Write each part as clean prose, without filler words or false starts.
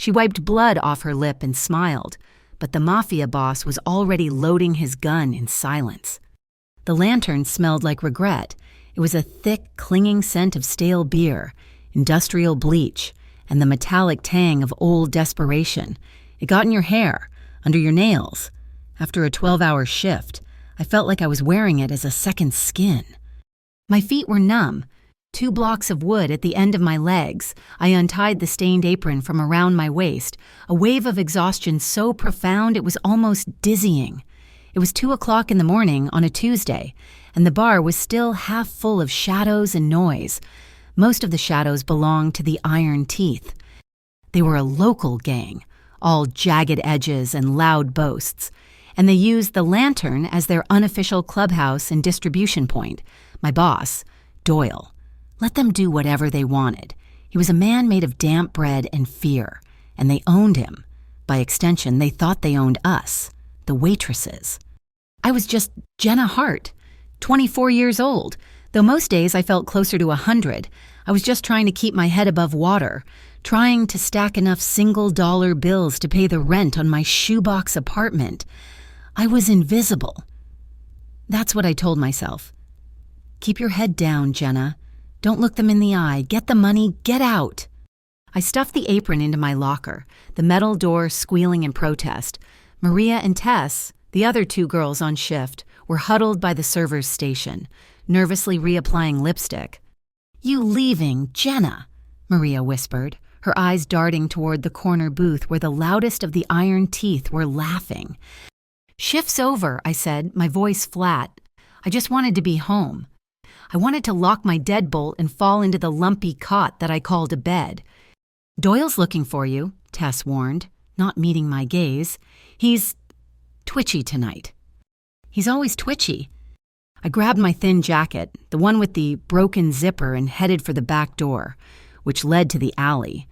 She wiped blood off her lip and smiled, but the mafia boss was already loading his gun in silence. The lantern smelled like regret. It was a thick, clinging scent of stale beer, industrial bleach, and the metallic tang of old desperation. It got in your hair, under your nails. After a 12-hour shift, I felt like I was wearing it as a second skin. My feet were numb. 2 blocks of wood at the end of my legs. I untied the stained apron from around my waist, a wave of exhaustion so profound it was almost dizzying. It was 2 o'clock in the morning on a Tuesday, and the bar was still half full of shadows and noise. Most of the shadows belonged to the Iron Teeth. They were a local gang, all jagged edges and loud boasts, and they used the lantern as their unofficial clubhouse and distribution point. My boss, Doyle, let them do whatever they wanted. He was a man made of damp bread and fear, and they owned him. By extension, they thought they owned us, the waitresses. I was just Jenna Hart, 24 years old. Though most days I felt closer to 100, I was just trying to keep my head above water, trying to stack enough single-dollar bills to pay the rent on my shoebox apartment. I was invisible. That's what I told myself. Keep your head down, Jenna. Don't look them in the eye. Get the money. Get out. I stuffed the apron into my locker, the metal door squealing in protest. Maria and Tess, the other 2 girls on shift, were huddled by the server's station, nervously reapplying lipstick. "You leaving, Jenna?" Maria whispered, her eyes darting toward the corner booth where the loudest of the Iron Teeth were laughing. "Shift's over," I said, my voice flat. I just wanted to be home. I wanted to lock my deadbolt and fall into the lumpy cot that I called a bed. "Doyle's looking for you," Tess warned, not meeting my gaze. "He's twitchy tonight." "He's always twitchy." I grabbed my thin jacket, the one with the broken zipper, and headed for the back door, which led to the alley.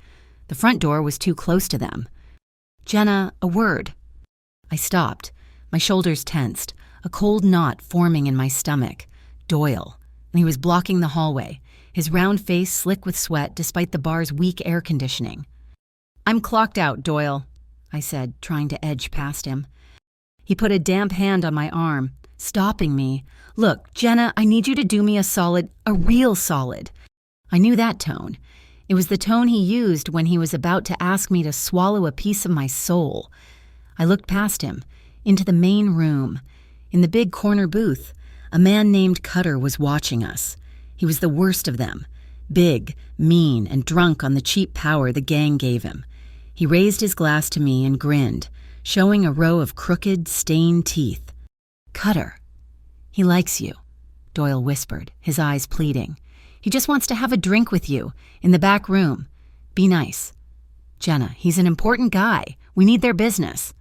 The front door was too close to them. "Jenna, a word." I stopped, my shoulders tensed, a cold knot forming in my stomach. Doyle. And he was blocking the hallway, his round face slick with sweat despite the bar's weak air conditioning. "I'm clocked out, Doyle," I said, trying to edge past him. He put a damp hand on my arm, stopping me. "Look, Jenna, I need you to do me a solid, a real solid." I knew that tone. It was the tone he used when he was about to ask me to swallow a piece of my soul. I looked past him, into the main room. In the big corner booth, a man named Cutter was watching us. He was the worst of them, big, mean, and drunk on the cheap power the gang gave him. He raised his glass to me and grinned, showing a row of crooked, stained teeth. "Cutter, he likes you," Doyle whispered, his eyes pleading. "He just wants to have a drink with you, in the back room. Be nice. Jenna, he's an important guy. We need their business."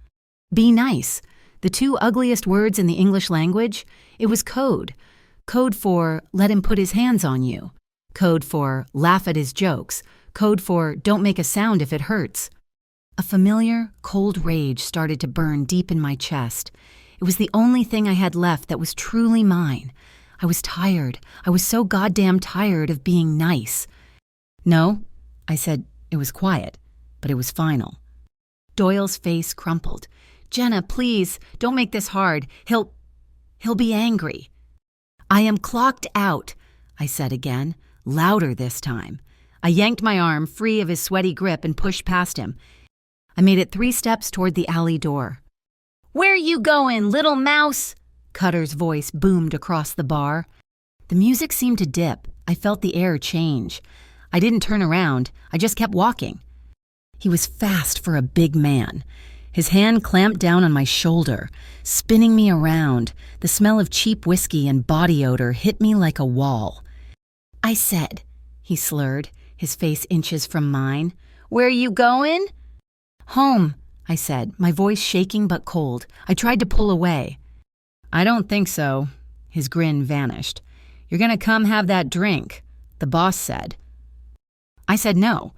Be nice. The 2 ugliest words in the English language. It was code. Code for let him put his hands on you. Code for laugh at his jokes. Code for don't make a sound if it hurts. A familiar, cold rage started to burn deep in my chest. It was the only thing I had left that was truly mine. I was tired. I was so goddamn tired of being nice. "No," I said. It was quiet, but it was final. Doyle's face crumpled. "Jenna, please, don't make this hard. He'll be angry." "I am clocked out," I said again, louder this time. I yanked my arm free of his sweaty grip and pushed past him. I made it 3 steps toward the alley door. "Where you going, little mouse?" Cutter's voice boomed across the bar. The music seemed to dip. I felt the air change. I didn't turn around. I just kept walking. He was fast for a big man. His hand clamped down on my shoulder, spinning me around. The smell of cheap whiskey and body odor hit me like a wall. "I said," he slurred, his face inches from mine. "Where you going?" "Home," I said, my voice shaking but cold. I tried to pull away. "I don't think so." His grin vanished. "You're gonna come have that drink," the boss said. I said no.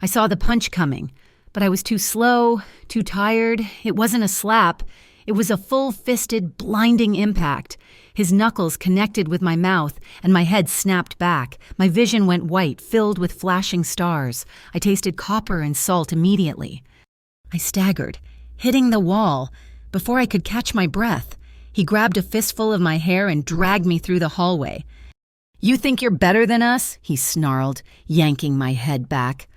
I saw the punch coming, but I was too slow, too tired. It wasn't a slap. It was a full-fisted, blinding impact. His knuckles connected with my mouth, and my head snapped back. My vision went white, filled with flashing stars. I tasted copper and salt immediately. I staggered, hitting the wall. Before I could catch my breath, he grabbed a fistful of my hair and dragged me through the hallway. "You think you're better than us?" he snarled, yanking my head back.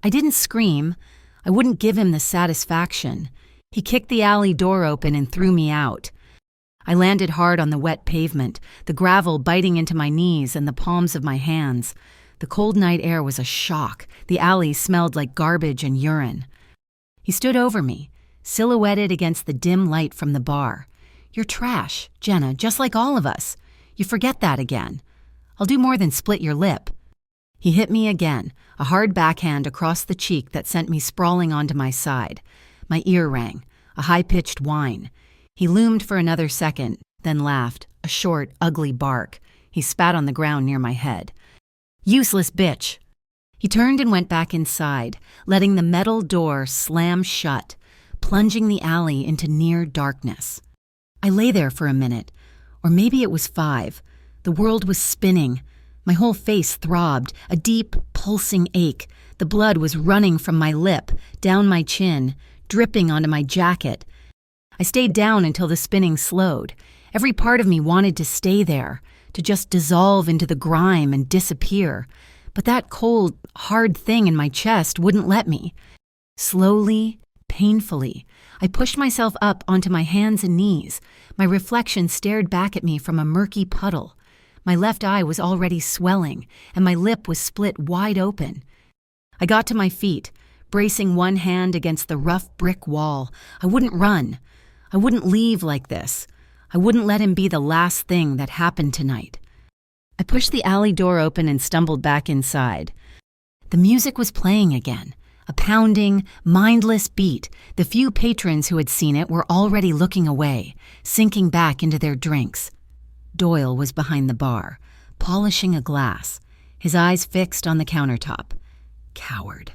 I didn't scream. I wouldn't give him the satisfaction. He kicked the alley door open and threw me out. I landed hard on the wet pavement, the gravel biting into my knees and the palms of my hands. The cold night air was a shock. The alley smelled like garbage and urine. He stood over me, silhouetted against the dim light from the bar. "You're trash, Jenna, just like all of us. You forget that again. I'll do more than split your lip." He hit me again, a hard backhand across the cheek that sent me sprawling onto my side. My ear rang, a high-pitched whine. He loomed for another second, then laughed, a short, ugly bark. He spat on the ground near my head. "Useless bitch." He turned and went back inside, letting the metal door slam shut, plunging the alley into near darkness. I lay there for a minute, or maybe it was 5. The world was spinning. My whole face throbbed, a deep, pulsing ache. The blood was running from my lip, down my chin, dripping onto my jacket. I stayed down until the spinning slowed. Every part of me wanted to stay there, to just dissolve into the grime and disappear. But that cold, hard thing in my chest wouldn't let me. Slowly, painfully, I pushed myself up onto my hands and knees. My reflection stared back at me from a murky puddle. My left eye was already swelling, and my lip was split wide open. I got to my feet, bracing one hand against the rough brick wall. I wouldn't run. I wouldn't leave like this. I wouldn't let him be the last thing that happened tonight. I pushed the alley door open and stumbled back inside. The music was playing again, a pounding, mindless beat. The few patrons who had seen it were already looking away, sinking back into their drinks. Doyle was behind the bar, polishing a glass, his eyes fixed on the countertop. Coward.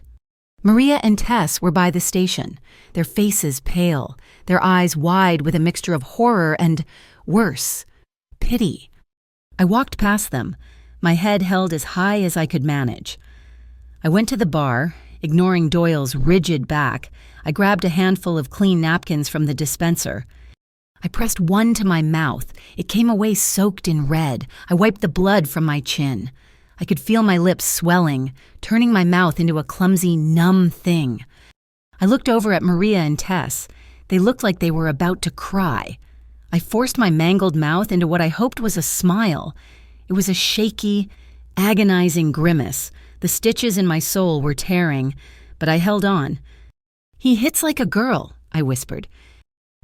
Maria and Tess were by the station, their faces pale, their eyes wide with a mixture of horror and, worse, pity. I walked past them, my head held as high as I could manage. I went to the bar, ignoring Doyle's rigid back. I grabbed a handful of clean napkins from the dispenser. I pressed one to my mouth. It came away soaked in red. I wiped the blood from my chin. I could feel my lips swelling, turning my mouth into a clumsy, numb thing. I looked over at Maria and Tess. They looked like they were about to cry. I forced my mangled mouth into what I hoped was a smile. It was a shaky, agonizing grimace. The stitches in my soul were tearing, but I held on. "He hits like a girl," I whispered.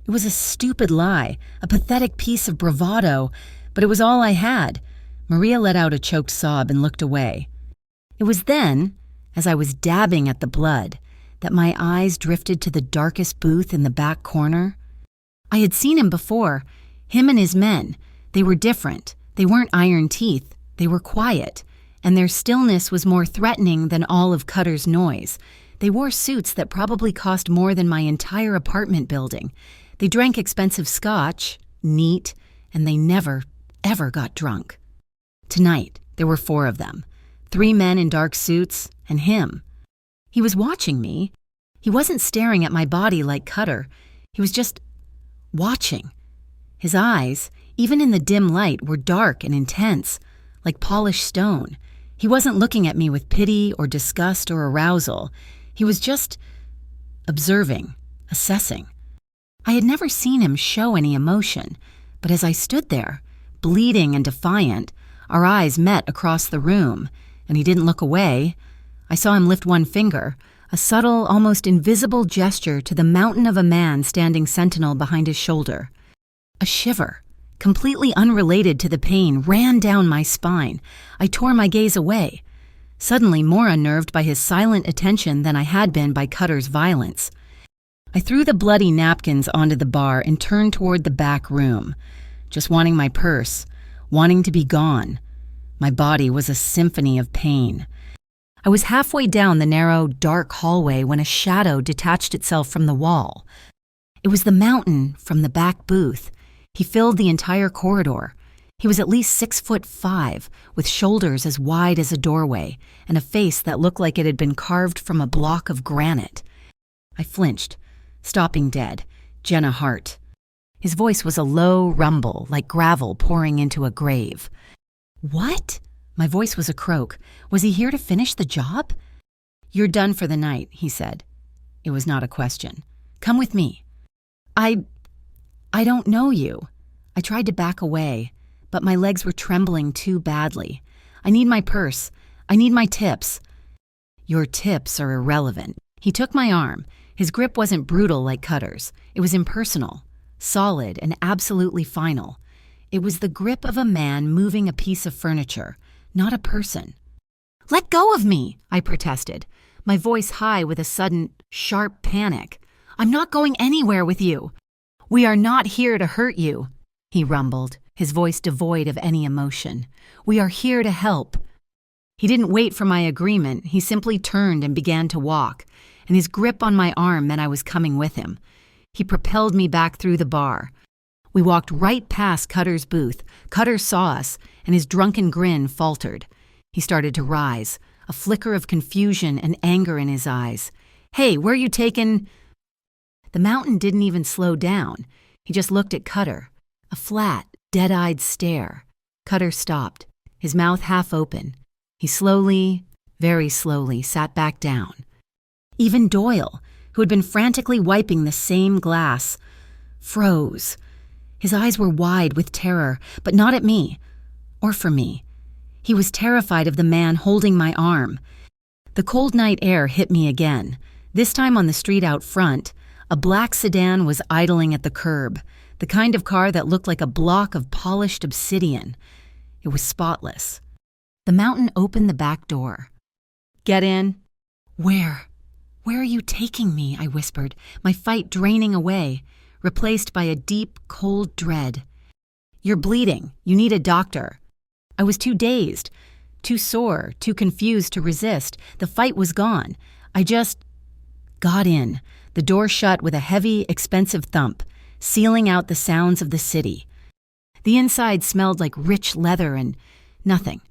It was a stupid lie, a pathetic piece of bravado, but it was all I had. Maria let out a choked sob and looked away. It was then, as I was dabbing at the blood, that my eyes drifted to the darkest booth in the back corner. I had seen him before, him and his men. They were different. They weren't iron teeth. They were quiet, and their stillness was more threatening than all of Cutter's noise. They wore suits that probably cost more than my entire apartment building. They drank expensive scotch, neat, and they never, ever got drunk. Tonight, there were 4 of them, 3 men in dark suits, and him. He was watching me. He wasn't staring at my body like Cutter. He was just watching. His eyes, even in the dim light, were dark and intense, like polished stone. He wasn't looking at me with pity or disgust or arousal. He was just observing, assessing. I had never seen him show any emotion, but as I stood there, bleeding and defiant, our eyes met across the room, and he didn't look away. I saw him lift one finger, a subtle, almost invisible gesture to the mountain of a man standing sentinel behind his shoulder. A shiver, completely unrelated to the pain, ran down my spine. I tore my gaze away, suddenly more unnerved by his silent attention than I had been by Cutter's violence. I threw the bloody napkins onto the bar and turned toward the back room, just wanting my purse, wanting to be gone. My body was a symphony of pain. I was halfway down the narrow, dark hallway when a shadow detached itself from the wall. It was the Mountain from the back booth. He filled the entire corridor. He was at least 6'5", with shoulders as wide as a doorway and a face that looked like it had been carved from a block of granite. I flinched, stopping dead. Jenna Hart. His voice was a low rumble, like gravel pouring into a grave. What? My voice was a croak. Was he here to finish the job? You're done for the night, he said. It was not a question. Come with me. I don't know you. I tried to back away, but my legs were trembling too badly. I need my purse. I need my tips. Your tips are irrelevant. He took my arm. His grip wasn't brutal like Cutter's. It was impersonal, solid, and absolutely final. It was the grip of a man moving a piece of furniture, not a person. Let go of me, I protested, my voice high with a sudden, sharp panic. I'm not going anywhere with you. We are not here to hurt you, he rumbled, his voice devoid of any emotion. We are here to help. He didn't wait for my agreement. He simply turned and began to walk, and his grip on my arm meant I was coming with him. He propelled me back through the bar. We walked right past Cutter's booth. Cutter saw us, and his drunken grin faltered. He started to rise, a flicker of confusion and anger in his eyes. Hey, where are you taking? The Mountain didn't even slow down. He just looked at Cutter, a flat, dead-eyed stare. Cutter stopped, his mouth half open. He slowly, very slowly, sat back down. Even Doyle, who had been frantically wiping the same glass, froze. His eyes were wide with terror, but not at me, or for me. He was terrified of the man holding my arm. The cold night air hit me again. This time on the street out front, a black sedan was idling at the curb, the kind of car that looked like a block of polished obsidian. It was spotless. The Mountain opened the back door. Get in. Where? Where are you taking me? I whispered, my fight draining away, replaced by a deep, cold dread. You're bleeding. You need a doctor. I was too dazed, too sore, too confused to resist. The fight was gone. I just got in. The door shut with a heavy, expensive thump, sealing out the sounds of the city. The inside smelled like rich leather and nothing.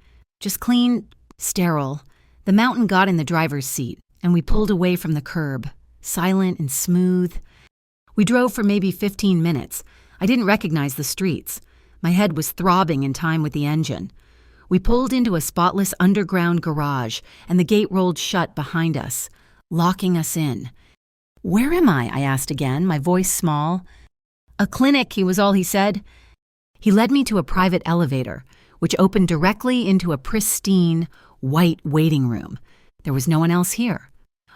Just clean, sterile. The Mountain got in the driver's seat, and we pulled away from the curb, silent and smooth. We drove for maybe 15 minutes. I didn't recognize the streets. My head was throbbing in time with the engine. We pulled into a spotless underground garage, and the gate rolled shut behind us, locking us in. Where am I? Asked again, my voice small. A clinic, was all he said. He led me to a private elevator, which opened directly into a pristine, white waiting room. There was no one else here.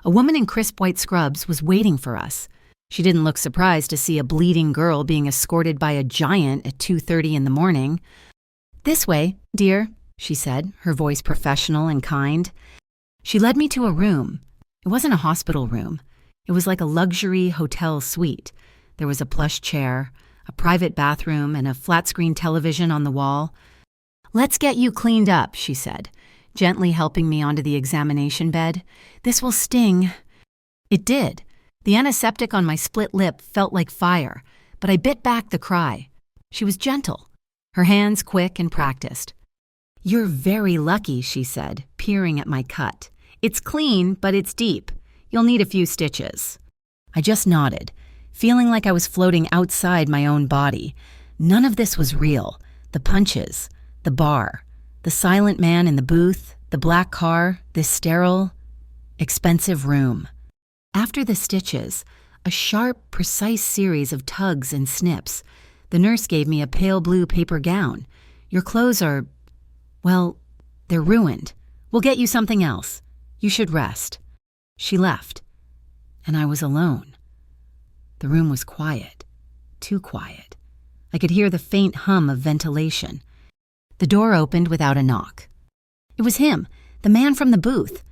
A woman in crisp white scrubs was waiting for us. She didn't look surprised to see a bleeding girl being escorted by a giant at 2:30 in the morning. This way, dear, she said, her voice professional and kind. She led me to a room. It wasn't a hospital room. It was like a luxury hotel suite. There was a plush chair, a private bathroom, and a flat-screen television on the wall. Let's get you cleaned up, she said, gently helping me onto the examination bed. This will sting. It did. The antiseptic on my split lip felt like fire, but I bit back the cry. She was gentle, her hands quick and practiced. You're very lucky, she said, peering at my cut. It's clean, but it's deep. You'll need a few stitches. I just nodded, feeling like I was floating outside my own body. None of this was real. The punches, the bar, the silent man in the booth, the black car, this sterile, expensive room. After the stitches, a sharp, precise series of tugs and snips. The nurse gave me a pale blue paper gown. Your clothes are, well, they're ruined. We'll get you something else. You should rest. She left, and I was alone. The room was quiet, too quiet. I could hear the faint hum of ventilation. The door opened without a knock. It was him, the man from the booth.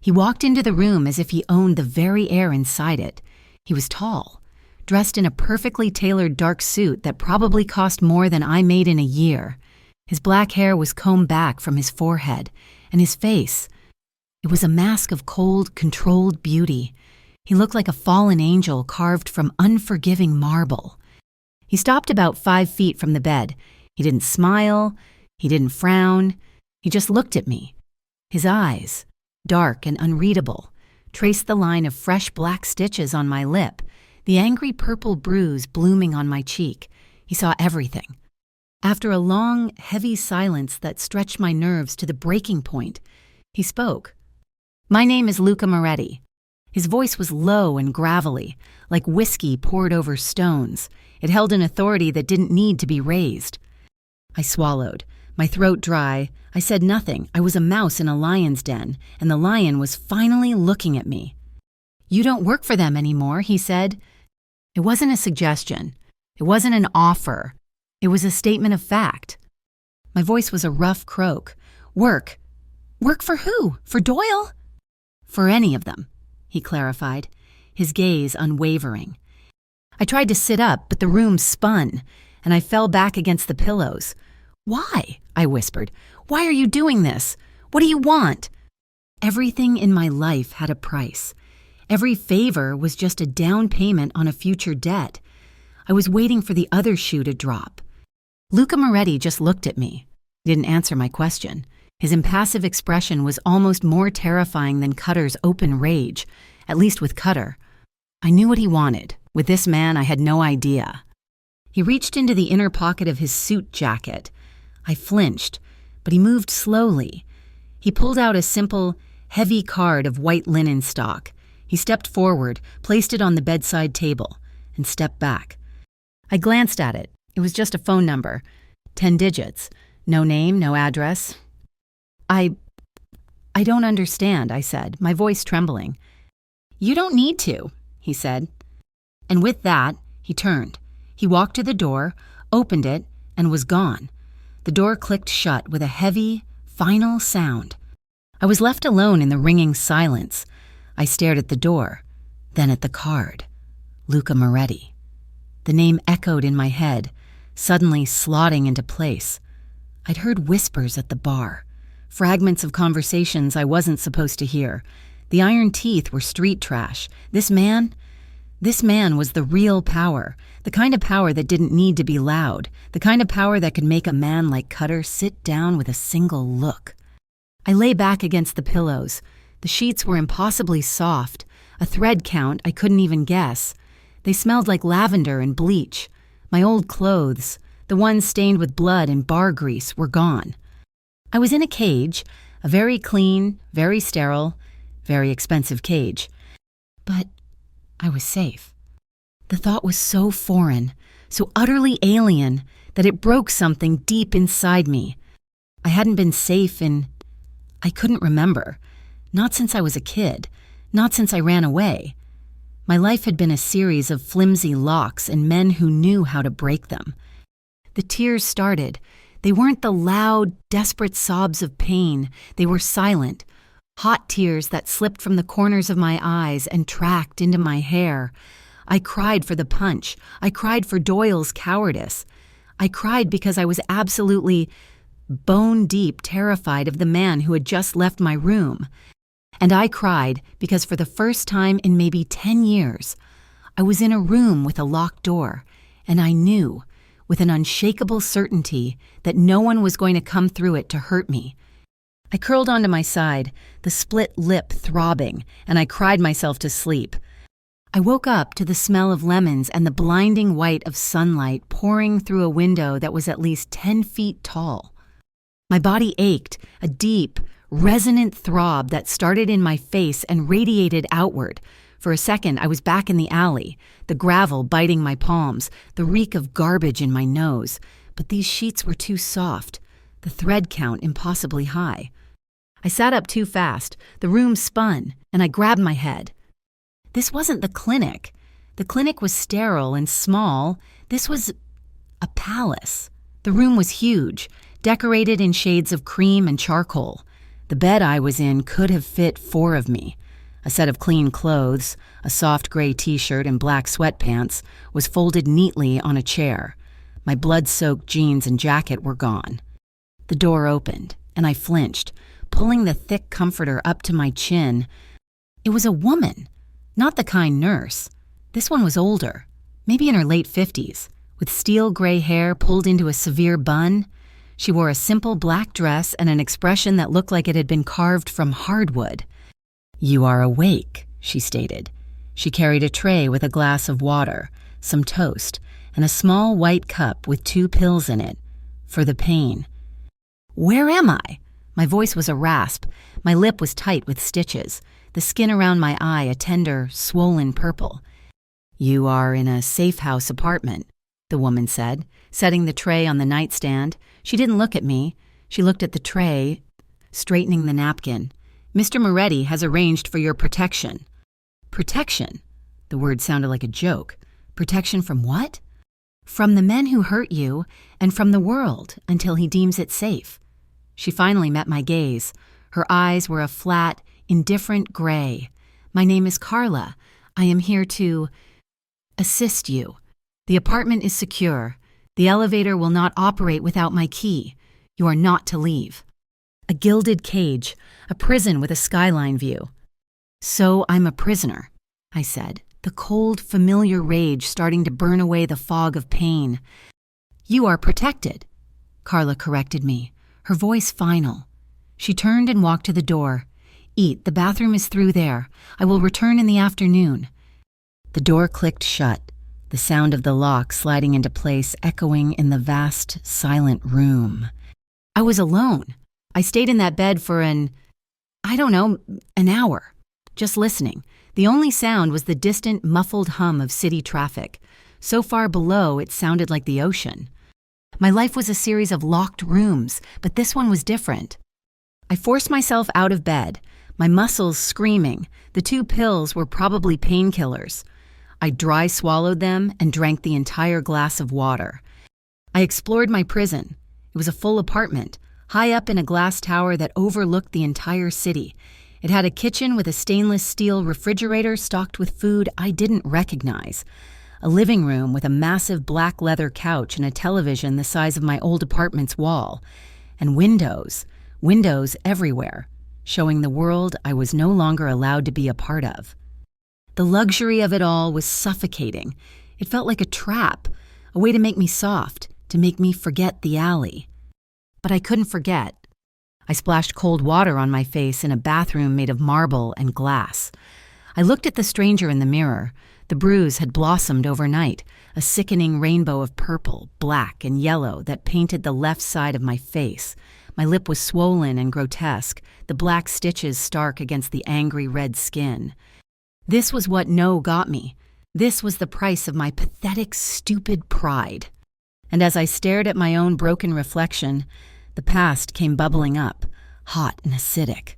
He walked into the room as if he owned the very air inside it. He was tall, dressed in a perfectly tailored dark suit that probably cost more than I made in a year. His black hair was combed back from his forehead, and his face, it was a mask of cold, controlled beauty. He looked like a fallen angel carved from unforgiving marble. He stopped about 5 feet from the bed. He didn't smile. He didn't frown. He just looked at me. His eyes, dark and unreadable, traced the line of fresh black stitches on my lip, the angry purple bruise blooming on my cheek. He saw everything. After a long, heavy silence that stretched my nerves to the breaking point, he spoke. "My name is Luca Moretti." His voice was low and gravelly, like whiskey poured over stones. It held an authority that didn't need to be raised. I swallowed, my throat dry. I said nothing. I was a mouse in a lion's den, and the lion was finally looking at me. "You don't work for them anymore," he said. It wasn't a suggestion. It wasn't an offer. It was a statement of fact. My voice was a rough croak. "Work? Work for who? For Doyle?" "For any of them," he clarified, his gaze unwavering. I tried to sit up, but the room spun, and I fell back against the pillows. "Why?" I whispered. "Why are you doing this? What do you want?" Everything in my life had a price. Every favor was just a down payment on a future debt. I was waiting for the other shoe to drop. Luca Moretti just looked at me. He didn't answer my question. His impassive expression was almost more terrifying than Cutter's open rage, at least with Cutter. I knew what he wanted. With this man, I had no idea. He reached into the inner pocket of his suit jacket. I flinched, but he moved slowly. He pulled out a simple, heavy card of white linen stock. He stepped forward, placed it on the bedside table, and stepped back. I glanced at it. It was just a phone number. 10 digits. No name, no address. I don't understand, I said, my voice trembling. "You don't need to," he said. And with that, he turned. He walked to the door, opened it, and was gone. The door clicked shut with a heavy, final sound. I was left alone in the ringing silence. I stared at the door, then at the card. Luca Moretti. The name echoed in my head, suddenly slotting into place. I'd heard whispers at the bar, fragments of conversations I wasn't supposed to hear. The iron teeth were street trash. This man was the real power, the kind of power that didn't need to be loud, the kind of power that could make a man like Cutter sit down with a single look. I lay back against the pillows. The sheets were impossibly soft, a thread count I couldn't even guess. They smelled like lavender and bleach. My old clothes, the ones stained with blood and bar grease, were gone. I was in a cage, a very clean, very sterile, very expensive cage. But I was safe. The thought was so foreign, so utterly alien, that it broke something deep inside me. I hadn't been safe I couldn't remember. Not since I was a kid. Not since I ran away. My life had been a series of flimsy locks and men who knew how to break them. The tears started. They weren't the loud, desperate sobs of pain. They were silent, hot tears that slipped from the corners of my eyes and tracked into my hair. I cried for the punch. I cried for Doyle's cowardice. I cried because I was absolutely bone-deep terrified of the man who had just left my room. And I cried because for the first time in maybe 10 years, I was in a room with a locked door, and I knew, with an unshakable certainty, that no one was going to come through it to hurt me. I curled onto my side, the split lip throbbing, and I cried myself to sleep. I woke up to the smell of lemons and the blinding white of sunlight pouring through a window that was at least 10 feet tall. My body ached, a deep, resonant throb that started in my face and radiated outward. For a second, I was back in the alley, the gravel biting my palms, the reek of garbage in my nose. But these sheets were too soft, the thread count impossibly high. I sat up too fast, the room spun, and I grabbed my head. This wasn't the clinic. The clinic was sterile and small. This was a palace. The room was huge, decorated in shades of cream and charcoal. The bed I was in could have fit 4 of me. A set of clean clothes, a soft gray t-shirt and black sweatpants, was folded neatly on a chair. My blood-soaked jeans and jacket were gone. The door opened, and I flinched, pulling the thick comforter up to my chin. It was a woman. Not the kind nurse. This one was older, maybe in her late 50s, with steel gray hair pulled into a severe bun. She wore a simple black dress and an expression that looked like it had been carved from hardwood. "You are awake," she stated. She carried a tray with a glass of water, some toast, and a small white cup with 2 pills in it, for the pain. "Where am I?" My voice was a rasp. My lip was tight with stitches, the skin around my eye a tender, swollen purple. "You are in a safe house apartment," the woman said, setting the tray on the nightstand. She didn't look at me. She looked at the tray, straightening the napkin. "Mr. Moretti has arranged for your protection." Protection? The word sounded like a joke. Protection from what? "From the men who hurt you, and from the world, until he deems it safe." She finally met my gaze. Her eyes were a flat, indifferent gray. "My name is Carla. I am here to assist you. The apartment is secure. The elevator will not operate without my key. You are not to leave." A gilded cage, a prison with a skyline view. "So I'm a prisoner," I said, the cold, familiar rage starting to burn away the fog of pain. "You are protected," Carla corrected me, her voice final. She turned and walked to the door. "Eat, the bathroom is through there. I will return in the afternoon." The door clicked shut, the sound of the lock sliding into place echoing in the vast, silent room. I was alone. I stayed in that bed for an hour, just listening. The only sound was the distant, muffled hum of city traffic. So far below, it sounded like the ocean. My life was a series of locked rooms, but this one was different. I forced myself out of bed, my muscles screaming. The 2 pills were probably painkillers. I dry swallowed them and drank the entire glass of water. I explored my prison. It was a full apartment, high up in a glass tower that overlooked the entire city. It had a kitchen with a stainless steel refrigerator stocked with food I didn't recognize, a living room with a massive black leather couch and a television the size of my old apartment's wall, and windows everywhere, showing the world I was no longer allowed to be a part of. The luxury of it all was suffocating. It felt like a trap, a way to make me soft, to make me forget the alley. But I couldn't forget. I splashed cold water on my face in a bathroom made of marble and glass. I looked at the stranger in the mirror. The bruise had blossomed overnight, a sickening rainbow of purple, black, and yellow that painted the left side of my face. My lip was swollen and grotesque, the black stitches stark against the angry red skin. This was what No got me. This was the price of my pathetic, stupid pride. And as I stared at my own broken reflection, the past came bubbling up, hot and acidic.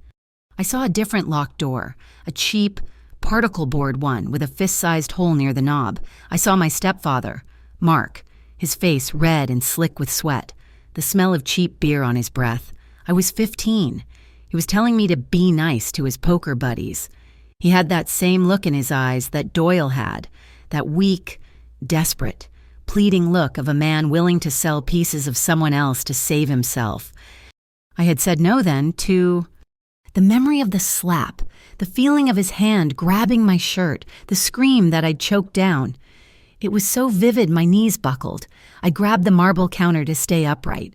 I saw a different locked door, a cheap, particle board one with a fist-sized hole near the knob. I saw my stepfather, Mark, his face red and slick with sweat, the smell of cheap beer on his breath. I was 15. He was telling me to be nice to his poker buddies. He had that same look in his eyes that Doyle had, that weak, desperate, pleading look of a man willing to sell pieces of someone else to save himself. I had said no then to the memory of the slap, the feeling of his hand grabbing my shirt, the scream that I'd choked down. It was so vivid my knees buckled. I grabbed the marble counter to stay upright.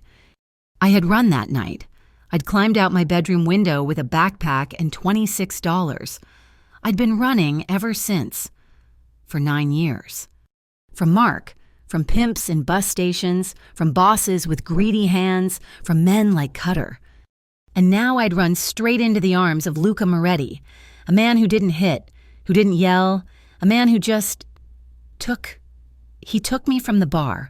I had run that night. I'd climbed out my bedroom window with a backpack and $26. I'd been running ever since, for 9 years. From Mark, from pimps in bus stations, from bosses with greedy hands, from men like Cutter. And now I'd run straight into the arms of Luca Moretti, a man who didn't hit, who didn't yell, a man who just took me from the bar,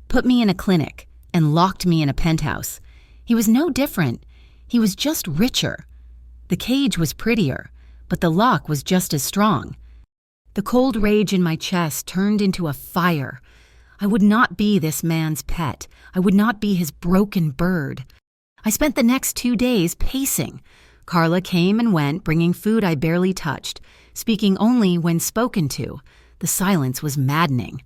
put me in a clinic, and locked me in a penthouse. He was no different. He was just richer. The cage was prettier, but the lock was just as strong. The cold rage in my chest turned into a fire. I would not be this man's pet. I would not be his broken bird. I spent the next 2 days pacing. Carla came and went, bringing food I barely touched, speaking only when spoken to. The silence was maddening.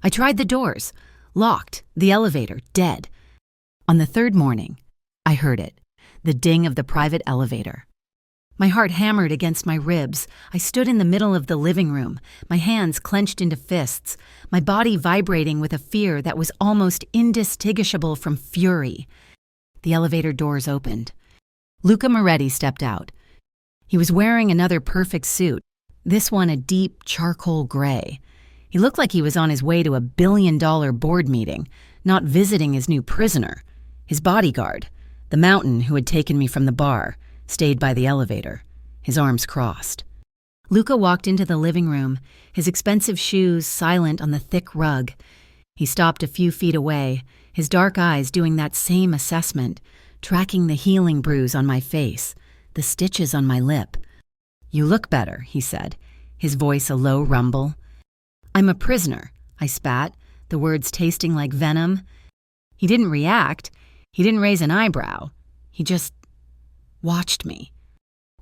I tried the doors, locked, the elevator, dead. On the 3rd morning, I heard it, the ding of the private elevator. My heart hammered against my ribs. I stood in the middle of the living room, my hands clenched into fists, my body vibrating with a fear that was almost indistinguishable from fury. The elevator doors opened. Luca Moretti stepped out. He was wearing another perfect suit, this one a deep charcoal gray. He looked like he was on his way to a billion-dollar board meeting, not visiting his new prisoner. His bodyguard, the mountain who had taken me from the bar, stayed by the elevator, his arms crossed. Luca walked into the living room, his expensive shoes silent on the thick rug. He stopped a few feet away, his dark eyes doing that same assessment, tracking the healing bruise on my face, the stitches on my lip. "You look better," he said, his voice a low rumble. "I'm a prisoner," I spat, the words tasting like venom. He didn't react. He didn't raise an eyebrow. He just watched me.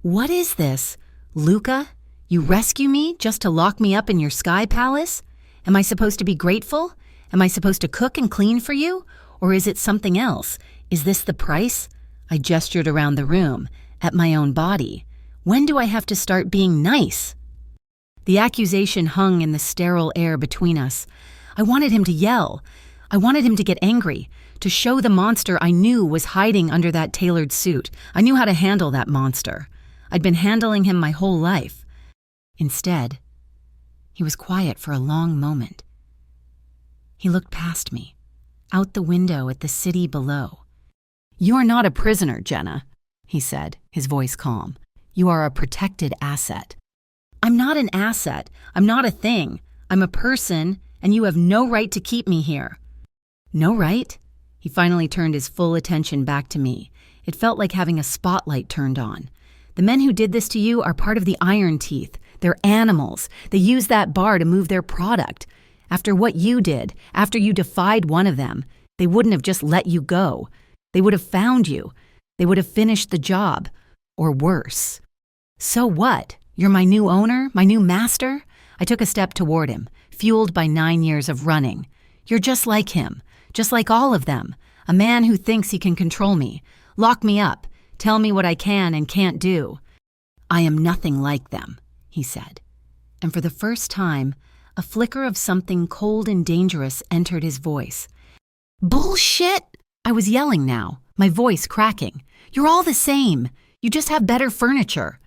"What is this? Luca? You rescue me just to lock me up in your sky palace? Am I supposed to be grateful? Am I supposed to cook and clean for you? Or is it something else? Is this the price?" I gestured around the room, at my own body. "When do I have to start being nice?" The accusation hung in the sterile air between us. I wanted him to yell. I wanted him to get angry, to show the monster I knew was hiding under that tailored suit. I knew how to handle that monster. I'd been handling him my whole life. Instead, he was quiet for a long moment. He looked past me, out the window at the city below. "You are not a prisoner, Jenna," he said, his voice calm. "You are a protected asset." "I'm not an asset. I'm not a thing. I'm a person, and you have no right to keep me here." "No right?" He finally turned his full attention back to me. It felt like having a spotlight turned on. "The men who did this to you are part of the Iron Teeth. They're animals. They use that bar to move their product. After what you did, after you defied one of them, they wouldn't have just let you go. They would have found you. They would have finished the job. Or worse." "So what? You're my new owner? My new master?" I took a step toward him, fueled by 9 years of running. "You're just like him. Just like all of them. A man who thinks he can control me, lock me up, tell me what I can and can't do." "I am nothing like them," he said. And for the first time, a flicker of something cold and dangerous entered his voice. "Bullshit!" I was yelling now, my voice cracking. "You're all the same. You just have better furniture."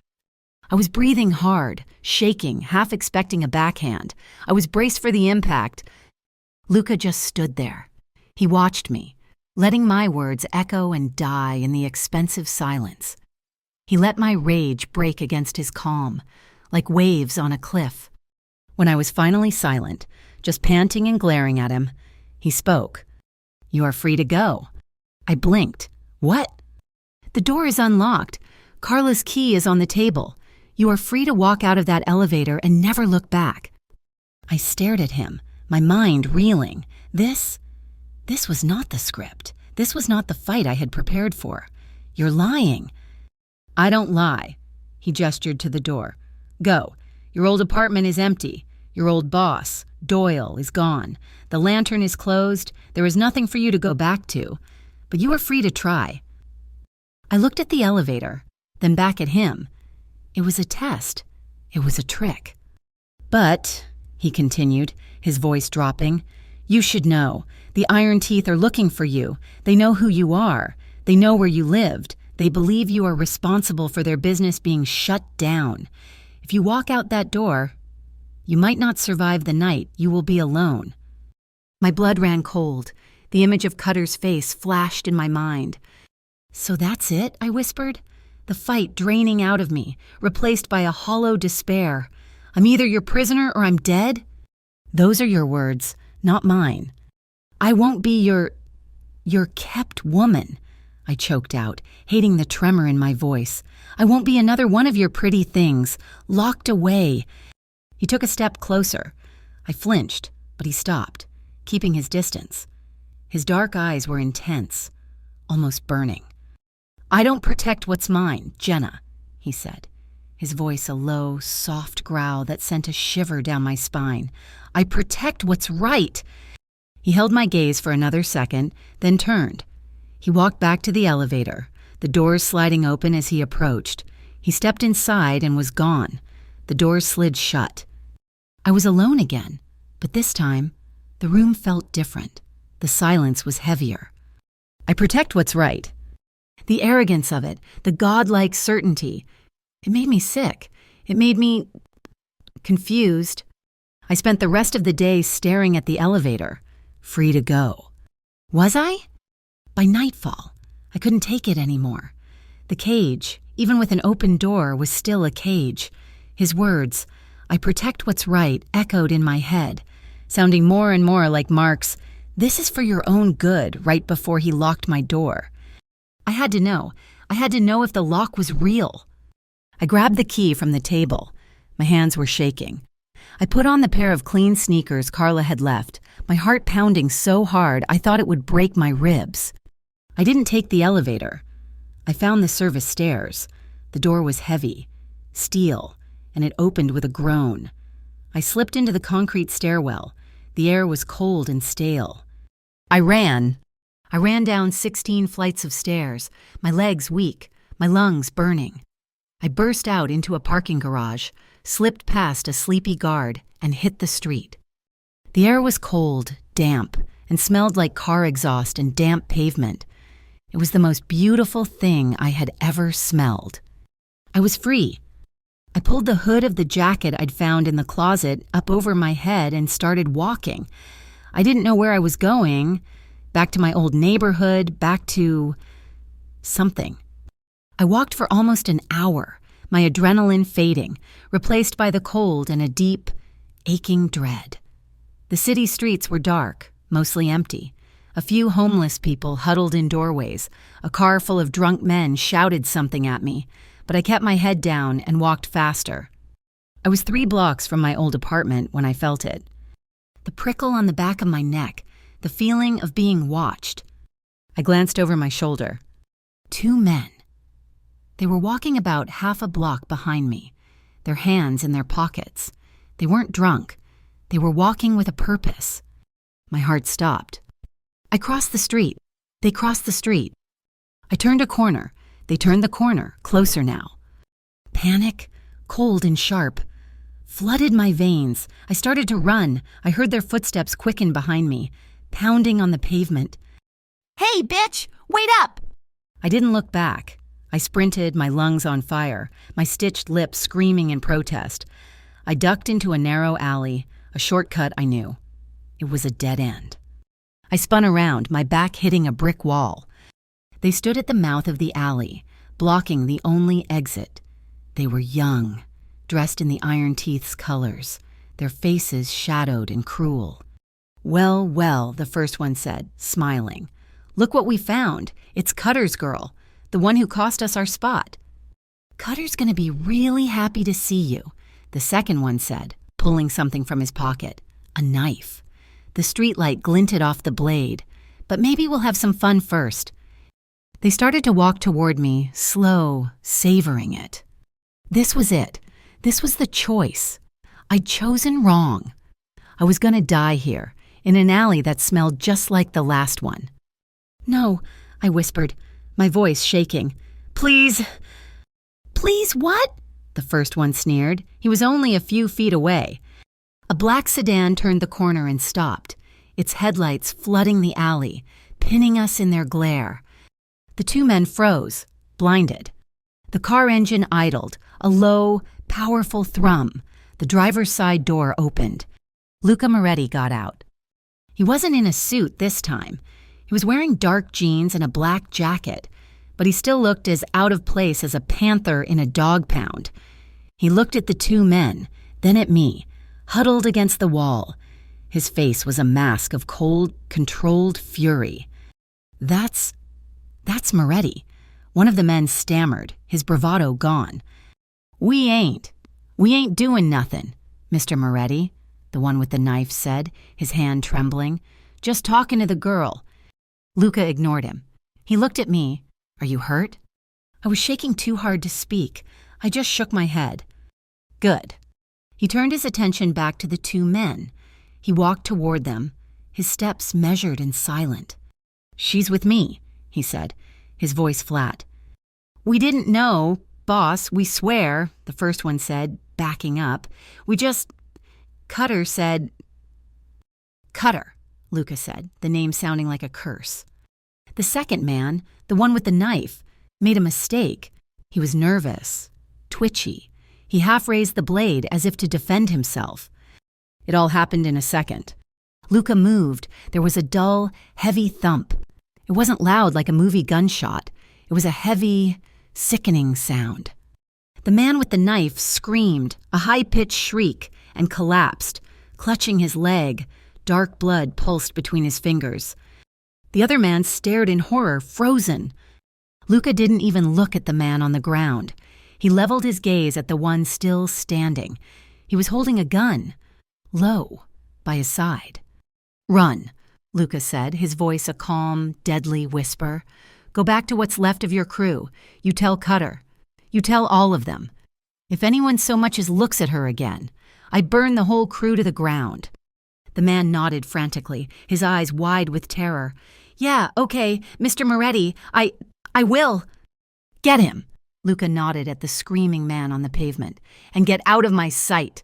I was breathing hard, shaking, half expecting a backhand. I was braced for the impact. Luca just stood there. He watched me, letting my words echo and die in the expensive silence. He let my rage break against his calm, like waves on a cliff. When I was finally silent, just panting and glaring at him, he spoke. "You are free to go." I blinked. "What?" "The door is unlocked. Carla's key is on the table. You are free to walk out of that elevator and never look back." I stared at him, my mind reeling. This was not the script. This was not the fight I had prepared for. "You're lying." "I don't lie." He gestured to the door. "Go. Your old apartment is empty. Your old boss, Doyle, is gone. The lantern is closed. There is nothing for you to go back to. But you are free to try." I looked at the elevator, then back at him. It was a test. It was a trick. "But," he continued, his voice dropping, "you should know. The Iron Teeth are looking for you. They know who you are. They know where you lived. They believe you are responsible for their business being shut down. If you walk out that door, you might not survive the night. You will be alone." My blood ran cold. The image of Cutter's face flashed in my mind. "So that's it?" I whispered. The fight draining out of me, replaced by a hollow despair. "I'm either your prisoner or I'm dead?" "Those are your words, not mine." "I won't be your kept woman," I choked out, hating the tremor in my voice. "I won't be another one of your pretty things, locked away." He took a step closer. I flinched, but he stopped, keeping his distance. His dark eyes were intense, almost burning. "I don't protect what's mine, Jenna," he said, his voice a low, soft growl that sent a shiver down my spine. "I protect what's right." He held my gaze for another second, then turned. He walked back to the elevator, the doors sliding open as he approached. He stepped inside and was gone. The doors slid shut. I was alone again, but this time, the room felt different. The silence was heavier. I protect what's right. The arrogance of it, the godlike certainty, it made me sick. It made me confused. I spent the rest of the day staring at the elevator, free to go. Was I? By nightfall, I couldn't take it anymore. The cage, even with an open door, was still a cage. His words, "I protect what's right," echoed in my head, sounding more and more like Mark's, "This is for your own good," right before he locked my door. I had to know. I had to know if the lock was real. I grabbed the key from the table. My hands were shaking. I put on the pair of clean sneakers Carla had left, my heart pounding so hard I thought it would break my ribs. I didn't take the elevator. I found the service stairs. The door was heavy, steel, and it opened with a groan. I slipped into the concrete stairwell. The air was cold and stale. I ran down 16 flights of stairs, my legs weak, my lungs burning. I burst out into a parking garage, slipped past a sleepy guard, and hit the street. The air was cold, damp, and smelled like car exhaust and damp pavement. It was the most beautiful thing I had ever smelled. I was free. I pulled the hood of the jacket I'd found in the closet up over my head and started walking. I didn't know where I was going. Back to my old neighborhood, back to something. I walked for almost an hour, my adrenaline fading, replaced by the cold and a deep, aching dread. The city streets were dark, mostly empty. A few homeless people huddled in doorways. A car full of drunk men shouted something at me, but I kept my head down and walked faster. I was 3 blocks from my old apartment when I felt it. The prickle on the back of my neck, the feeling of being watched. I glanced over my shoulder. 2 men. They were walking about half a block behind me, their hands in their pockets. They weren't drunk. They were walking with a purpose. My heart stopped. I crossed the street. They crossed the street. I turned a corner. They turned the corner, closer now. Panic, cold and sharp, flooded my veins. I started to run. I heard their footsteps quicken behind me, pounding on the pavement. "Hey, bitch, wait up!" I didn't look back. I sprinted, my lungs on fire, my stitched lips screaming in protest. I ducked into a narrow alley, a shortcut I knew. It was a dead end. I spun around, my back hitting a brick wall. They stood at the mouth of the alley, blocking the only exit. They were young, dressed in the Iron Teeth's colors, their faces shadowed and cruel. "Well, well," the first one said, smiling. "Look what we found. It's Cutter's girl, the one who cost us our spot." "Cutter's gonna be really happy to see you," the second one said, pulling something from his pocket. A knife. The streetlight glinted off the blade. "But maybe we'll have some fun first." They started to walk toward me, slow, savoring it. This was it. This was the choice. I'd chosen wrong. I was gonna die here, in an alley that smelled just like the last one. "No," I whispered, my voice shaking. "Please." "Please what?" the first one sneered. He was only a few feet away. A black sedan turned the corner and stopped, its headlights flooding the alley, pinning us in their glare. The 2 men froze, blinded. The car engine idled, a low, powerful thrum. The driver's side door opened. Luca Moretti got out. He wasn't in a suit this time. He was wearing dark jeans and a black jacket, but he still looked as out of place as a panther in a dog pound. He looked at the 2 men, then at me, huddled against the wall. His face was a mask of cold, controlled fury. That's Moretti." One of the men stammered, his bravado gone. We ain't doing nothing, Mr. Moretti," the one with the knife said, his hand trembling. "Just talking to the girl." Luca ignored him. He looked at me. "Are you hurt?" I was shaking too hard to speak. I just shook my head. "Good." He turned his attention back to the 2 men. He walked toward them, his steps measured and silent. "She's with me," he said, his voice flat. "We didn't know," "Boss, we swear," the first one said, backing up. "We just—" Cutter said— "Cutter," Luca said, the name sounding like a curse. The second man, the one with the knife, made a mistake. He was nervous, twitchy. He half raised the blade as if to defend himself. It all happened in a second. Luca moved. There was a dull, heavy thump. It wasn't loud like a movie gunshot. It was a heavy, sickening sound. The man with the knife screamed, a high-pitched shriek, and collapsed, clutching his leg. Dark blood pulsed between his fingers. The other man stared in horror, frozen. Luca didn't even look at the man on the ground. He leveled his gaze at the one still standing. He was holding a gun, low, by his side. "Run," Luca said, his voice a calm, deadly whisper. "Go back to what's left of your crew. You tell Cutter. You tell all of them. If anyone so much as looks at her again, I burn the whole crew to the ground." The man nodded frantically, his eyes wide with terror. "Yeah, okay, Mr. Moretti, I will." "Get him," Luca nodded at the screaming man on the pavement, "and get out of my sight."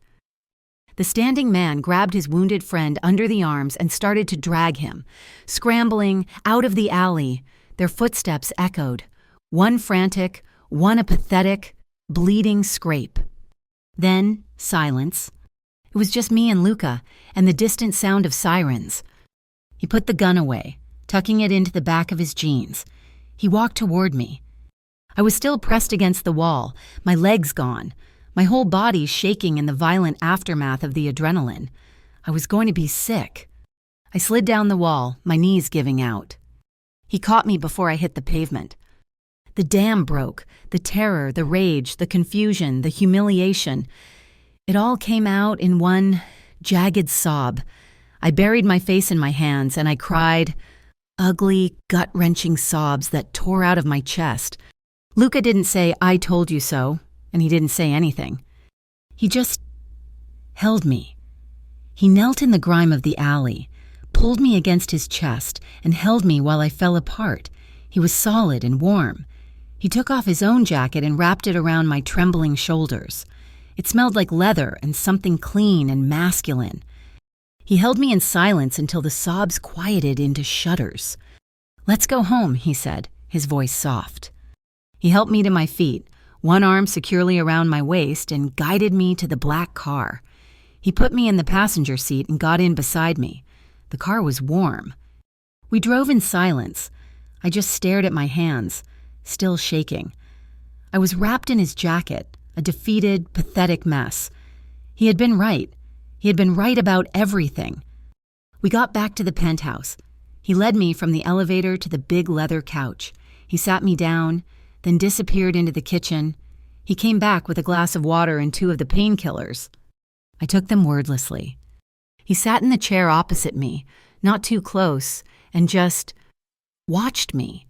The standing man grabbed his wounded friend under the arms and started to drag him. Scrambling out of the alley, their footsteps echoed, one frantic, one a pathetic, bleeding scrape. Then silence. It was just me and Luca, and the distant sound of sirens. He put the gun away, tucking it into the back of his jeans. He walked toward me. I was still pressed against the wall, my legs gone, my whole body shaking in the violent aftermath of the adrenaline. I was going to be sick. I slid down the wall, my knees giving out. He caught me before I hit the pavement. The dam broke, the terror, the rage, the confusion, the humiliation. It all came out in one jagged sob. I buried my face in my hands and I cried, ugly, gut-wrenching sobs that tore out of my chest. Luca didn't say, "I told you so," and he didn't say anything. He just held me. He knelt in the grime of the alley, pulled me against his chest, and held me while I fell apart. He was solid and warm. He took off his own jacket and wrapped it around my trembling shoulders. It smelled like leather and something clean and masculine. He held me in silence until the sobs quieted into shudders. "Let's go home," he said, his voice soft. He helped me to my feet, one arm securely around my waist, and guided me to the black car. He put me in the passenger seat and got in beside me. The car was warm. We drove in silence. I just stared at my hands, still shaking. I was wrapped in his jacket, a defeated, pathetic mess. He had been right. He had been right about everything. We got back to the penthouse. He led me from the elevator to the big leather couch. He sat me down, then disappeared into the kitchen. He came back with a glass of water and 2 of the painkillers. I took them wordlessly. He sat in the chair opposite me, not too close, and just watched me.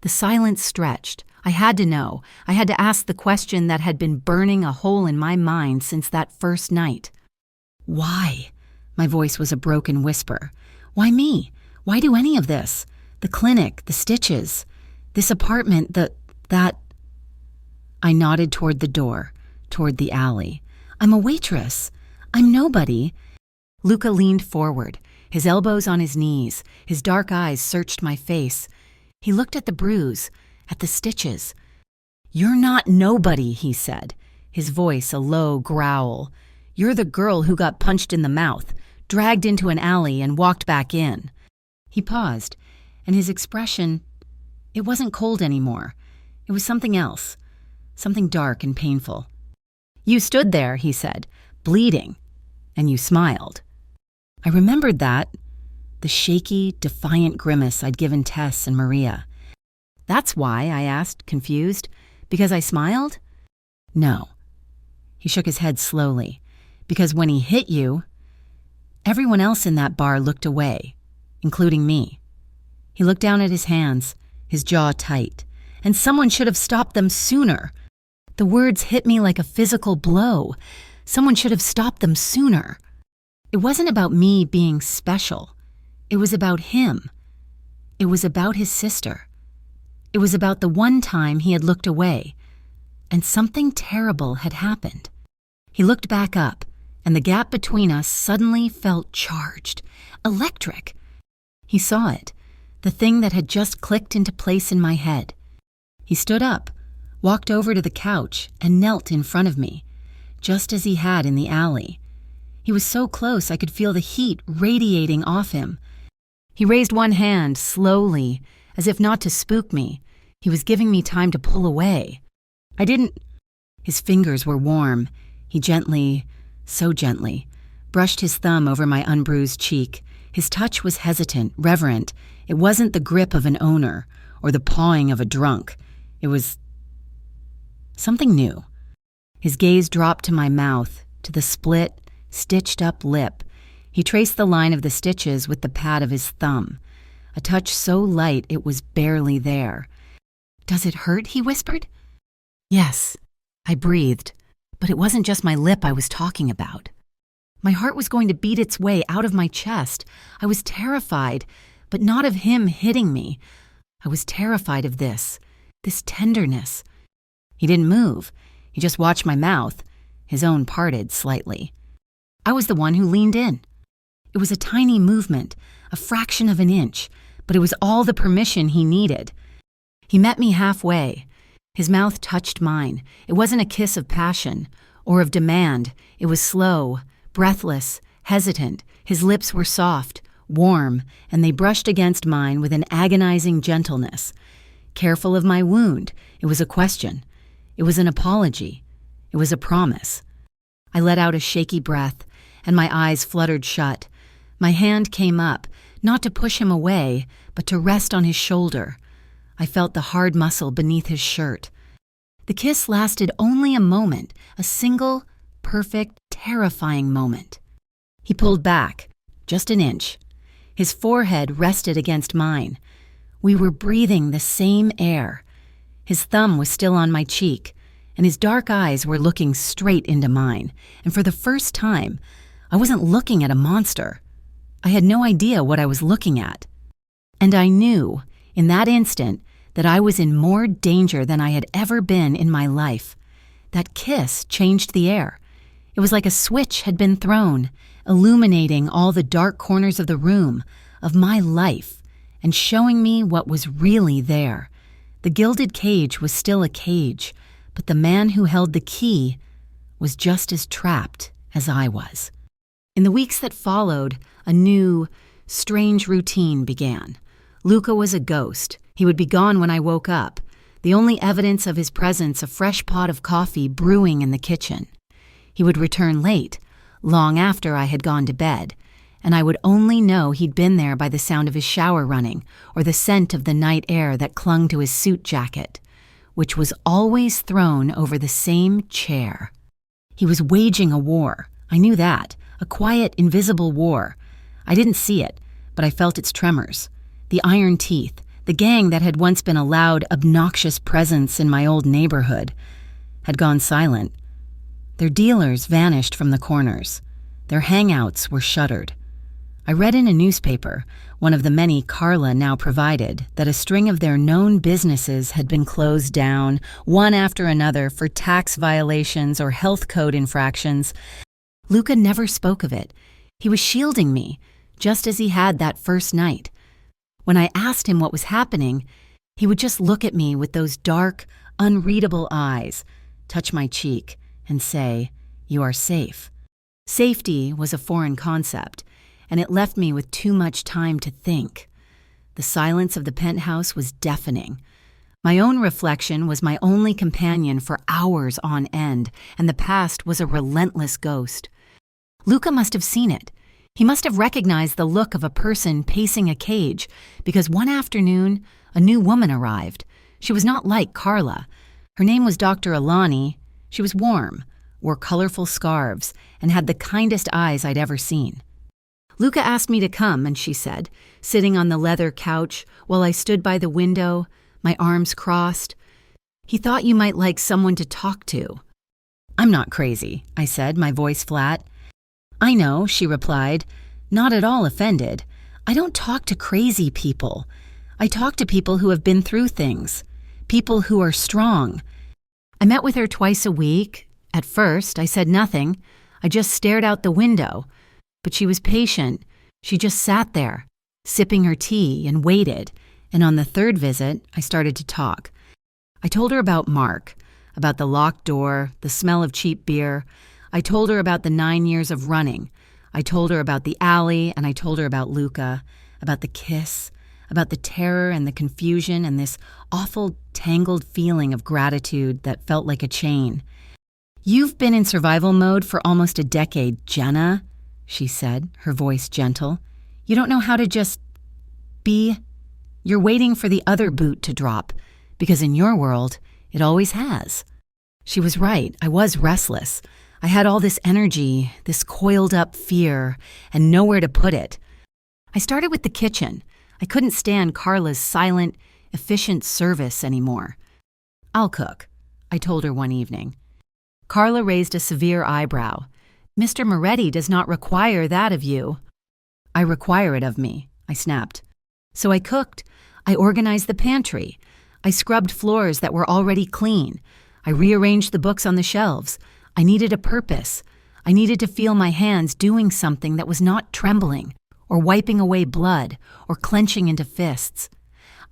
The silence stretched. I had to know. I had to ask the question that had been burning a hole in my mind since that first night. Why? My voice was a broken whisper. Why me? Why do any of this? The clinic, the stitches, this apartment, that... I nodded toward the door, toward the alley. I'm a waitress. I'm nobody. Luca leaned forward, his elbows on his knees. His dark eyes searched my face. He looked at the bruise, at the stitches. "You're not nobody," he said, his voice a low growl. "You're the girl who got punched in the mouth, dragged into an alley, and walked back in." He paused, and his expression, it wasn't cold anymore. It was something else, something dark and painful. "You stood there," he said, "bleeding, and you smiled." I remembered that, the shaky, defiant grimace I'd given Tess and Maria. "That's why?" I asked, confused. "Because I smiled?" "No." He shook his head slowly. "Because when he hit you, everyone else in that bar looked away, including me." He looked down at his hands, his jaw tight. "And someone should have stopped them sooner." The words hit me like a physical blow. Someone should have stopped them sooner. It wasn't about me being special. It was about him. It was about his sister. It was about the one time he had looked away, and something terrible had happened. He looked back up, and the gap between us suddenly felt charged, electric. He saw it, the thing that had just clicked into place in my head. He stood up, walked over to the couch, and knelt in front of me, just as he had in the alley. He was so close I could feel the heat radiating off him. He raised one hand slowly, as if not to spook me. He was giving me time to pull away. I didn't. His fingers were warm. He gently, so gently, brushed his thumb over my unbruised cheek. His touch was hesitant, reverent. It wasn't the grip of an owner or the pawing of a drunk. It was something new. His gaze dropped to my mouth, to the split, stitched-up lip. He traced the line of the stitches with the pad of his thumb, a touch so light it was barely there. "Does it hurt?" he whispered. "Yes," I breathed, but it wasn't just my lip I was talking about. My heart was going to beat its way out of my chest. I was terrified, but not of him hitting me. I was terrified of this tenderness. He didn't move. He just watched my mouth, his own parted slightly. I was the one who leaned in. It was a tiny movement, a fraction of an inch, but it was all the permission he needed. He met me halfway. His mouth touched mine. It wasn't a kiss of passion or of demand. It was slow, breathless, hesitant. His lips were soft, warm, and they brushed against mine with an agonizing gentleness. Careful of my wound, it was a question. It was an apology. It was a promise. I let out a shaky breath, and my eyes fluttered shut. My hand came up, not to push him away, but to rest on his shoulder. I felt the hard muscle beneath his shirt. The kiss lasted only a moment, a single, perfect, terrifying moment. He pulled back, just an inch. His forehead rested against mine. We were breathing the same air. His thumb was still on my cheek, and his dark eyes were looking straight into mine. And for the first time, I wasn't looking at a monster. I had no idea what I was looking at. And I knew, in that instant, that I was in more danger than I had ever been in my life. That kiss changed the air. It was like a switch had been thrown, illuminating all the dark corners of the room, of my life, and showing me what was really there. The gilded cage was still a cage, but the man who held the key was just as trapped as I was. In the weeks that followed, a new, strange routine began. Luca was a ghost. He would be gone when I woke up. The only evidence of his presence, a fresh pot of coffee brewing in the kitchen. He would return late, long after I had gone to bed, and I would only know he'd been there by the sound of his shower running or the scent of the night air that clung to his suit jacket, which was always thrown over the same chair. He was waging a war. I knew that. A quiet, invisible war. I didn't see it, but I felt its tremors. The iron teeth, the gang that had once been a loud, obnoxious presence in my old neighborhood, had gone silent. Their dealers vanished from the corners. Their hangouts were shuttered. I read in a newspaper, one of the many Carla now provided, that a string of their known businesses had been closed down, one after another, for tax violations or health code infractions. Luca never spoke of it. He was shielding me, just as he had that first night. When I asked him what was happening, he would just look at me with those dark, unreadable eyes, touch my cheek, and say, "You are safe." Safety was a foreign concept, and it left me with too much time to think. The silence of the penthouse was deafening. My own reflection was my only companion for hours on end, and the past was a relentless ghost. Luca must have seen it. He must have recognized the look of a person pacing a cage, because one afternoon, a new woman arrived. She was not like Carla. Her name was Dr. Alani. She was warm, wore colorful scarves, and had the kindest eyes I'd ever seen. Luca asked me to come, and she said, sitting on the leather couch while I stood by the window, my arms crossed, "He thought you might like someone to talk to." "I'm not crazy," I said, my voice flat. "I know," she replied, not at all offended. "I don't talk to crazy people. I talk to people who have been through things, people who are strong." I met with her twice a week. At first, I said nothing. I just stared out the window. But she was patient. She just sat there, sipping her tea, and waited. And on the third visit, I started to talk. I told her about Mark, about the locked door, the smell of cheap beer. I told her about the 9 years of running. I told her about the alley, and I told her about Luca, about the kiss, about the terror and the confusion and this awful, tangled feeling of gratitude that felt like a chain. "You've been in survival mode for almost a decade, Jenna," she said, her voice gentle. "You don't know how to just be. You're waiting for the other boot to drop, because in your world, it always has." She was right. I was restless. I had all this energy, this coiled-up fear, and nowhere to put it. I started with the kitchen. I couldn't stand Carla's silent, efficient service anymore. "I'll cook," I told her one evening. Carla raised a severe eyebrow. "Mr. Moretti does not require that of you." "I require it of me," I snapped. So I cooked. I organized the pantry. I scrubbed floors that were already clean. I rearranged the books on the shelves. I needed a purpose. I needed to feel my hands doing something that was not trembling, or wiping away blood, or clenching into fists.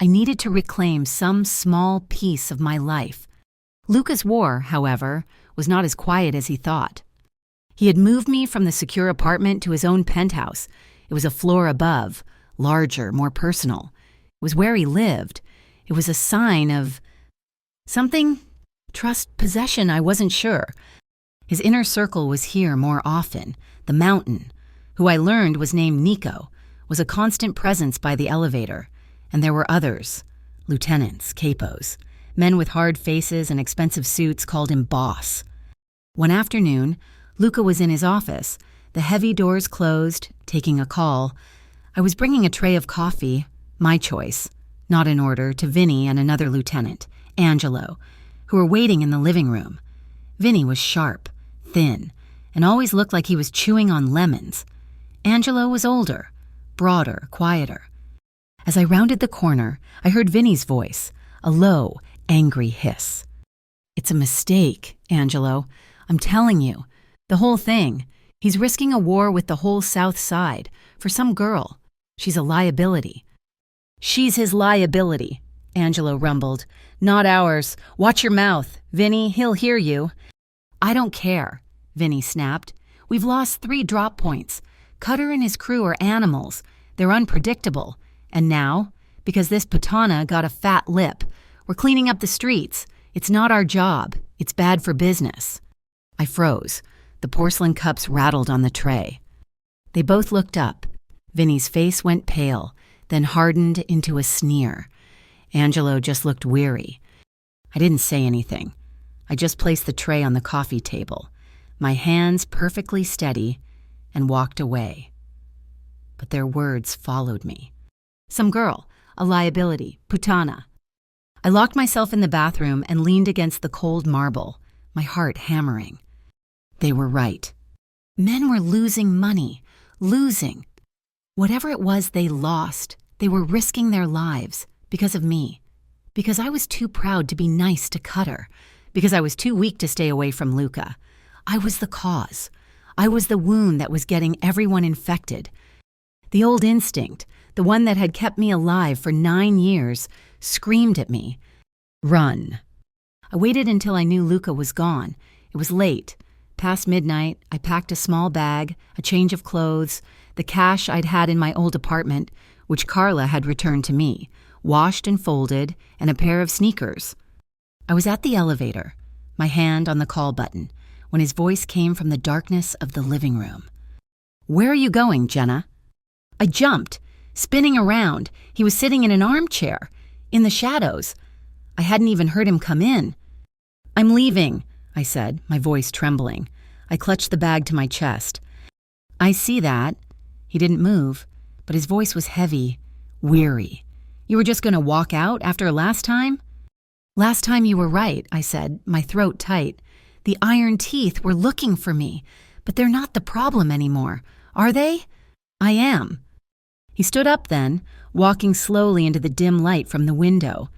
I needed to reclaim some small piece of my life. Luca's war, however, was not as quiet as he thought. He had moved me from the secure apartment to his own penthouse. It was a floor above, larger, more personal. It was where he lived. It was a sign of something, trust, possession, I wasn't sure. His inner circle was here more often. The mountain, who I learned was named Nico, was a constant presence by the elevator. And there were others, lieutenants, capos, men with hard faces and expensive suits called him boss. One afternoon, Luca was in his office, the heavy doors closed, taking a call. I was bringing a tray of coffee, my choice, not in order, to Vinny and another lieutenant, Angelo, who were waiting in the living room. Vinny was sharp, thin, and always looked like he was chewing on lemons. Angelo was older, broader, quieter. As I rounded the corner, I heard Vinny's voice, a low, angry hiss. "It's a mistake, Angelo. I'm telling you. The whole thing. He's risking a war with the whole South Side for some girl. She's a liability." "She's his liability," Angelo rumbled. "Not ours. Watch your mouth. Vinny, he'll hear you." "I don't care," Vinny snapped. "We've lost 3 drop points. Cutter and his crew are animals. They're unpredictable. And now, because this Patana got a fat lip, we're cleaning up the streets. It's not our job. It's bad for business." I froze. The porcelain cups rattled on the tray. They both looked up. Vinny's face went pale, then hardened into a sneer. Angelo just looked weary. I didn't say anything. I just placed the tray on the coffee table, my hands perfectly steady, and walked away. But their words followed me. Some girl, a liability, putana. I locked myself in the bathroom and leaned against the cold marble, my heart hammering. They were right. Men were losing money, losing. Whatever it was they lost, they were risking their lives because of me. Because I was too proud to be nice to Cutter. Because I was too weak to stay away from Luca. I was the cause. I was the wound that was getting everyone infected. The old instinct, the one that had kept me alive for 9 years, screamed at me, "Run." I waited until I knew Luca was gone. It was late. Past midnight, I packed a small bag, a change of clothes, the cash I'd had in my old apartment, which Carla had returned to me, washed and folded, and a pair of sneakers. I was at the elevator, my hand on the call button, when his voice came from the darkness of the living room. "Where are you going, Jenna?" I jumped, spinning around. He was sitting in an armchair, in the shadows. I hadn't even heard him come in. "I'm leaving," I said, my voice trembling. I clutched the bag to my chest. "I see that." He didn't move, but his voice was heavy, weary. "You were just going to walk out after last time?" "Last time you were right," I said, my throat tight. "The iron teeth were looking for me, but they're not the problem anymore, are they?" "I am." He stood up then, walking slowly into the dim light from the window.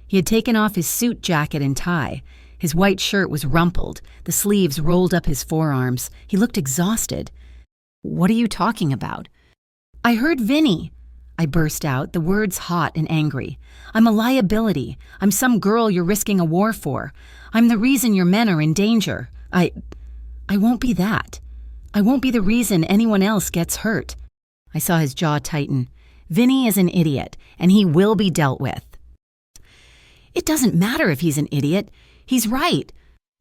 He had taken off his suit jacket and tie. His white shirt was rumpled, the sleeves rolled up his forearms. He looked exhausted. "What are you talking about?" "I heard Vinny," I burst out, the words hot and angry. "I'm a liability. I'm some girl you're risking a war for. I'm the reason your men are in danger. I won't be that. I won't be the reason anyone else gets hurt." I saw his jaw tighten. "Vinny is an idiot, and he will be dealt with." "It doesn't matter if he's an idiot. He's right."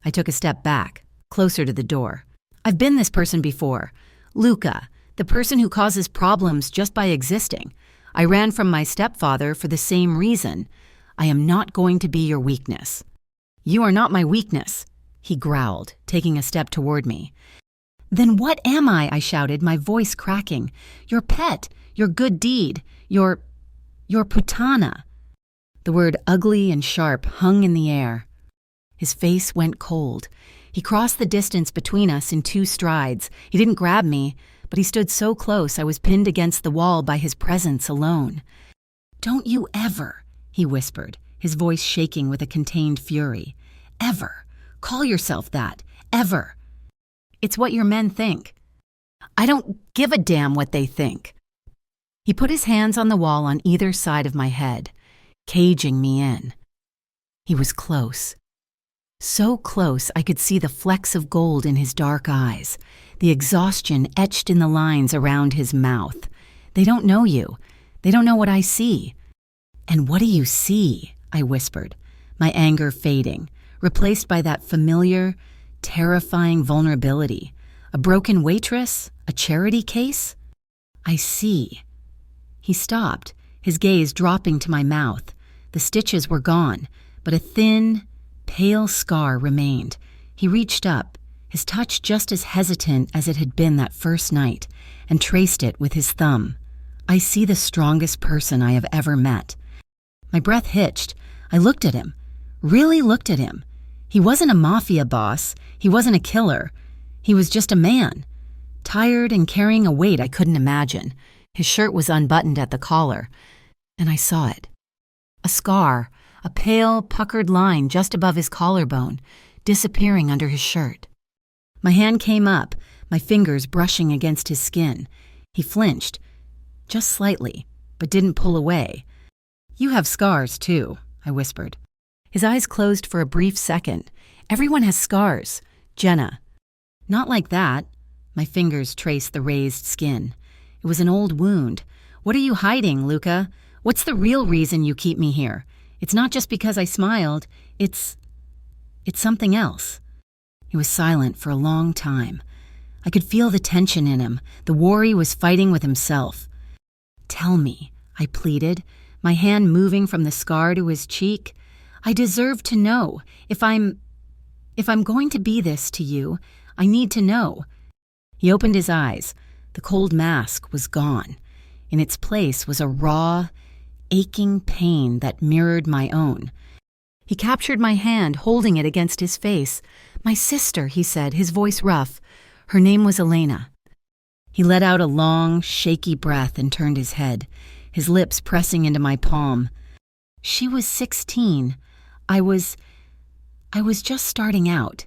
I took a step back, closer to the door. "I've been this person before. Luca, the person who causes problems just by existing. I ran from my stepfather for the same reason. I am not going to be your weakness." "You are not my weakness," he growled, taking a step toward me. "Then what am I?" I shouted, my voice cracking. "Your pet, your good deed, your putana." The word ugly and sharp hung in the air. His face went cold. He crossed the distance between us in 2 strides. He didn't grab me, but he stood so close I was pinned against the wall by his presence alone. "Don't you ever," he whispered, his voice shaking with a contained fury, "ever call yourself that, ever. It's what your men think." "I don't give a damn what they think." He put his hands on the wall on either side of my head, caging me in. He was close. So close I could see the flecks of gold in his dark eyes, the exhaustion etched in the lines around his mouth. "They don't know you. They don't know what I see." "And what do you see?" I whispered, my anger fading, replaced by that familiar, terrifying vulnerability. "A broken waitress? A charity case?" "I see." He stopped, his gaze dropping to my mouth. The stitches were gone, but a thin, pale scar remained. He reached up, his touch just as hesitant as it had been that first night, and traced it with his thumb. "I see the strongest person I have ever met." My breath hitched. I looked at him, really looked at him. He wasn't a mafia boss. He wasn't a killer. He was just a man, tired and carrying a weight I couldn't imagine. His shirt was unbuttoned at the collar, and I saw it. A scar, a pale, puckered line just above his collarbone, disappearing under his shirt. My hand came up, my fingers brushing against his skin. He flinched, just slightly, but didn't pull away. "You have scars, too," I whispered. His eyes closed for a brief second. "Everyone has scars, Jenna." "Not like that." My fingers traced the raised skin. "It was an old wound. What are you hiding, Luca? What's the real reason you keep me here? It's not just because I smiled. It's something else." He was silent for a long time. I could feel the tension in him, the war he was fighting with himself. "Tell me," I pleaded, my hand moving from the scar to his cheek. "I deserve to know. If I'm going to be this to you, I need to know." He opened his eyes. The cold mask was gone. In its place was a raw, aching pain that mirrored my own. He captured my hand, holding it against his face. "My sister," he said, his voice rough. "Her name was Elena." He let out a long, shaky breath and turned his head, his lips pressing into my palm. "She was 16. I was just starting out,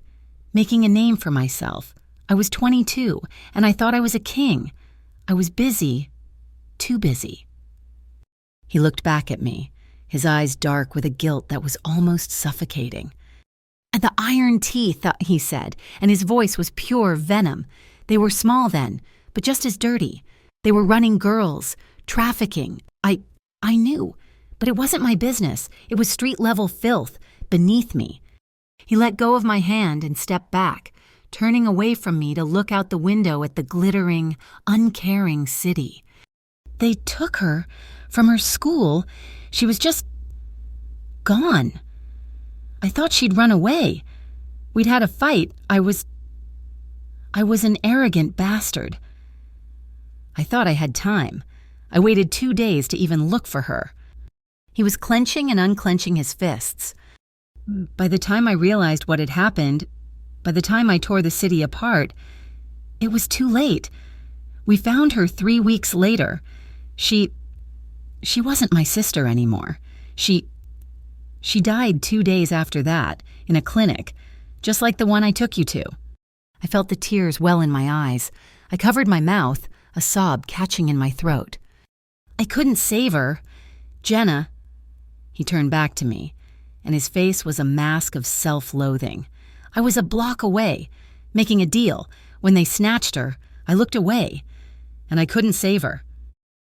making a name for myself. I was 22, and I thought I was a king. I was busy, too busy." He looked back at me, his eyes dark with a guilt that was almost suffocating. "And the iron teeth," he said, and his voice was pure venom. "They were small then, but just as dirty. They were running girls, trafficking. I knew, but it wasn't my business. It was street-level filth, beneath me." He let go of my hand and stepped back, turning away from me to look out the window at the glittering, uncaring city. "They took her from her school. She was just gone. I thought she'd run away. We'd had a fight. I was an arrogant bastard. I thought I had time. I waited 2 days to even look for her." He was clenching and unclenching his fists. "By the time I realized what had happened, by the time I tore the city apart, it was too late. We found her 3 weeks later. She wasn't my sister anymore. She died 2 days after that, in a clinic, just like the one I took you to." I felt the tears well in my eyes. I covered my mouth, a sob catching in my throat. "I couldn't save her. Jenna." He turned back to me, and his face was a mask of self-loathing. "I was a block away, making a deal. When they snatched her, I looked away, and I couldn't save her."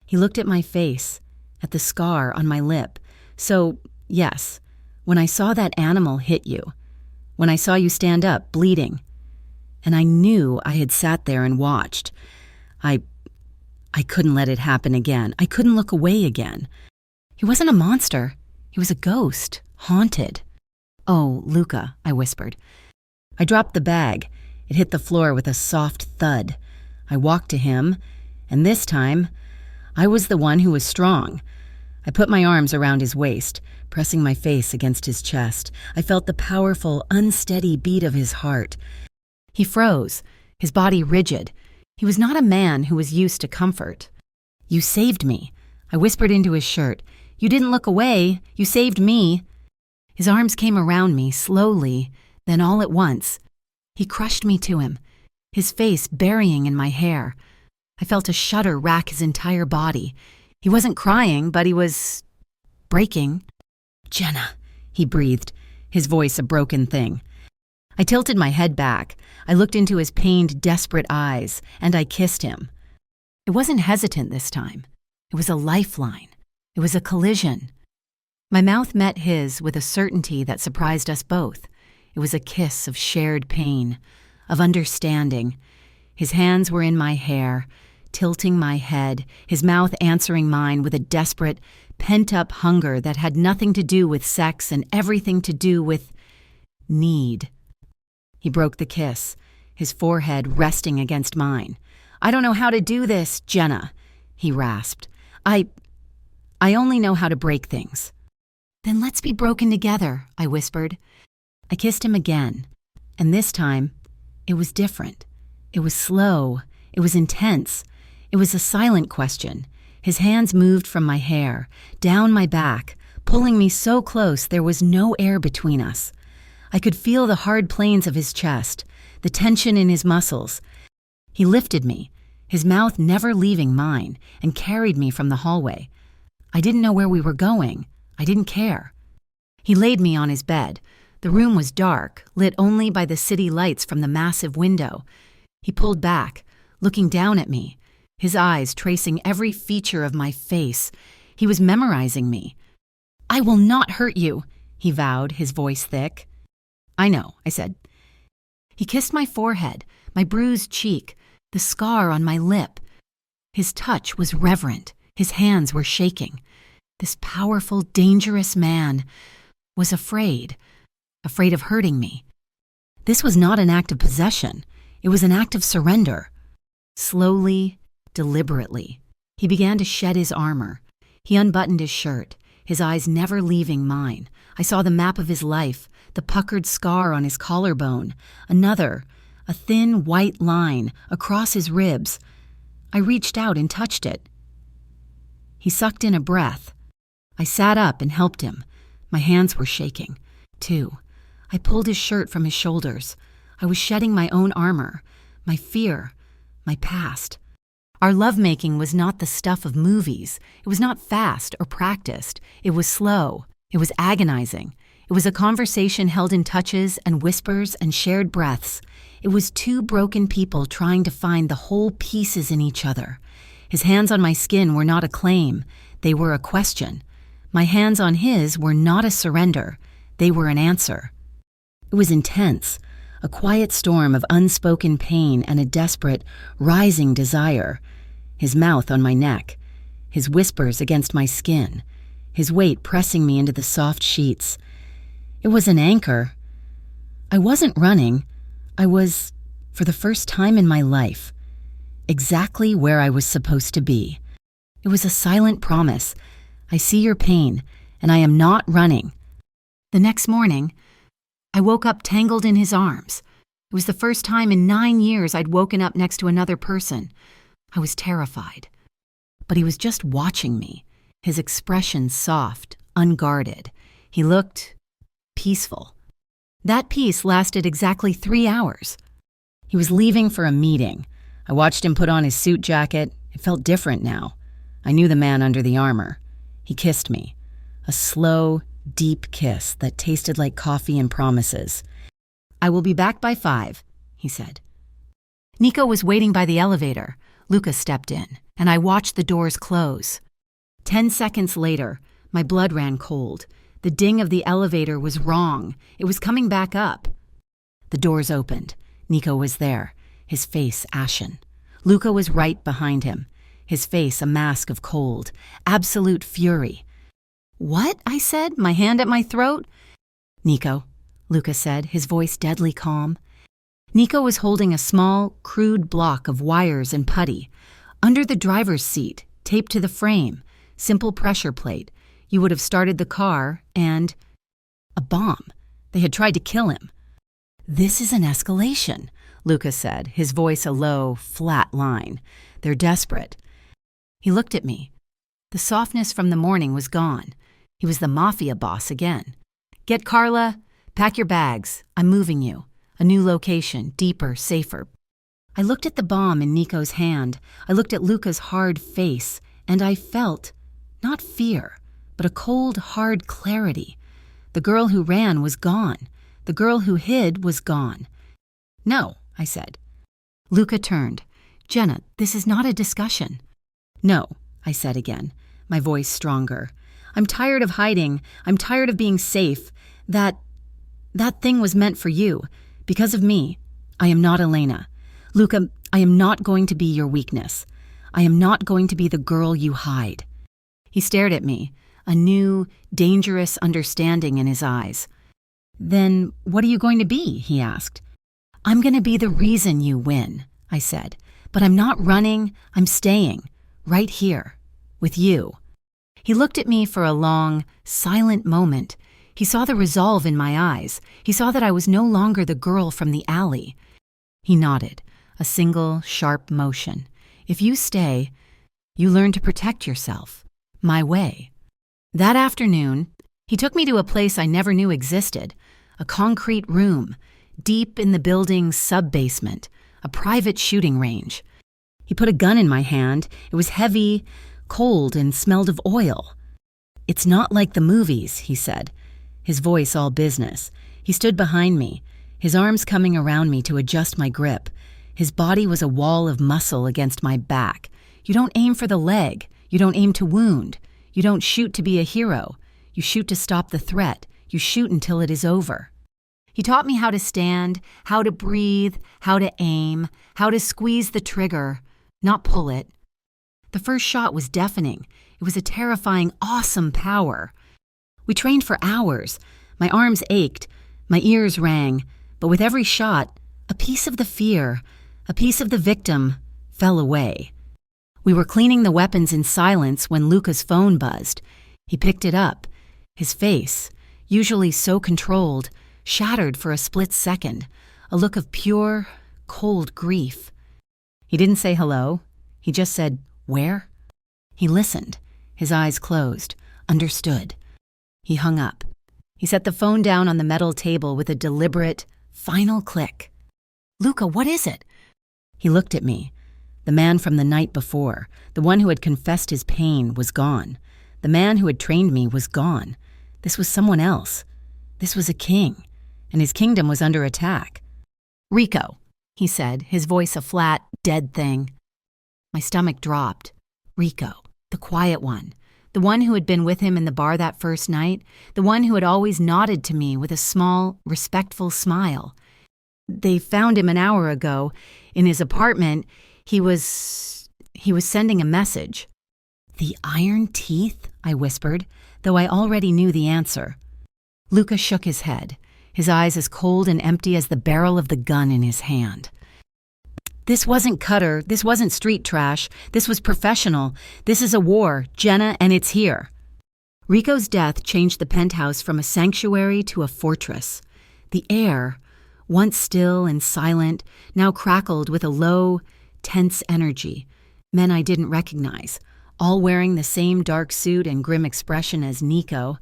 He looked at my face, at the scar on my lip. "So, yes, when I saw that animal hit you, when I saw you stand up, bleeding, and I knew I had sat there and watched, I couldn't let it happen again. I couldn't look away again. He wasn't a monster. He was a ghost, haunted." "Oh, Luca," I whispered. I dropped the bag. It hit the floor with a soft thud. I walked to him, and this time, I was the one who was strong. I put my arms around his waist, pressing my face against his chest. I felt the powerful, unsteady beat of his heart. He froze, his body rigid. He was not a man who was used to comfort. "You saved me," I whispered into his shirt. "You didn't look away. You saved me." His arms came around me, slowly, then all at once. He crushed me to him, his face burying in my hair. I felt a shudder rack his entire body. He wasn't crying, but he was breaking. "Jenna," he breathed, his voice a broken thing. I tilted my head back. I looked into his pained, desperate eyes, and I kissed him. It wasn't hesitant this time. It was a lifeline. It was a collision. My mouth met his with a certainty that surprised us both. It was a kiss of shared pain, of understanding. His hands were in my hair, tilting my head, his mouth answering mine with a desperate, pent-up hunger that had nothing to do with sex and everything to do with need. He broke the kiss, his forehead resting against mine. "I don't know how to do this, Jenna," he rasped. I only know how to break things." "Then let's be broken together," I whispered. I kissed him again, and this time, it was different. It was slow. It was intense. It was a silent question. His hands moved from my hair, down my back, pulling me so close there was no air between us. I could feel the hard planes of his chest, the tension in his muscles. He lifted me, his mouth never leaving mine, and carried me from the hallway. I didn't know where we were going. I didn't care. He laid me on his bed. The room was dark, lit only by the city lights from the massive window. He pulled back, looking down at me, his eyes tracing every feature of my face. He was memorizing me. "I will not hurt you," he vowed, his voice thick. "I know," I said. He kissed my forehead, my bruised cheek, the scar on my lip. His touch was reverent. His hands were shaking. This powerful, dangerous man was afraid of hurting me. This was not an act of possession. It was an act of surrender. Slowly, deliberately, he began to shed his armor. He unbuttoned his shirt, his eyes never leaving mine. I saw the map of his life, the puckered scar on his collarbone, another, a thin white line across his ribs. I reached out and touched it. He sucked in a breath. I sat up and helped him. My hands were shaking, too. I pulled his shirt from his shoulders. I was shedding my own armor, my fear, my past. Our lovemaking was not the stuff of movies. It was not fast or practiced. It was slow. It was agonizing. It was a conversation held in touches and whispers and shared breaths. It was two broken people trying to find the whole pieces in each other. His hands on my skin were not a claim. They were a question. My hands on his were not a surrender. They were an answer. It was intense, a quiet storm of unspoken pain and a desperate, rising desire. His mouth on my neck, his whispers against my skin, his weight pressing me into the soft sheets. It was an anchor. I wasn't running. I was, for the first time in my life, exactly where I was supposed to be. It was a silent promise. I see your pain, and I am not running. The next morning, I woke up tangled in his arms. It was the first time in 9 years I'd woken up next to another person. I was terrified. But he was just watching me, his expression soft, unguarded. He looked peaceful. That piece lasted exactly 3 hours. He was leaving for a meeting. I watched him put on his suit jacket. It felt different now. I knew the man under the armor. He kissed me. A slow, deep kiss that tasted like coffee and promises. "I will be back by 5, he said. Nico was waiting by the elevator. Luca stepped in, and I watched the doors close. 10 seconds later, my blood ran cold. The ding of the elevator was wrong. It was coming back up. The doors opened. Nico was there, his face ashen. Luca was right behind him, his face a mask of cold, absolute fury. "What?" I said, my hand at my throat. "Nico," Luca said, his voice deadly calm. Nico was holding a small, crude block of wires and putty. Under the driver's seat, taped to the frame, simple pressure plate. You would have started the car and... a bomb. They had tried to kill him. "This is an escalation," Luca said, his voice a low, flat line. "They're desperate." He looked at me. The softness from the morning was gone. He was the mafia boss again. "Get Carla. Pack your bags. I'm moving you. A new location, deeper, safer." I looked at the bomb in Nico's hand. I looked at Luca's hard face, and I felt, not fear, but a cold, hard clarity. The girl who ran was gone. The girl who hid was gone. "No," I said. Luca turned. "Jenna, this is not a discussion." "No," I said again, my voice stronger. "I'm tired of hiding. I'm tired of being safe. That thing was meant for you. Because of me. I am not Elena. Luca, I am not going to be your weakness. I am not going to be the girl you hide." He stared at me, a new, dangerous understanding in his eyes. "Then what are you going to be?" he asked. "I'm going to be the reason you win," I said. "But I'm not running. I'm staying. Right here. With you." He looked at me for a long, silent moment. He saw the resolve in my eyes. He saw that I was no longer the girl from the alley. He nodded, a single, sharp motion. "If you stay, you learn to protect yourself. My way." That afternoon, he took me to a place I never knew existed, a concrete room, deep in the building's sub-basement, a private shooting range. He put a gun in my hand. It was heavy, cold, and smelled of oil. "It's not like the movies," he said, his voice all business. He stood behind me, his arms coming around me to adjust my grip. His body was a wall of muscle against my back. "You don't aim for the leg. You don't aim to wound. You don't shoot to be a hero. You shoot to stop the threat. You shoot until it is over." He taught me how to stand, how to breathe, how to aim, how to squeeze the trigger, not pull it. The first shot was deafening. It was a terrifying, awesome power. We trained for hours. My arms ached, my ears rang, but with every shot, a piece of the fear, a piece of the victim, fell away. We were cleaning the weapons in silence when Luca's phone buzzed. He picked it up. His face, usually so controlled, shattered for a split second, a look of pure, cold grief. He didn't say hello. He just said, "Where?" He listened, his eyes closed, understood. He hung up. He set the phone down on the metal table with a deliberate, final click. "Luca, what is it?" He looked at me. The man from the night before, the one who had confessed his pain, was gone. The man who had trained me was gone. This was someone else. This was a king, and his kingdom was under attack. "Rico," he said, his voice a flat, dead thing. My stomach dropped. Rico, the quiet one, the one who had been with him in the bar that first night, the one who had always nodded to me with a small, respectful smile. "They found him an hour ago. In his apartment, he was sending a message." "The iron teeth?" I whispered, though I already knew the answer. Luca shook his head, his eyes as cold and empty as the barrel of the gun in his hand. "This wasn't Cutter. This wasn't street trash. This was professional. This is a war, Jenna, and it's here." Rico's death changed the penthouse from a sanctuary to a fortress. The air, once still and silent, now crackled with a low, tense energy. Men I didn't recognize, all wearing the same dark suit and grim expression as Nico,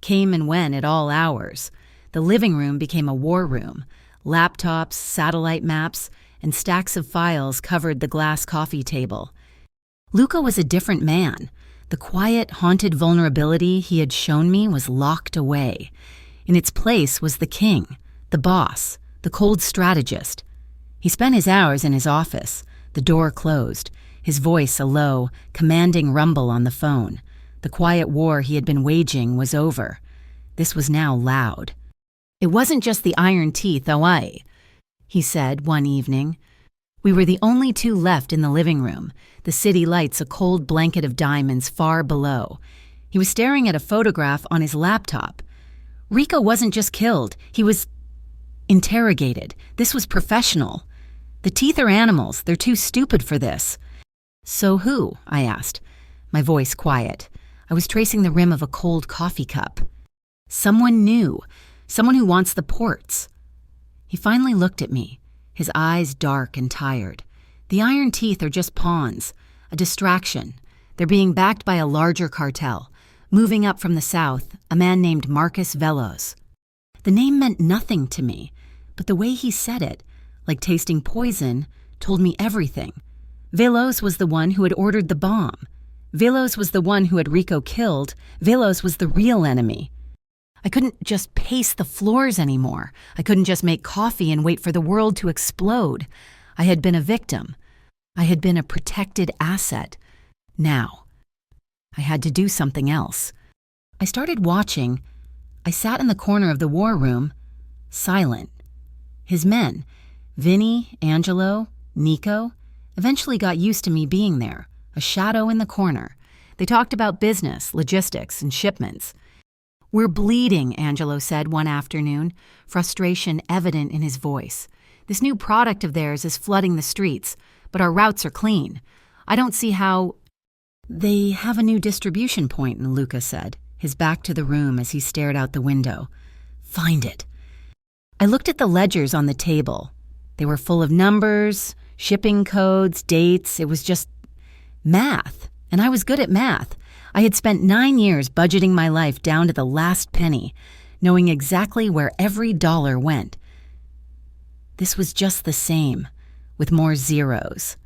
came and went at all hours. The living room became a war room. Laptops, satellite maps, and stacks of files covered the glass coffee table. Luca was a different man. The quiet, haunted vulnerability he had shown me was locked away. In its place was the king, the boss, the cold strategist. He spent his hours in his office, the door closed, his voice a low, commanding rumble on the phone. The quiet war he had been waging was over. This was now loud. "It wasn't just the iron teeth, he said one evening. We were the only two left in the living room, the city lights a cold blanket of diamonds far below. He was staring at a photograph on his laptop. Rico wasn't just killed, he was interrogated. This was professional. The teeth are animals, they're too stupid for this." "So who?" I asked, my voice quiet. I was tracing the rim of a cold coffee cup. "Someone new, someone who wants the ports." He finally looked at me, his eyes dark and tired. "The iron teeth are just pawns, a distraction. They're being backed by a larger cartel. Moving up from the south, a man named Marcus Velos." The name meant nothing to me, but the way he said it, like tasting poison, told me everything. Velos was the one who had ordered the bomb. Velos was the one who had Rico killed. Velos was the real enemy. I couldn't just pace the floors anymore. I couldn't just make coffee and wait for the world to explode. I had been a victim. I had been a protected asset. Now, I had to do something else. I started watching. I sat in the corner of the war room, silent. His men, Vinny, Angelo, Nico, eventually got used to me being there, a shadow in the corner. They talked about business, logistics, and shipments. "We're bleeding," Angelo said one afternoon, frustration evident in his voice. "This new product of theirs is flooding the streets, but our routes are clean. I don't see how—" "They have a new distribution point," Luca said, his back to the room as he stared out the window. "Find it." I looked at the ledgers on the table. They were full of numbers, shipping codes, dates. It was just math, and I was good at math. I had spent 9 years budgeting my life down to the last penny, knowing exactly where every dollar went. This was just the same, with more zeros.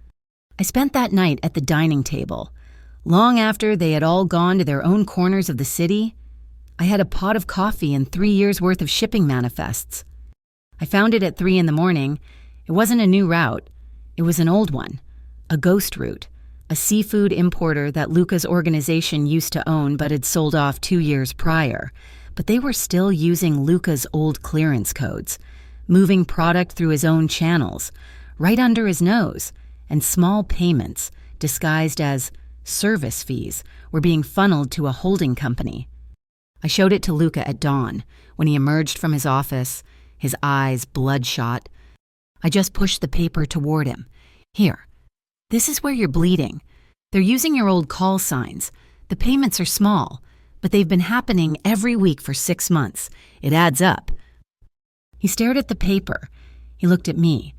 I spent that night at the dining table. Long after they had all gone to their own corners of the city, I had a pot of coffee and 3 years' worth of shipping manifests. I found it at 3 a.m. It wasn't a new route. It was an old one, a ghost route. A seafood importer that Luca's organization used to own but had sold off 2 years prior. But they were still using Luca's old clearance codes, moving product through his own channels, right under his nose, and small payments, disguised as service fees, were being funneled to a holding company. I showed it to Luca at dawn, when he emerged from his office, his eyes bloodshot. I just pushed the paper toward him. "Here. This is where you're bleeding. They're using your old call signs. The payments are small, but they've been happening every week for 6 months. It adds up." He stared at the paper. He looked at me,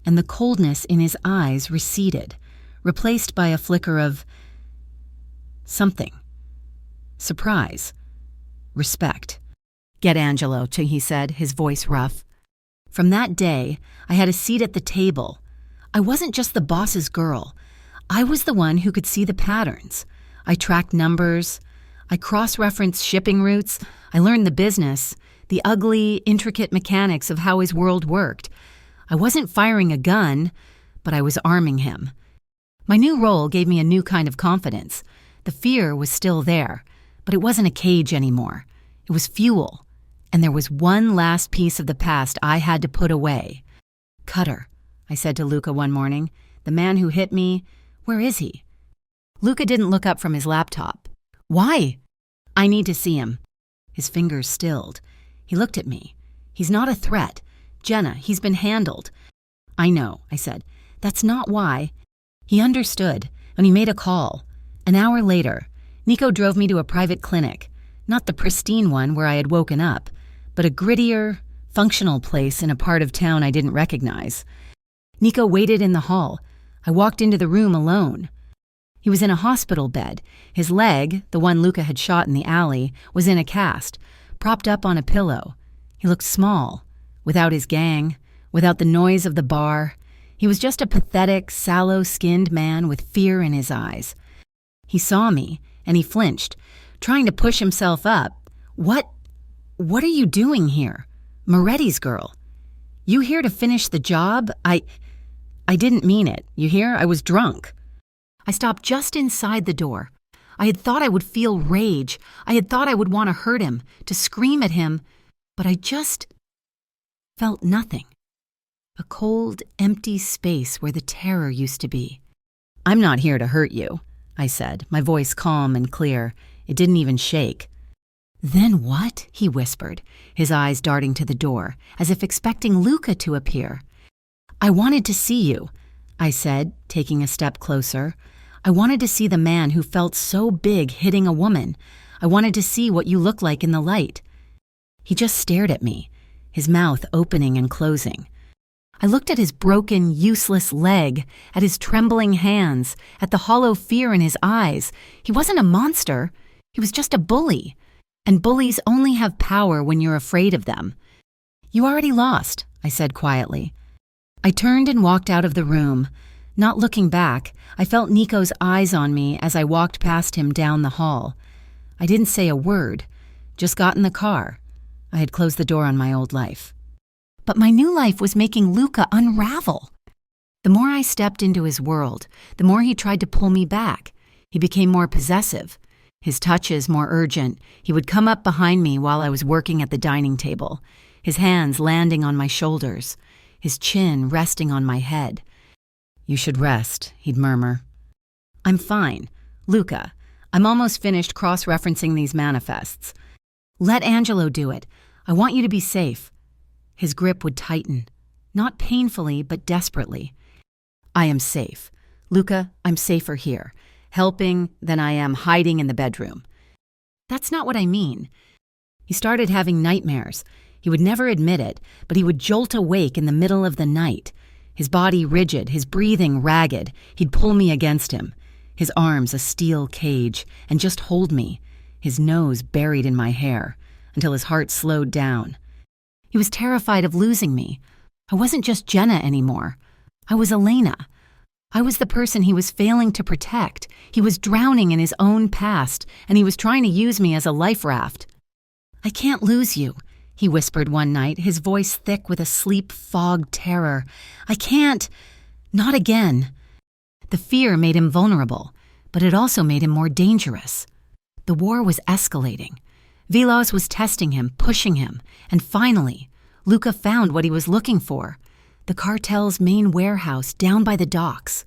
and the coldness in his eyes receded, replaced by a flicker of something. Surprise. Respect. "Get Angelo," he said, his voice rough. From that day, I had a seat at the table. I wasn't just the boss's girl. I was the one who could see the patterns. I tracked numbers. I cross-referenced shipping routes. I learned the business, the ugly, intricate mechanics of how his world worked. I wasn't firing a gun, but I was arming him. My new role gave me a new kind of confidence. The fear was still there, but it wasn't a cage anymore. It was fuel. And there was one last piece of the past I had to put away. "Cutter," I said to Luca one morning. "The man who hit me, where is he?" Luca didn't look up from his laptop. "Why?" "I need to see him." His fingers stilled. He looked at me. "He's not a threat. Jenna, he's been handled." "I know," I said. "That's not why." He understood, and he made a call. An hour later, Nico drove me to a private clinic, not the pristine one where I had woken up, but a grittier, functional place in a part of town I didn't recognize. Nico waited in the hall. I walked into the room alone. He was in a hospital bed. His leg, the one Luca had shot in the alley, was in a cast, propped up on a pillow. He looked small, without his gang, without the noise of the bar. He was just a pathetic, sallow-skinned man with fear in his eyes. He saw me, and he flinched, trying to push himself up. What are you doing here? Moretti's girl. You here to finish the job? I didn't mean it. You hear? I was drunk. I stopped just inside the door. I had thought I would feel rage. I had thought I would want to hurt him, to scream at him, but I just felt nothing. A cold, empty space where the terror used to be. I'm not here to hurt you, I said, my voice calm and clear. It didn't even shake. Then what? He whispered, his eyes darting to the door, as if expecting Luca to appear. I wanted to see you, I said, taking a step closer. I wanted to see the man who felt so big hitting a woman. I wanted to see what you look like in the light. He just stared at me, his mouth opening and closing. I looked at his broken, useless leg, at his trembling hands, at the hollow fear in his eyes. He wasn't a monster. He was just a bully. And bullies only have power when you're afraid of them. You already lost, I said quietly. I turned and walked out of the room. Not looking back, I felt Nico's eyes on me as I walked past him down the hall. I didn't say a word, just got in the car. I had closed the door on my old life. But my new life was making Luca unravel. The more I stepped into his world, the more he tried to pull me back. He became more possessive. His touches more urgent. He would come up behind me while I was working at the dining table, his hands landing on my shoulders, his chin resting on my head. You should rest, he'd murmur. I'm fine. Luca, I'm almost finished cross-referencing these manifests. Let Angelo do it. I want you to be safe. His grip would tighten, not painfully, but desperately. I am safe. Luca, I'm safer here, helping than I am hiding in the bedroom. That's not what I mean. He started having nightmares. He would never admit it, but he would jolt awake in the middle of the night. His body rigid, his breathing ragged. He'd pull me against him, his arms a steel cage, and just hold me, his nose buried in my hair, until his heart slowed down. He was terrified of losing me. I wasn't just Jenna anymore. I was Elena. I was the person he was failing to protect. He was drowning in his own past, and he was trying to use me as a life raft. I can't lose you, he whispered one night, his voice thick with a sleep-fogged terror. I can't. Not again. The fear made him vulnerable, but it also made him more dangerous. The war was escalating. Vilas was testing him, pushing him, and finally, Luca found what he was looking for, the cartel's main warehouse down by the docks.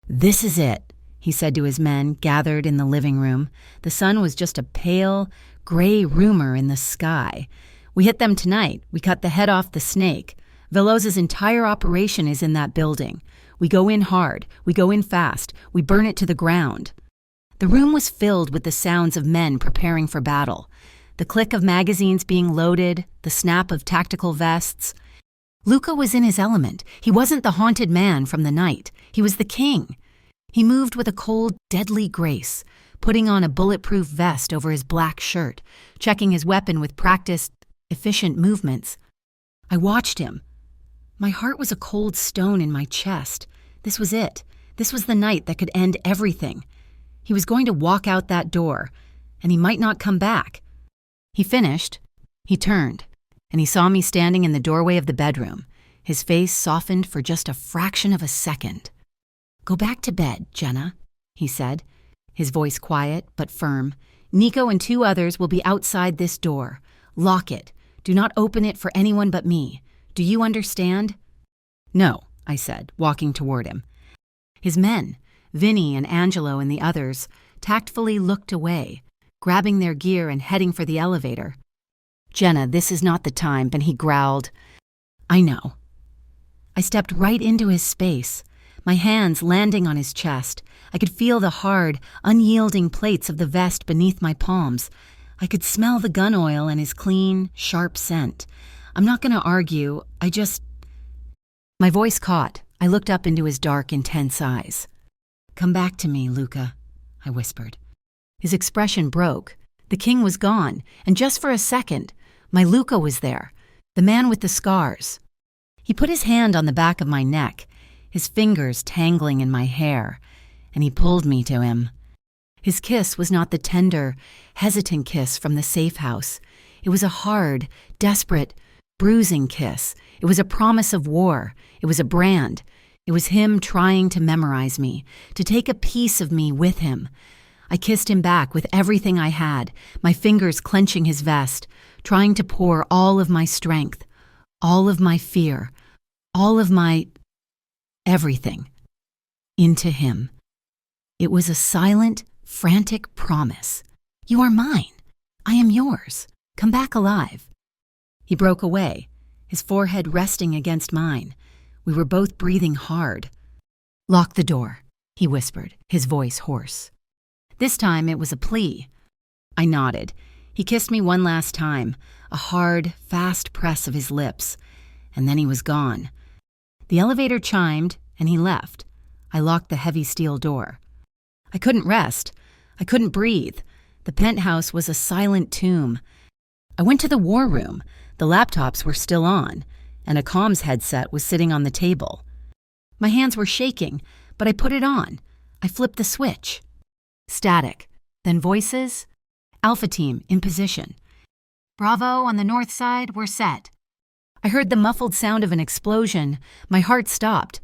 This is it, he said to his men gathered in the living room. The sun was just a pale, gray rumor in the sky. We hit them tonight. We cut the head off the snake. Veloz's entire operation is in that building. We go in hard. We go in fast. We burn it to the ground. The room was filled with the sounds of men preparing for battle. The click of magazines being loaded, the snap of tactical vests. Luca was in his element. He wasn't the haunted man from the night. He was the king. He moved with a cold, deadly grace, putting on a bulletproof vest over his black shirt, checking his weapon with practiced, efficient movements. I watched him. My heart was a cold stone in my chest. This was it. This was the night that could end everything. He was going to walk out that door, and he might not come back. He finished. He turned, and he saw me standing in the doorway of the bedroom, his face softened for just a fraction of a second. Go back to bed, Jenna, he said, his voice quiet but firm. Nico and 2 others will be outside this door. Lock it. Do not open it for anyone but me. Do you understand? No, I said, walking toward him. His men, Vinny and Angelo and the others, tactfully looked away, grabbing their gear and heading for the elevator. Jenna, this is not the time, and he growled. I know. I stepped right into his space, my hands landing on his chest. I could feel the hard, unyielding plates of the vest beneath my palms. I could smell the gun oil and his clean, sharp scent. I'm not going to argue, My voice caught. I looked up into his dark, intense eyes. Come back to me, Luca, I whispered. His expression broke. The king was gone, and just for a second, my Luca was there, The man with the scars. He put his hand on the back of my neck, his fingers tangling in my hair, and he pulled me to him. His kiss was not the tender, hesitant kiss from the safe house. It was a hard, desperate, bruising kiss. It was a promise of war. It was a brand. It was him trying to memorize me, to take a piece of me with him. I kissed him back with everything I had, my fingers clenching his vest, trying to pour all of my strength, all of my fear, all of my everything into him. It was a silent, frantic promise. You are mine. I am yours. Come back alive. He broke away, his forehead resting against mine. We were both breathing hard. Lock the door, he whispered, his voice hoarse. This time it was a plea. I nodded. He kissed me one last time, a hard, fast press of his lips, and then he was gone. The elevator chimed, and he left. I locked the heavy steel door. I couldn't rest. I couldn't breathe. The penthouse was a silent tomb. I went to the war room. The laptops were still on, and a comms headset was sitting on the table. My hands were shaking, but I put it on. I flipped the switch. Static. Then voices. Alpha team in position. Bravo on the north side, we're set. I heard the muffled sound of an explosion. My heart stopped.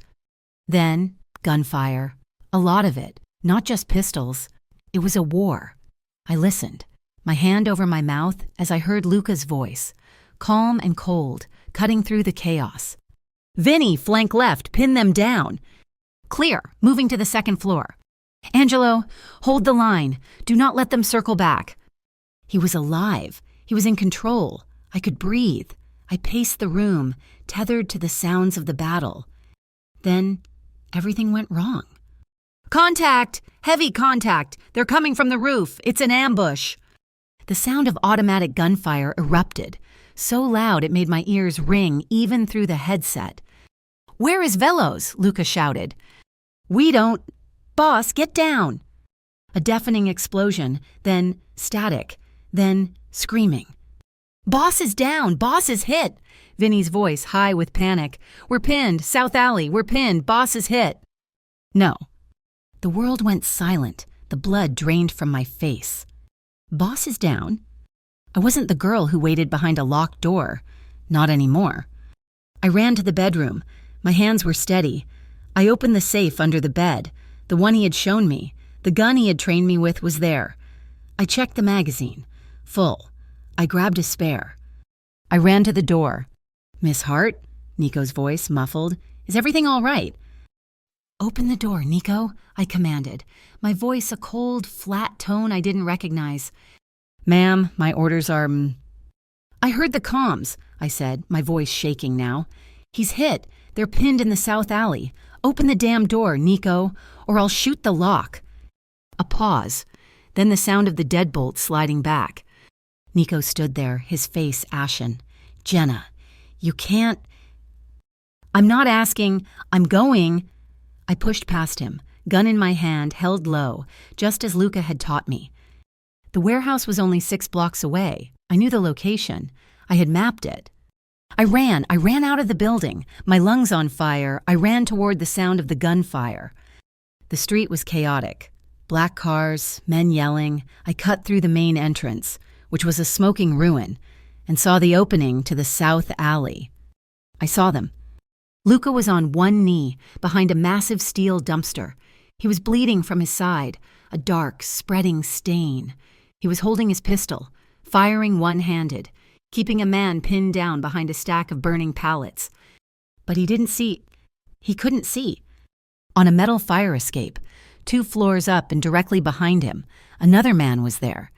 Then, gunfire. A lot of it, not just pistols. It was a war. I listened, my hand over my mouth as I heard Luca's voice, calm and cold, cutting through the chaos. Vinny, flank left, pin them down. Clear, moving to the second floor. Angelo, hold the line. Do not let them circle back. He was alive. He was in control. I could breathe. I paced the room, tethered to the sounds of the battle. Then, everything went wrong. Contact! Heavy contact! They're coming from the roof. It's an ambush. The sound of automatic gunfire erupted, so loud it made my ears ring even through the headset. Where is Velos? Luca shouted. We don't. Boss, get down! A deafening explosion, then static, then screaming. Boss is down! Boss is hit! Vinny's voice high with panic. We're pinned! South Alley! We're pinned! Boss is hit! No. The world went silent. The blood drained from my face. Boss is down? I wasn't the girl who waited behind a locked door. Not anymore. I ran to the bedroom. My hands were steady. I opened the safe under the bed. The one he had shown me. The gun he had trained me with was there. I checked the magazine. Full. I grabbed a spare. I ran to the door. Miss Hart? Nico's voice, muffled. Is everything all right? Open the door, Nico, I commanded, my voice a cold, flat tone I didn't recognize. Ma'am, my orders are... I heard the comms, I said, my voice shaking now. He's hit. They're pinned in the South Alley. Open the damn door, Nico, or I'll shoot the lock. A pause, then the sound of the deadbolt sliding back. Nico stood there, his face ashen. Jenna, you can't... I'm not asking. I'm going... I pushed past him, gun in my hand, held low, just as Luca had taught me. The warehouse was only 6 blocks away. I knew the location. I had mapped it. I ran out of the building, my lungs on fire. I ran toward the sound of the gunfire. The street was chaotic. Black cars, men yelling. I cut through the main entrance, which was a smoking ruin, and saw the opening to the South Alley. I saw them. Luca was on one knee, behind a massive steel dumpster. He was bleeding from his side, a dark, spreading stain. He was holding his pistol, firing one-handed, keeping a man pinned down behind a stack of burning pallets. But he couldn't see. On a metal fire escape, 2 floors up and directly behind him, another man was there.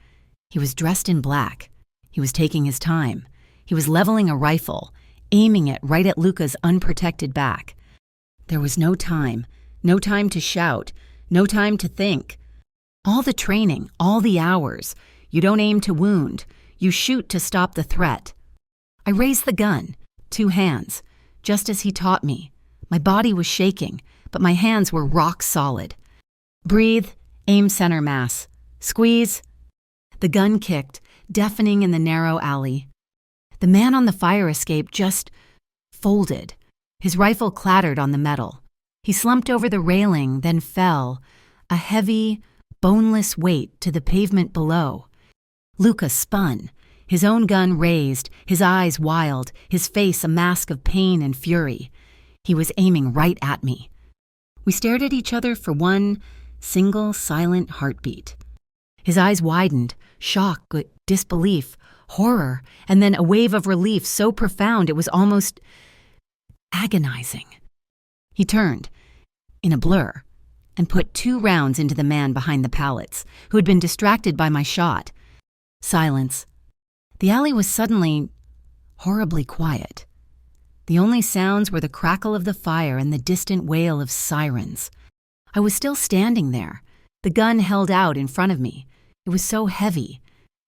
He was dressed in black. He was taking his time. He was leveling a rifle, aiming it right at Luca's unprotected back. There was no time to shout, no time to think. All the training, all the hours. You don't aim to wound. You shoot to stop the threat. I raised the gun, 2 hands, just as he taught me. My body was shaking, but my hands were rock solid. Breathe, aim center mass. Squeeze. The gun kicked, deafening in the narrow alley. The man on the fire escape just folded. His rifle clattered on the metal. He slumped over the railing, then fell, a heavy, boneless weight to the pavement below. Luca spun, his own gun raised, his eyes wild, his face a mask of pain and fury. He was aiming right at me. We stared at each other for one single silent heartbeat. His eyes widened, shock, disbelief, horror, and then a wave of relief so profound it was almost agonizing. He turned, in a blur, and put 2 rounds into the man behind the pallets, who had been distracted by my shot. Silence. The alley was suddenly horribly quiet. The only sounds were the crackle of the fire and the distant wail of sirens. I was still standing there, the gun held out in front of me. It was so heavy.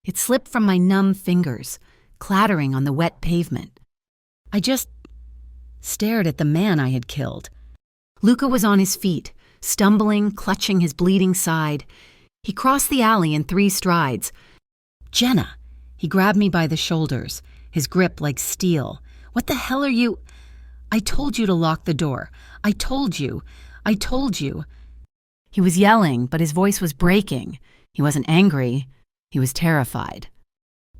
It slipped from my numb fingers, clattering on the wet pavement. I just stared at the man I had killed. Luca was on his feet, stumbling, clutching his bleeding side. He crossed the alley in 3 strides. "Jenna!" He grabbed me by the shoulders, his grip like steel. "What the hell are you—" "I told you to lock the door. I told you. I told you." He was yelling, but his voice was breaking. He wasn't angry. He was terrified.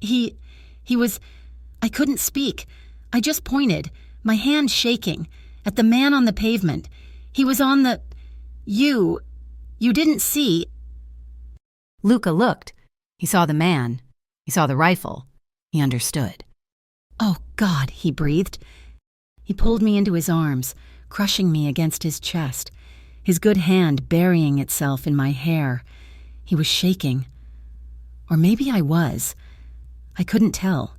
He was... I couldn't speak. I just pointed, my hand shaking, at the man on the pavement. He was on the... You didn't see... Luca looked. He saw the man. He saw the rifle. He understood. "Oh, God," he breathed. He pulled me into his arms, crushing me against his chest, his good hand burying itself in my hair. He was shaking. Or maybe I was. I couldn't tell.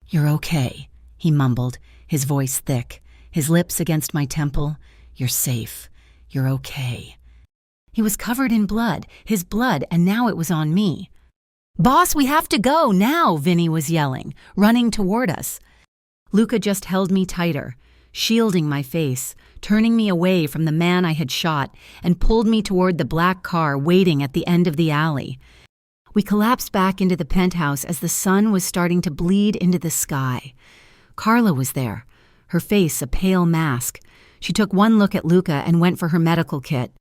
"You're okay," he mumbled, his voice thick, his lips against my temple. "You're safe. You're okay." He was covered in blood, his blood, and now it was on me. "Boss, we have to go, now," Vinny was yelling, running toward us. Luca just held me tighter, shielding my face, turning me away from the man I had shot, and pulled me toward the black car waiting at the end of the alley. We collapsed back into the penthouse as the sun was starting to bleed into the sky. Carla was there, her face a pale mask. She took one look at Luca and went for her medical kit.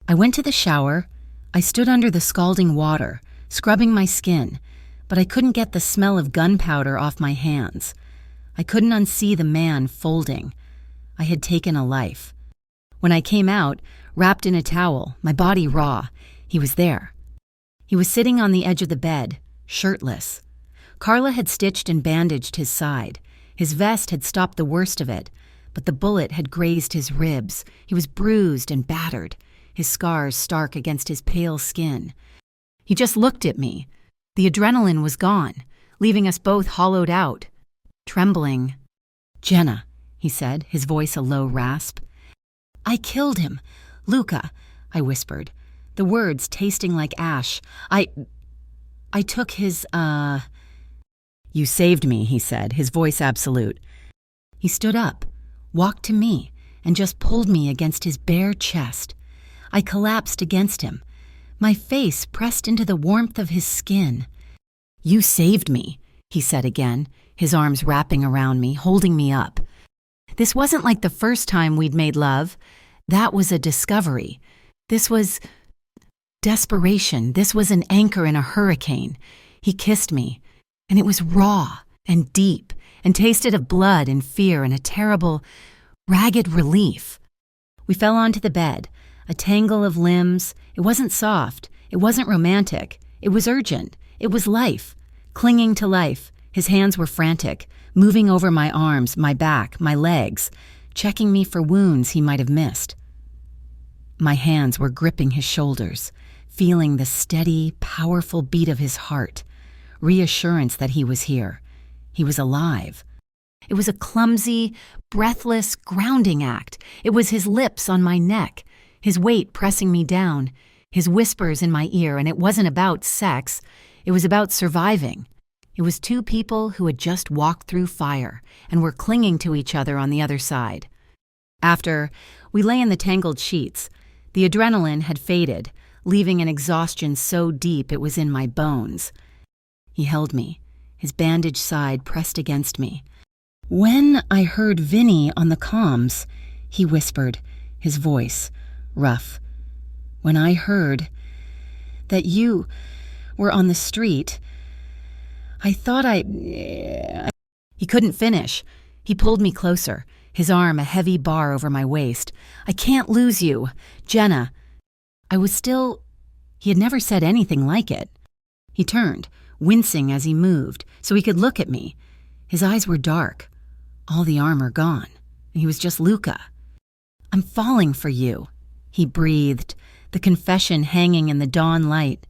I went to the shower. I stood under the scalding water, scrubbing my skin, but I couldn't get the smell of gunpowder off my hands. I couldn't unsee the man folding. I had taken a life. When I came out, wrapped in a towel, my body raw, he was there. He was sitting on the edge of the bed, shirtless. Carla had stitched and bandaged his side. His vest had stopped the worst of it, but the bullet had grazed his ribs. He was bruised and battered, his scars stark against his pale skin. He just looked at me. The adrenaline was gone, leaving us both hollowed out, trembling. "Jenna," he said, his voice a low rasp. "I killed him. Luca," I whispered, the words tasting like ash. I took his, You saved me," he said, his voice absolute. He stood up, walked to me, and just pulled me against his bare chest. I collapsed against him, my face pressed into the warmth of his skin. "You saved me," he said again, his arms wrapping around me, holding me up. This wasn't like the first time we'd made love. That was a discovery. This was desperation. This was an anchor in a hurricane. He kissed me, and it was raw and deep and tasted of blood and fear and a terrible, ragged relief. We fell onto the bed, a tangle of limbs. It wasn't soft. It wasn't romantic. It was urgent. It was life, clinging to life. His hands were frantic, moving over my arms, my back, my legs, checking me for wounds he might have missed. My hands were gripping his shoulders, feeling the steady, powerful beat of his heart, reassurance that he was here. He was alive. It was a clumsy, breathless, grounding act. It was his lips on my neck, his weight pressing me down, his whispers in my ear, and it wasn't about sex. It was about surviving. It was two people who had just walked through fire and were clinging to each other on the other side. After, we lay in the tangled sheets. The adrenaline had faded, leaving an exhaustion so deep it was in my bones. He held me, his bandaged side pressed against me. "When I heard Vinny on the comms," he whispered, his voice rough. "When I heard that you were on the street, I thought He couldn't finish. He pulled me closer, his arm a heavy bar over my waist. "I can't lose you, Jenna." I was still... He had never said anything like it. He turned, wincing as he moved, so he could look at me. His eyes were dark, all the armor gone. He was just Luca. "I'm falling for you," he breathed, the confession hanging in the dawn light.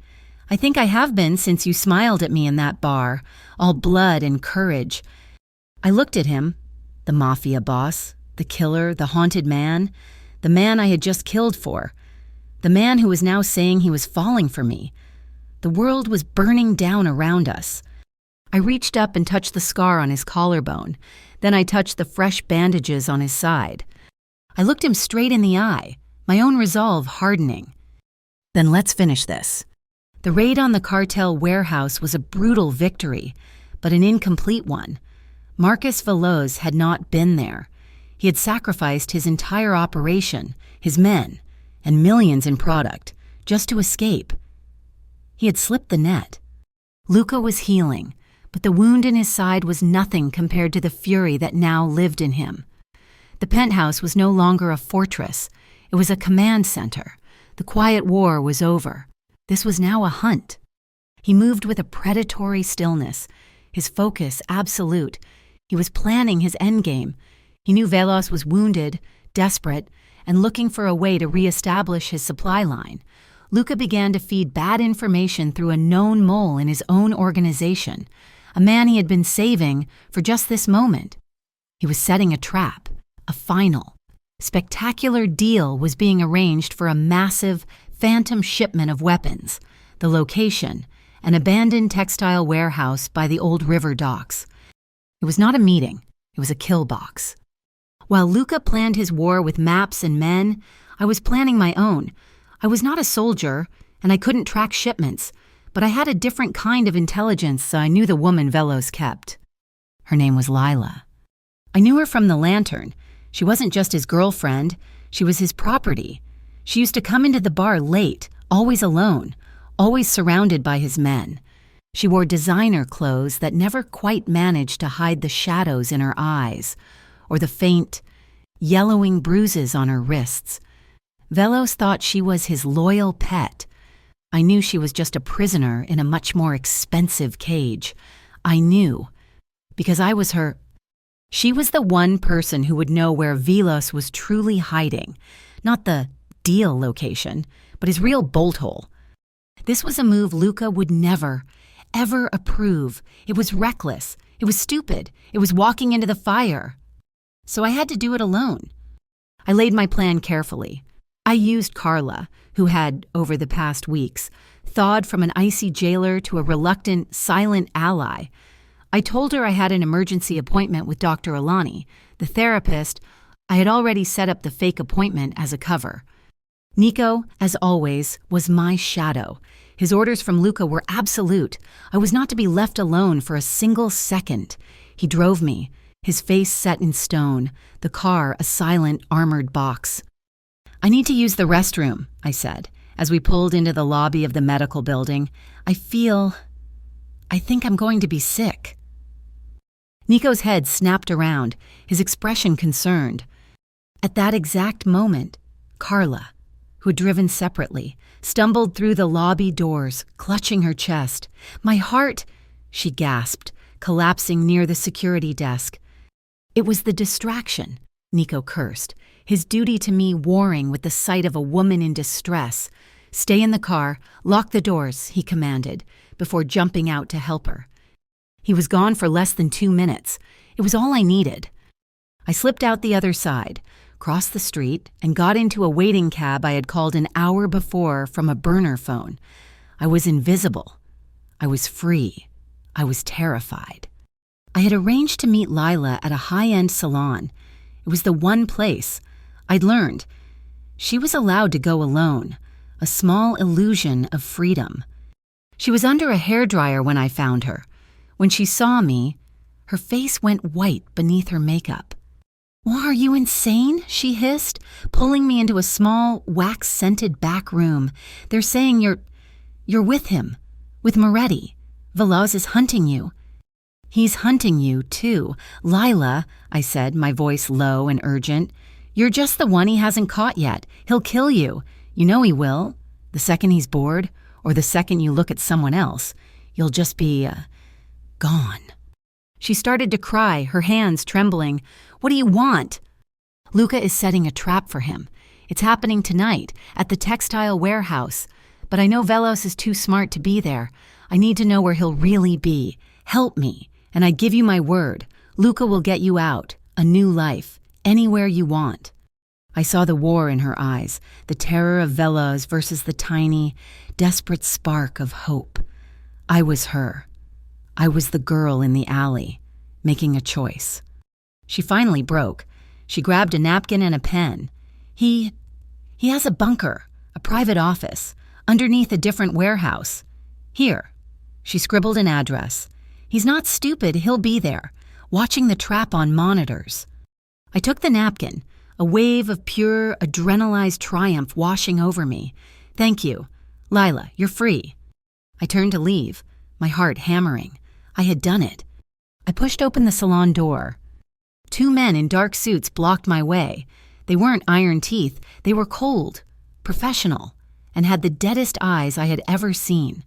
"I think I have been since you smiled at me in that bar, all blood and courage." I looked at him, the mafia boss, the killer, the haunted man, the man I had just killed for, the man who was now saying he was falling for me. The world was burning down around us. I reached up and touched the scar on his collarbone. Then I touched the fresh bandages on his side. I looked him straight in the eye, my own resolve hardening. "Then let's finish this." The raid on the cartel warehouse was a brutal victory, but an incomplete one. Marcus Veloz had not been there. He had sacrificed his entire operation, his men, and millions in product, just to escape. He had slipped the net. Luca was healing, but the wound in his side was nothing compared to the fury that now lived in him. The penthouse was no longer a fortress. It was a command center. The quiet war was over. This was now a hunt. He moved with a predatory stillness, his focus absolute. He was planning his endgame. He knew Veloz was wounded, desperate, and looking for a way to reestablish his supply line. Luca began to feed bad information through a known mole in his own organization, a man he had been saving for just this moment. He was setting a trap, a final, spectacular deal was being arranged for a massive, phantom shipment of weapons. The location, an abandoned textile warehouse by the old river docks. It was not a meeting, it was a kill box. While Luca planned his war with maps and men, I was planning my own. I was not a soldier, and I couldn't track shipments, but I had a different kind of intelligence, so I knew the woman Veloz kept. Her name was Lila. I knew her from the lantern. She wasn't just his girlfriend, she was his property. She used to come into the bar late, always alone, always surrounded by his men. She wore designer clothes that never quite managed to hide the shadows in her eyes, or the faint, yellowing bruises on her wrists. Veloz thought she was his loyal pet. I knew she was just a prisoner in a much more expensive cage. I knew, because I was her. She was the one person who would know where Veloz was truly hiding, not the deal location, but his real bolt hole. This was a move Luca would never, ever approve. It was reckless. It was stupid. It was walking into the fire. So I had to do it alone. I laid my plan carefully. I used Carla, who had, over the past weeks, thawed from an icy jailer to a reluctant, silent ally. I told her I had an emergency appointment with Dr. Alani, the therapist. I had already set up the fake appointment as a cover. Nico, as always, was my shadow. His orders from Luca were absolute. I was not to be left alone for a single second. He drove me, his face set in stone, the car a silent, armored box. "I need to use the restroom," I said, as we pulled into the lobby of the medical building. I think I'm going to be sick." Nico's head snapped around, his expression concerned. At that exact moment, Carla, who had driven separately, stumbled through the lobby doors, clutching her chest. "My heart," she gasped, collapsing near the security desk. It was the distraction, Nico cursed, his duty to me warring with the sight of a woman in distress. "Stay in the car, lock the doors," he commanded, before jumping out to help her. He was gone for less than 2 minutes. It was all I needed. I slipped out the other side, crossed the street, and got into a waiting cab I had called an hour before from a burner phone. I was invisible. I was free. I was terrified. I had arranged to meet Lila at a high-end salon. It was the one place. I'd learned. She was allowed to go alone, a small illusion of freedom. She was under a hairdryer when I found her. When she saw me, her face went white beneath her makeup. "Well, are you insane?" she hissed, pulling me into a small, wax-scented back room. "They're saying you're with him, with Moretti. Veloz is hunting you." "He's hunting you, too. Lila," I said, my voice low and urgent. "You're just the one he hasn't caught yet. He'll kill you. You know he will. The second he's bored, or the second you look at someone else, you'll just be, gone." She started to cry, her hands trembling. "What do you want?" "Luca is setting a trap for him. It's happening tonight, at the textile warehouse. But I know Veloz is too smart to be there. I need to know where he'll really be. Help me, and I give you my word. Luca will get you out, a new life, anywhere you want." I saw the war in her eyes, the terror of Veloz versus the tiny, desperate spark of hope. I was her. I was the girl in the alley, making a choice. She finally broke. She grabbed a napkin and a pen. He has a bunker, a private office, underneath a different warehouse. Here." She scribbled an address. "He's not stupid, he'll be there, watching the trap on monitors." I took the napkin, a wave of pure, adrenalized triumph washing over me. "Thank you. Lila, you're free." I turned to leave, my heart hammering. I had done it. I pushed open the salon door. 2 men in dark suits blocked my way. They weren't iron teeth, they were cold, professional, and had the deadest eyes I had ever seen.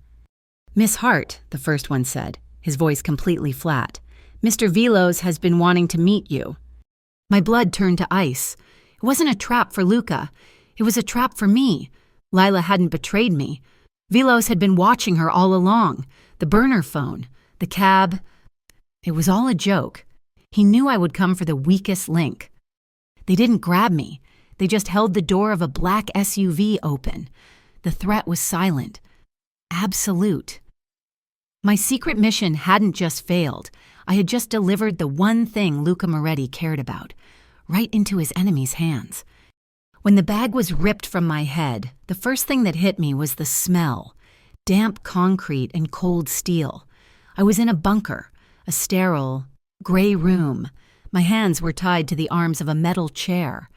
"Miss Hart," the first one said, his voice completely flat, "Mr. Veloz has been wanting to meet you." My blood turned to ice. It wasn't a trap for Luca. It was a trap for me. Lila hadn't betrayed me. Veloz had been watching her all along. The burner phone, the cab. It was all a joke. He knew I would come for the weakest link. They didn't grab me. They just held the door of a black SUV open. The threat was silent. Absolute. My secret mission hadn't just failed. I had just delivered the one thing Luca Moretti cared about, right into his enemy's hands. When the bag was ripped from my head, the first thing that hit me was the smell. Damp concrete and cold steel. I was in a bunker, a sterile, gray room. My hands were tied to the arms of a metal chair.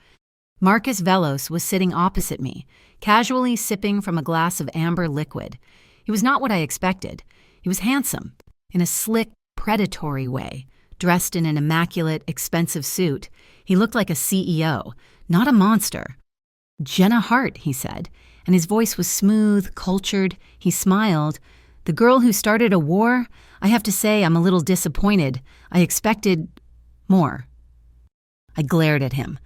Marcus Veloz was sitting opposite me, casually sipping from a glass of amber liquid. He was not what I expected. He was handsome, in a slick, predatory way, dressed in an immaculate, expensive suit. He looked like a CEO, not a monster. "Jenna Hart," he said, and his voice was smooth, cultured. He smiled. "The girl who started a war? I have to say I'm a little disappointed. I expected more." I glared at him,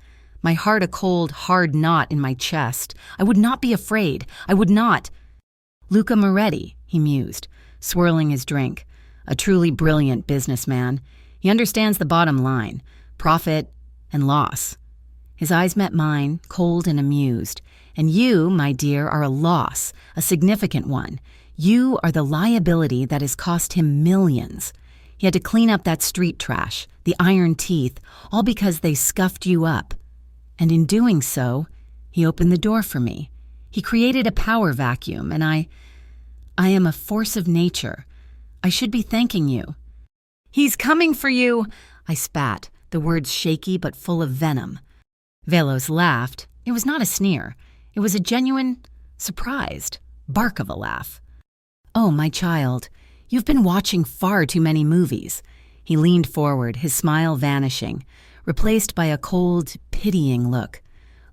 my heart a cold, hard knot in my chest. I would not be afraid. I would not. "Luca Moretti," he mused, swirling his drink. "A truly brilliant businessman. He understands the bottom line, profit and loss." His eyes met mine, cold and amused. "And you, my dear, are a loss, a significant one. You are the liability that has cost him millions. He had to clean up that street trash, the iron teeth, all because they scuffed you up. And in doing so, he opened the door for me. He created a power vacuum, and I am a force of nature. I should be thanking you." "He's coming for you," I spat, the words shaky but full of venom. Veloz laughed. It was not a sneer. It was a genuine, surprised, bark of a laugh. "Oh, my child, you've been watching far too many movies." He leaned forward, his smile vanishing, replaced by a cold, pitying look.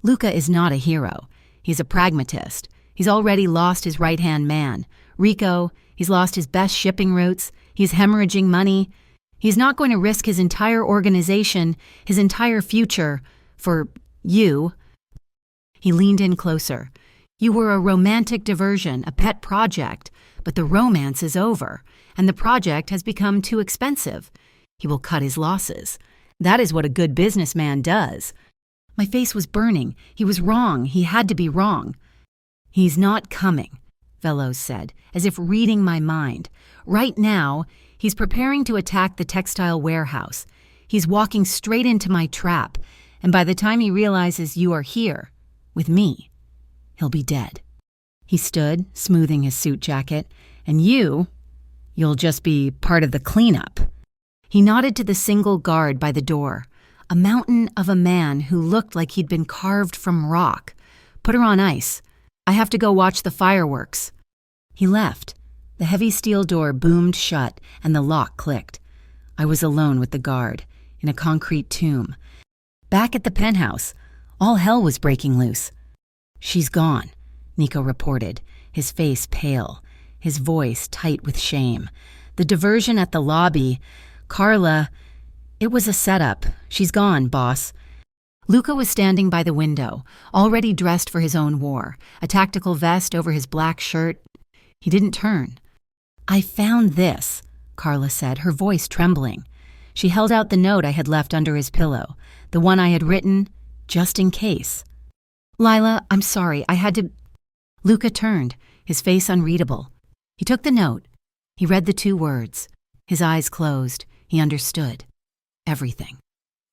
"Luca is not a hero. He's a pragmatist. He's already lost his right-hand man. Rico, he's lost his best shipping routes. He's hemorrhaging money. He's not going to risk his entire organization, his entire future, for you." He leaned in closer. "You were a romantic diversion, a pet project, but the romance is over, and the project has become too expensive. He will cut his losses. That is what a good businessman does." My face was burning. He was wrong. He had to be wrong. "He's not coming," Veloz said, as if reading my mind. "Right now, he's preparing to attack the textile warehouse. He's walking straight into my trap, and by the time he realizes you are here, with me, he'll be dead." He stood, smoothing his suit jacket. "And you You'll just be part of the cleanup." He nodded to the single guard by the door, a mountain of a man who looked like he'd been carved from rock. "Put her on ice. I have to go watch the fireworks." He left. The heavy steel door boomed shut and the lock clicked. I was alone with the guard, in a concrete tomb. Back at the penthouse, all hell was breaking loose. "She's gone," Nico reported, his face pale, his voice tight with shame. "The diversion at the lobby, Carla, it was a setup. She's gone, boss." Luca was standing by the window, already dressed for his own war, a tactical vest over his black shirt. He didn't turn. "I found this," Carla said, her voice trembling. She held out the note I had left under his pillow, the one I had written, just in case. "Lila, I'm sorry, I had to—" Luca turned, his face unreadable. He took the note. He read the 2 words. His eyes closed. He understood. Everything.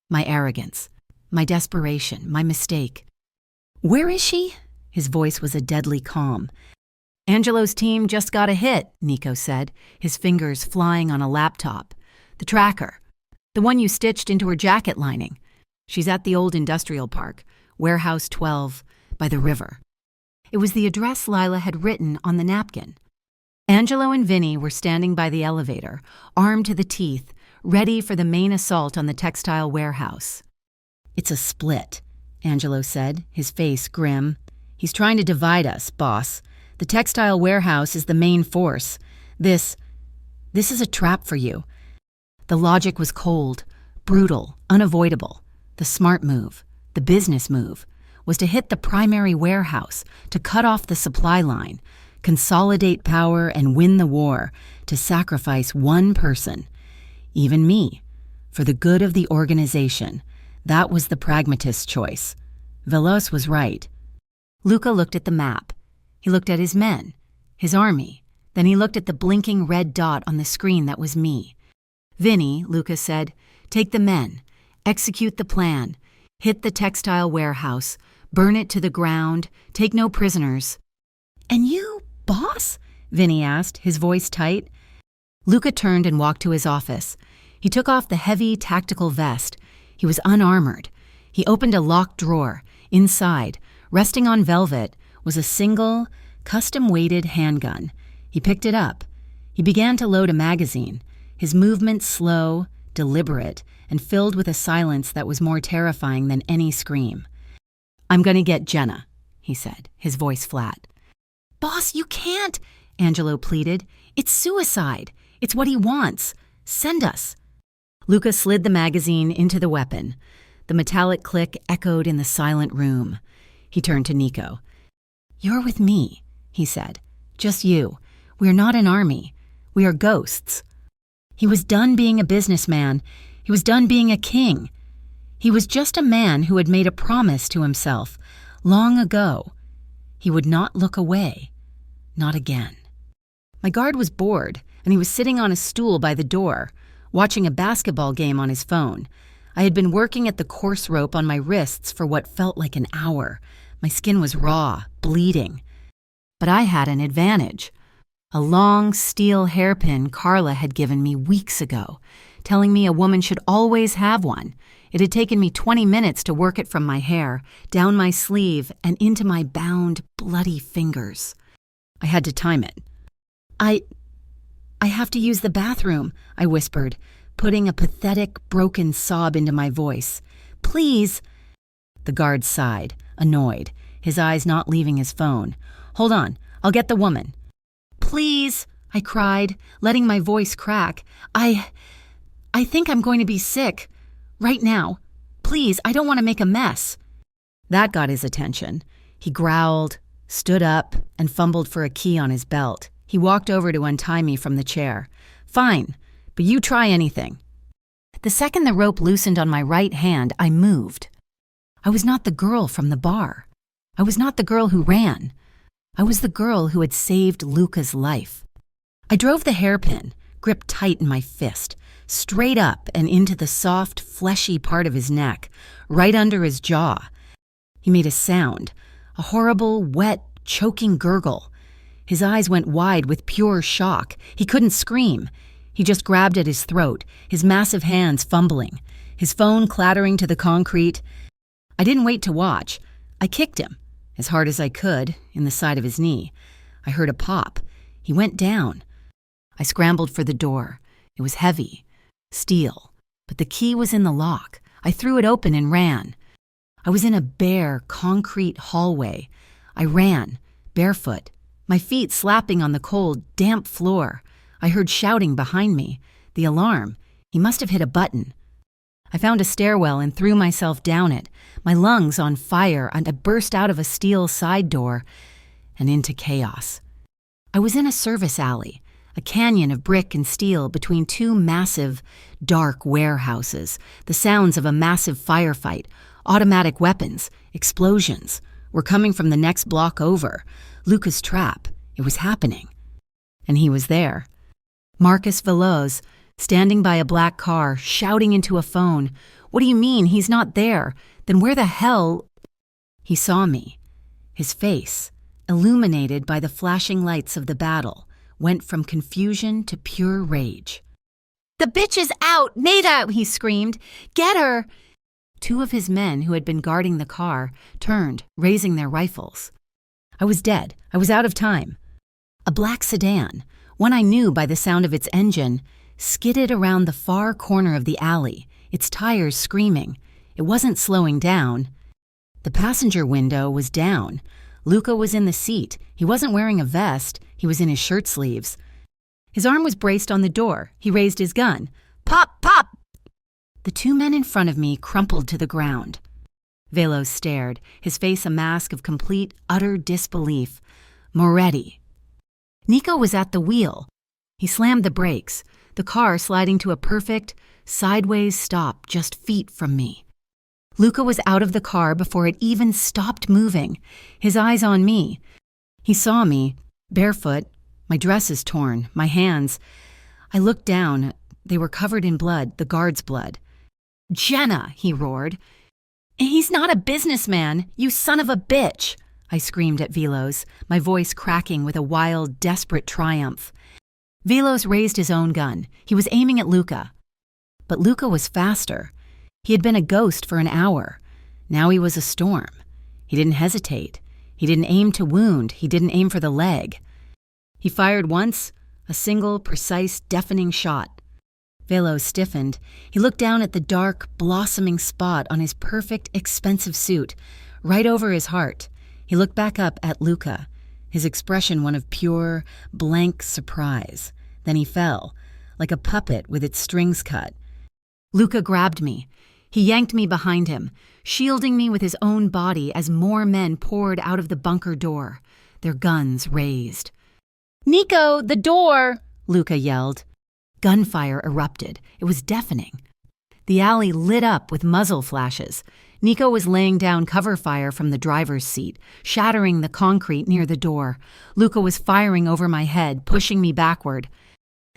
My arrogance. My desperation. My mistake. "Where is she?" His voice was a deadly calm. "Angelo's team just got a hit," Nico said, his fingers flying on a laptop. "The tracker. The one you stitched into her jacket lining. She's at the old industrial park, Warehouse 12, by the river." It was the address Lila had written on the napkin. Angelo and Vinny were standing by the elevator, armed to the teeth, ready for the main assault on the textile warehouse. "It's a split," Angelo said, his face grim. "He's trying to divide us, boss. The textile warehouse is the main force. This is a trap for you." The logic was cold, brutal, unavoidable. The smart move, the business move, was to hit the primary warehouse, to cut off the supply line, consolidate power and win the war, to sacrifice one person, even me, for the good of the organization. That was the pragmatist's choice. Veloz was right. Luca looked at the map. He looked at his men, his army. Then he looked at the blinking red dot on the screen that was me. "Vinny," Luca said, "take the men. Execute the plan. Hit the textile warehouse. Burn it to the ground. Take no prisoners." "And you, boss?" Vinny asked, his voice tight. Luca turned and walked to his office. He took off the heavy tactical vest. He was unarmored. He opened a locked drawer. Inside, resting on velvet, was a single, custom-weighted handgun. He picked it up. He began to load a magazine, his movements slow, deliberate, and filled with a silence that was more terrifying than any scream. "I'm going to get Jenna," he said, his voice flat. "Boss, you can't," Angelo pleaded. "It's suicide. It's what he wants. Send us." Luca slid the magazine into the weapon. The metallic click echoed in the silent room. He turned to Nico. "You're with me," he said. "Just you. We are not an army. We are ghosts." He was done being a businessman. He was done being a king. He was just a man who had made a promise to himself long ago. He would not look away. Not again. My guard was bored, and he was sitting on a stool by the door, watching a basketball game on his phone. I had been working at the course rope on my wrists for what felt like an hour. My skin was raw, bleeding. But I had an advantage. A long steel hairpin Carla had given me weeks ago, telling me a woman should always have one. It had taken me 20 minutes to work it from my hair, down my sleeve, and into my bound, bloody fingers. I had to time it. I have to use the bathroom," I whispered, putting a pathetic, broken sob into my voice. "Please." The guard sighed, annoyed, his eyes not leaving his phone. "Hold on, I'll get the woman." "Please," I cried, letting my voice crack. I think I'm going to be sick. Right now. Please, I don't want to make a mess." That got his attention. He growled, stood up, and fumbled for a key on his belt. He walked over to untie me from the chair. "Fine, but you try anything." The second the rope loosened on my right hand, I moved. I was not the girl from the bar. I was not the girl who ran. I was the girl who had saved Luca's life. I drove the hairpin, gripped tight in my fist, straight up and into the soft, fleshy part of his neck, right under his jaw. He made a sound, a horrible, wet, choking gurgle. His eyes went wide with pure shock. He couldn't scream. He just grabbed at his throat, his massive hands fumbling, his phone clattering to the concrete. I didn't wait to watch. I kicked him, as hard as I could, in the side of his knee. I heard a pop. He went down. I scrambled for the door. It was heavy, steel, but the key was in the lock. I threw it open and ran. I was in a bare, concrete hallway. I ran, barefoot, my feet slapping on the cold, damp floor. I heard shouting behind me. The alarm. He must have hit a button. I found a stairwell and threw myself down it, my lungs on fire, and I burst out of a steel side door and into chaos. I was in a service alley, a canyon of brick and steel between two massive, dark warehouses, the sounds of a massive firefight, automatic weapons, explosions, were coming from the next block over. Luca's trap. It was happening. And he was there. Marcus Veloz, standing by a black car, shouting into a phone. What do you mean he's not there? Then where the hell? He saw me. His face, illuminated by the flashing lights of the battle, went from confusion to pure rage. "The bitch is out! Nada!" he screamed. "Get her!" Two of his men who had been guarding the car turned, raising their rifles. I was dead. I was out of time. A black sedan, one I knew by the sound of its engine, skidded around the far corner of the alley, its tires screaming. It wasn't slowing down. The passenger window was down. Luca was in the seat. He wasn't wearing a vest. He was in his shirt sleeves. His arm was braced on the door. He raised his gun. "Pop! Pop!" The two men in front of me crumpled to the ground. Veloz stared, his face a mask of complete, utter disbelief. Moretti. Nico was at the wheel. He slammed the brakes, the car sliding to a perfect, sideways stop just feet from me. Luca was out of the car before it even stopped moving, his eyes on me. He saw me, barefoot, my dress is torn, my hands. I looked down. They were covered in blood, the guard's blood. "Jenna!" he roared. "He's not a businessman, you son of a bitch!" I screamed at Veloz, my voice cracking with a wild, desperate triumph. Veloz raised his own gun. He was aiming at Luca. But Luca was faster. He had been a ghost for an hour. Now he was a storm. He didn't hesitate. He didn't aim to wound. He didn't aim for the leg. He fired once, a single, precise, deafening shot. Veloz stiffened. He looked down at the dark, blossoming spot on his perfect, expensive suit, right over his heart. He looked back up at Luca, his expression one of pure, blank surprise. Then he fell, like a puppet with its strings cut. Luca grabbed me. He yanked me behind him, shielding me with his own body as more men poured out of the bunker door, their guns raised. "Nico, the door!" Luca yelled. Gunfire erupted. It was deafening. The alley lit up with muzzle flashes. Nico was laying down cover fire from the driver's seat, shattering the concrete near the door. Luca was firing over my head, pushing me backward.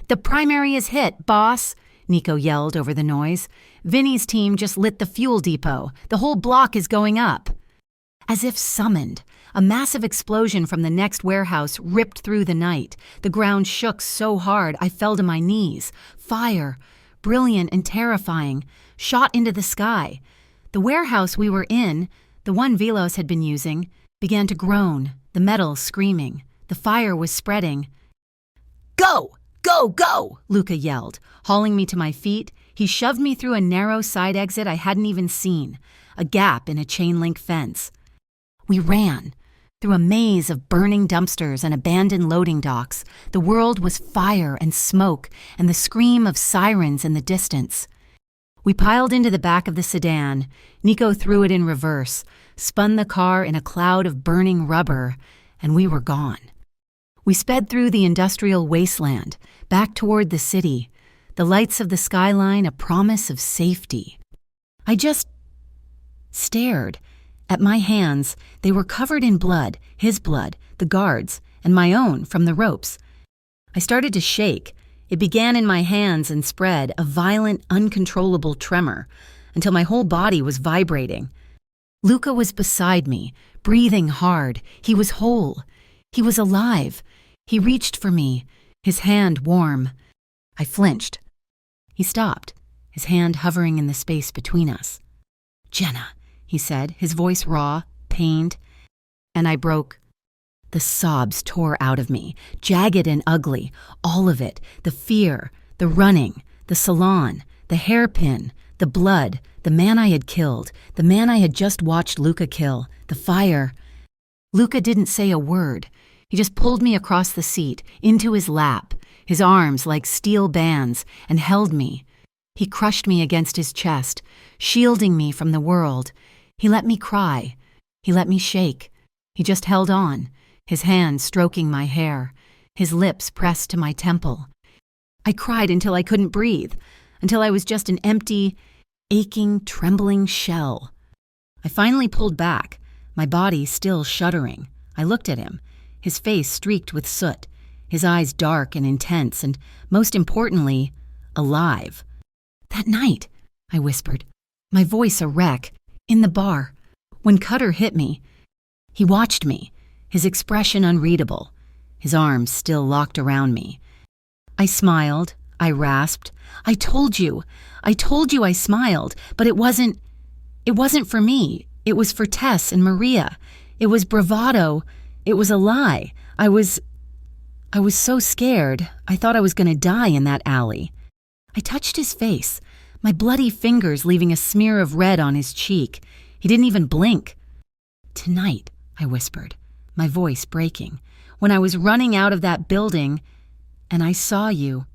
"The primary is hit, boss!" Nico yelled over the noise. "Vinny's team just lit the fuel depot. The whole block is going up." As if summoned, a massive explosion from the next warehouse ripped through the night. The ground shook so hard I fell to my knees. Fire, brilliant and terrifying, shot into the sky. The warehouse we were in, the one Veloz had been using, began to groan, the metal screaming. The fire was spreading. "Go! Go! Go!" Luca yelled, hauling me to my feet. He shoved me through a narrow side exit I hadn't even seen, a gap in a chain-link fence. We ran. Through a maze of burning dumpsters and abandoned loading docks, the world was fire and smoke and the scream of sirens in the distance. We piled into the back of the sedan. Nico threw it in reverse, spun the car in a cloud of burning rubber, and we were gone. We sped through the industrial wasteland, back toward the city, the lights of the skyline a promise of safety. I just stared. At my hands, they were covered in blood, his blood, the guards, and my own from the ropes. I started to shake. It began in my hands and spread, a violent, uncontrollable tremor, until my whole body was vibrating. Luca was beside me, breathing hard. He was whole. He was alive. He reached for me, his hand warm. I flinched. He stopped, his hand hovering in the space between us. "Jenna," he said, his voice raw, pained, and I broke. The sobs tore out of me, jagged and ugly, all of it, the fear, the running, the salon, the hairpin, the blood, the man I had killed, the man I had just watched Luca kill, the fire. Luca didn't say a word. He just pulled me across the seat, into his lap, his arms like steel bands, and held me. He crushed me against his chest, shielding me from the world. He let me cry. He let me shake. He just held on, his hand stroking my hair, his lips pressed to my temple. I cried until I couldn't breathe, until I was just an empty, aching, trembling shell. I finally pulled back, my body still shuddering. I looked at him, his face streaked with soot, his eyes dark and intense, and most importantly, alive. "That night," I whispered, my voice a wreck, in the bar, when Cutter hit me. He watched me, his expression unreadable, his arms still locked around me. I smiled, I rasped. I told you I smiled, but it wasn't for me. It was for Tess and Maria. It was bravado. It was a lie. I was so scared, I thought I was going to die in that alley. I touched his face, my bloody fingers leaving a smear of red on his cheek. He didn't even blink. "Tonight," I whispered, my voice breaking, "when I was running out of that building, and I saw you.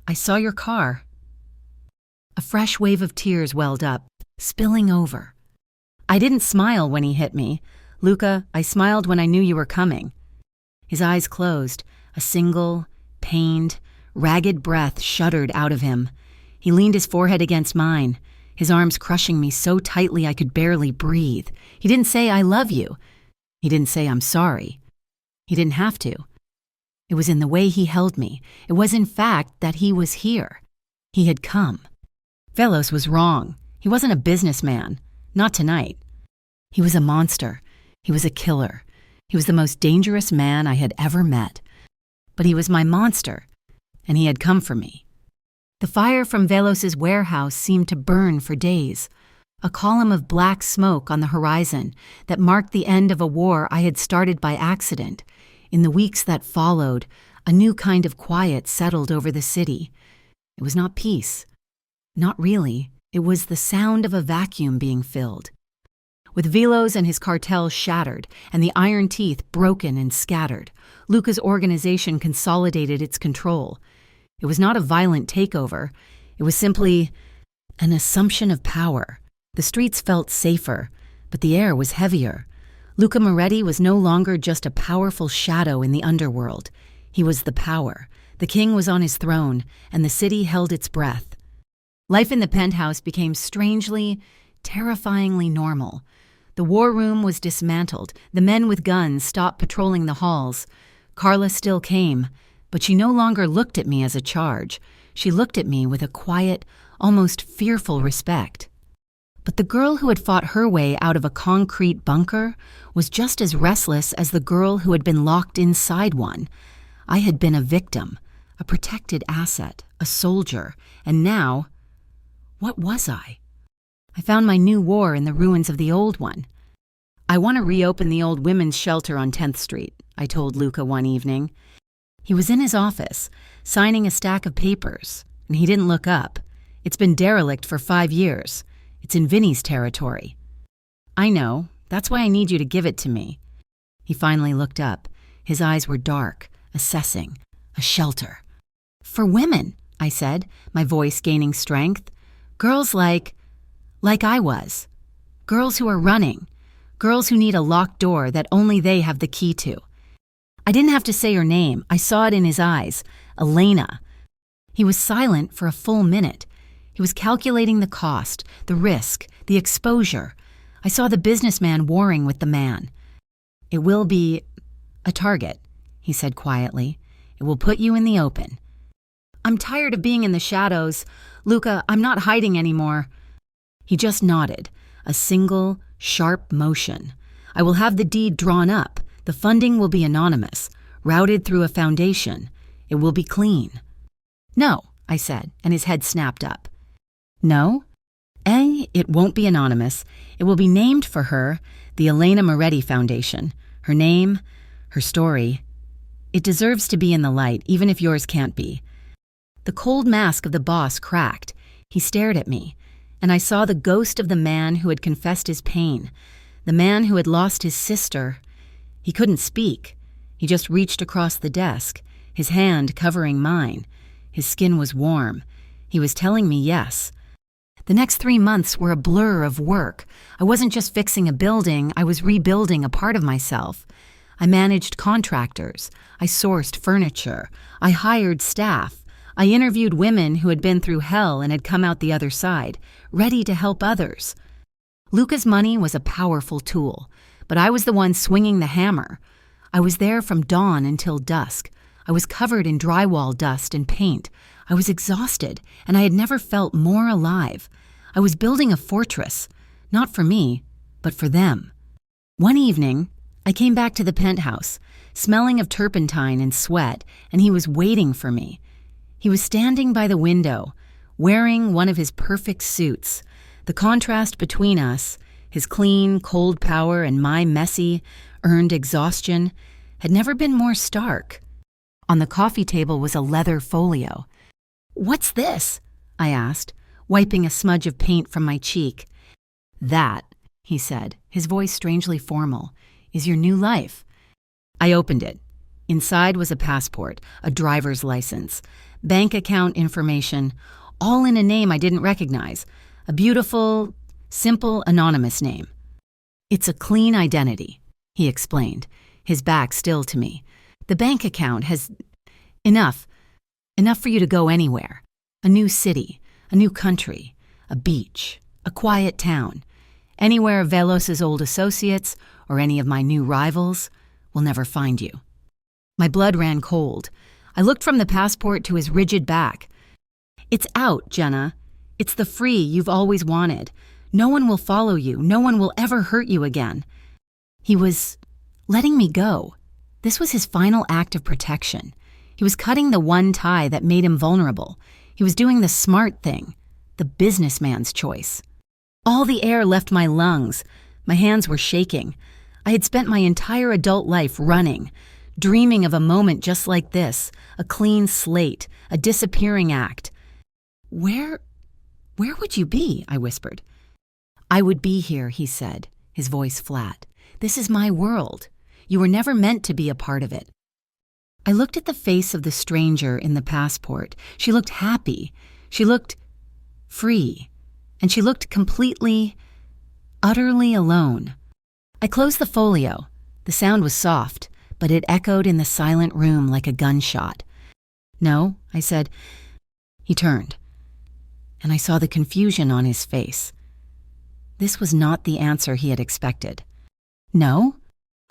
I saw your car." A fresh wave of tears welled up, spilling over. "I didn't smile when he hit me. Luca, I smiled when I knew you were coming." His eyes closed, a single, pained, ragged breath shuddered out of him. He leaned his forehead against mine, his arms crushing me so tightly I could barely breathe. He didn't say, "I love you." He didn't say, "I'm sorry." He didn't have to. It was in the way he held me. It was in fact that he was here. He had come. Velos was wrong. He wasn't a businessman. Not tonight. He was a monster. He was a killer. He was the most dangerous man I had ever met. But he was my monster, and he had come for me. The fire from Velos's warehouse seemed to burn for days, a column of black smoke on the horizon that marked the end of a war I had started by accident. In the weeks that followed, a new kind of quiet settled over the city. It was not peace. Not really. It was the sound of a vacuum being filled. With Velos and his cartel shattered and the iron teeth broken and scattered, Luca's organization consolidated its control. It was not a violent takeover. It was simply an assumption of power. The streets felt safer, but the air was heavier. Luca Moretti was no longer just a powerful shadow in the underworld. He was the power. The king was on his throne, and the city held its breath. Life in the penthouse became strangely, terrifyingly normal. The war room was dismantled. The men with guns stopped patrolling the halls. Carla still came, but she no longer looked at me as a charge. She looked at me with a quiet, almost fearful respect. But the girl who had fought her way out of a concrete bunker was just as restless as the girl who had been locked inside one. I had been a victim, a protected asset, a soldier, and now, what was I? I found my new war in the ruins of the old one. "I want to reopen the old women's shelter on 10th Street, I told Luca one evening. He was in his office, signing a stack of papers, and he didn't look up. "It's been derelict for 5 years. It's in Vinny's territory." "I know. That's why I need you to give it to me." He finally looked up. His eyes were dark, assessing. "A shelter." "For women," I said, my voice gaining strength. "Girls like I was. Girls who are running. Girls who need a locked door that only they have the key to." I didn't have to say her name. I saw it in his eyes. Elena. He was silent for a full minute. He was calculating the cost, the risk, the exposure. I saw the businessman warring with the man. "It will be a target," he said quietly. "It will put you in the open." "I'm tired of being in the shadows. Luca, I'm not hiding anymore." He just nodded, a single, sharp motion. "I will have the deed drawn up. The funding will be anonymous. routed through a foundation. It will be clean." "No," I said, and his head snapped up. "No? A, it won't be anonymous. It will be named for her, the Elena Moretti Foundation. Her name, her story. It deserves to be in the light, even if yours can't be." The cold mask of the boss cracked. He stared at me, and I saw the ghost of the man who had confessed his pain, the man who had lost his sister. He couldn't speak. He just reached across the desk, his hand covering mine. His skin was warm. He was telling me yes. The next 3 months were a blur of work. I wasn't just fixing a building, I was rebuilding a part of myself. I managed contractors. I sourced furniture. I hired staff. I interviewed women who had been through hell and had come out the other side, ready to help others. Luca's money was a powerful tool, but I was the one swinging the hammer. I was there from dawn until dusk. I was covered in drywall dust and paint. I was exhausted, and I had never felt more alive. I was building a fortress, not for me, but for them. One evening, I came back to the penthouse, smelling of turpentine and sweat, and he was waiting for me. He was standing by the window, wearing one of his perfect suits. The contrast between us, his clean, cold power and my messy, earned exhaustion, had never been more stark. On the coffee table was a leather folio. "What's this?" I asked, wiping a smudge of paint from my cheek. "That," he said, his voice strangely formal, "is your new life." I opened it. Inside was a passport, a driver's license, bank account information, all in a name I didn't recognize. A beautiful, simple, anonymous name. "It's a clean identity," he explained, his back still to me. "The bank account has enough for you to go anywhere. A new city, a new country, a beach, a quiet town. Anywhere Velos's old associates or any of my new rivals will never find you." My blood ran cold. I looked from the passport to his rigid back. "It's out, Jenna. It's the free you've always wanted. No one will follow you. No one will ever hurt you again." He was letting me go. This was his final act of protection. He was cutting the one tie that made him vulnerable. He was doing the smart thing, the businessman's choice. All the air left my lungs. My hands were shaking. I had spent my entire adult life running, dreaming of a moment just like this, a clean slate, a disappearing act. Where would you be?" I whispered. "I would be here," he said, his voice flat. "This is my world. You were never meant to be a part of it." I looked at the face of the stranger in the passport. She looked happy. She looked free. And she looked completely, utterly alone. I closed the folio. The sound was soft, but it echoed in the silent room like a gunshot. "No," I said. He turned, and I saw the confusion on his face. This was not the answer he had expected. "No?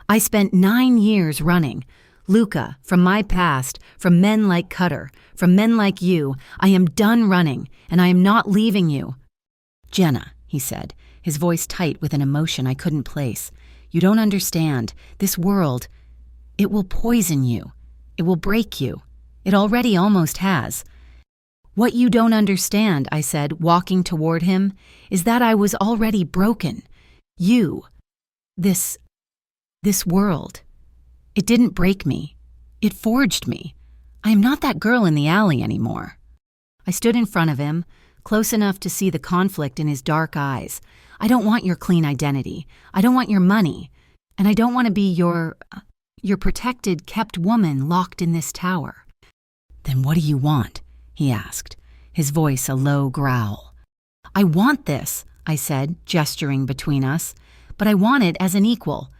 I spent 9 years running. Luca, from my past, from men like Cutter, from men like you, I am done running, and I am not leaving you." "Jenna," he said, his voice tight with an emotion I couldn't place. "You don't understand. This world, it will poison you. It will break you. It already almost has." "What you don't understand," I said, walking toward him, "is that I was already broken. You, this world, it didn't break me. It forged me. I am not that girl in the alley anymore." I stood in front of him, close enough to see the conflict in his dark eyes. "I don't want your clean identity. I don't want your money. And I don't want to be your protected, kept woman locked in this tower." "Then what do you want?" he asked, his voice a low growl. "I want this," I said, gesturing between us, "but I want it as an equal.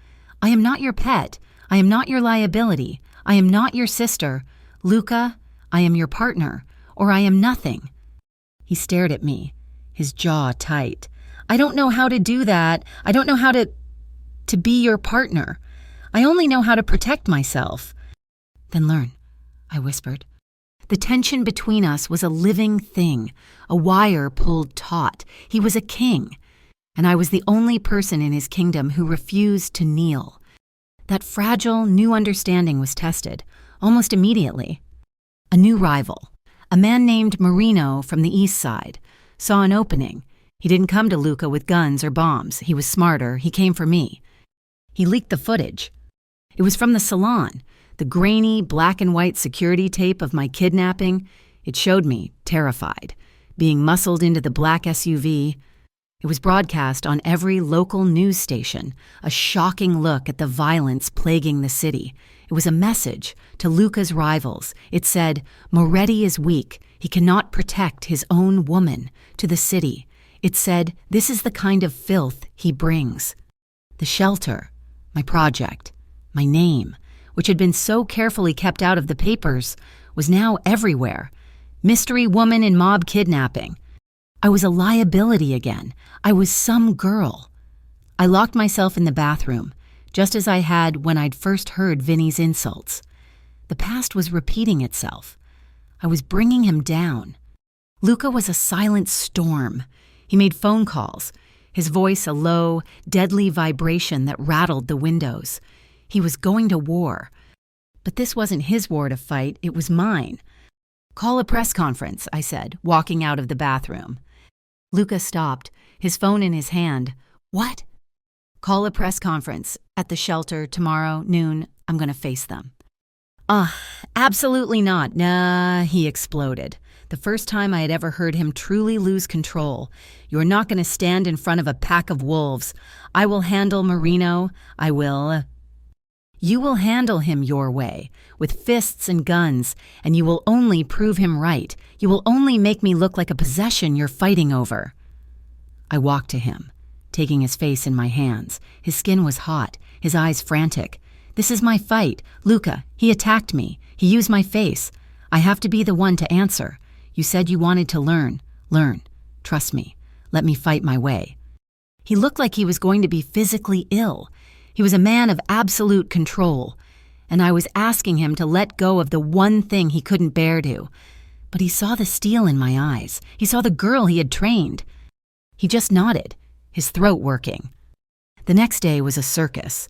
I am not your pet. I am not your liability. I am not your sister. Luca, I am your partner, or I am nothing." He stared at me, his jaw tight. "I don't know how to do that. I don't know how to be your partner. I only know how to protect myself." "Then learn," I whispered. The tension between us was a living thing, a wire pulled taut. He was a king, and I was the only person in his kingdom who refused to kneel. That fragile, new understanding was tested, almost immediately. A new rival, a man named Marino from the east side, saw an opening. He didn't come to Luca with guns or bombs. He was smarter. He came for me. He leaked the footage. It was from the salon, the grainy black and white security tape of my kidnapping. It showed me, terrified, being muscled into the black SUV. It was broadcast on every local news station, a shocking look at the violence plaguing the city. It was a message to Luca's rivals. It said, Moretti is weak. He cannot protect his own woman. To the city. It said, this is the kind of filth he brings. The shelter, my project, my name, which had been so carefully kept out of the papers, was now everywhere. Mystery woman in mob kidnapping. I was a liability again. I was some girl. I locked myself in the bathroom, just as I had when I'd first heard Vinny's insults. The past was repeating itself. I was bringing him down. Luca was a silent storm. He made phone calls, his voice a low, deadly vibration that rattled the windows. He was going to war. But this wasn't his war to fight, it was mine. Call a press conference, I said, walking out of the bathroom. Luca stopped, his phone in his hand. What? Call a press conference at the shelter tomorrow, noon. I'm going to face them. Absolutely not. Nah, he exploded. The first time I had ever heard him truly lose control. You're not going to stand in front of a pack of wolves. I will handle Marino. I will. You will handle him your way, with fists and guns, and you will only prove him right. You will only make me look like a possession you're fighting over. I walked to him, taking his face in my hands. His skin was hot, his eyes frantic. This is my fight. Luca, he attacked me. He used my face. I have to be the one to answer. You said you wanted to learn. Learn. Trust me. Let me fight my way. He looked like he was going to be physically ill. He was a man of absolute control, and I was asking him to let go of the one thing he couldn't bear to. But he saw the steel in my eyes. He saw the girl he had trained. He just nodded, his throat working. The next day was a circus.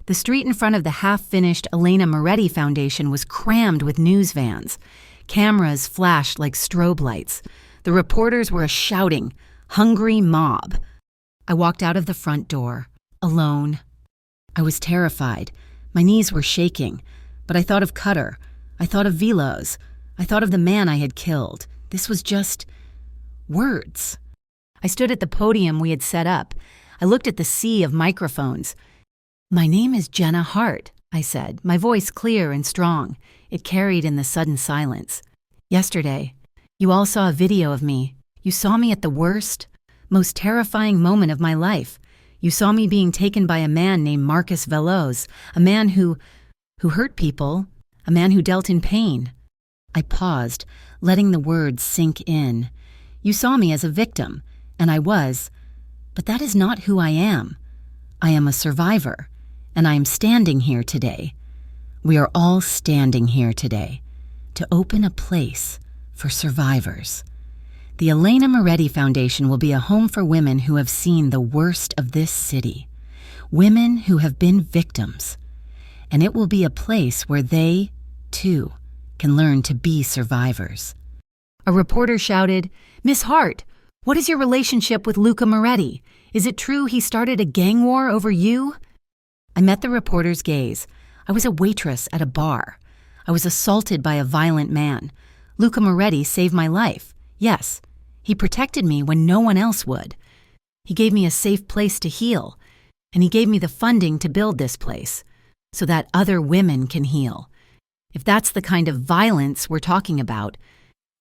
The street in front of the half-finished Elena Moretti Foundation was crammed with news vans. Cameras flashed like strobe lights. The reporters were a shouting, hungry mob. I walked out of the front door, alone. I was terrified. My knees were shaking. But I thought of Cutter. I thought of Velos. I thought of the man I had killed. This was just words. I stood at the podium we had set up. I looked at the sea of microphones. My name is Jenna Hart, I said, my voice clear and strong. It carried in the sudden silence. Yesterday, you all saw a video of me. You saw me at the worst, most terrifying moment of my life. You saw me being taken by a man named Marcus Veloz, a man who hurt people, a man who dealt in pain. I paused, letting the words sink in. You saw me as a victim, and I was, but that is not who I am. I am a survivor, and I am standing here today. We are all standing here today to open a place for survivors. The Elena Moretti Foundation will be a home for women who have seen the worst of this city, women who have been victims, and it will be a place where they, too, can learn to be survivors. A reporter shouted, Miss Hart, what is your relationship with Luca Moretti? Is it true he started a gang war over you? I met the reporter's gaze. I was a waitress at a bar. I was assaulted by a violent man. Luca Moretti saved my life. Yes, he protected me when no one else would. He gave me a safe place to heal, and he gave me the funding to build this place so that other women can heal. If that's the kind of violence we're talking about,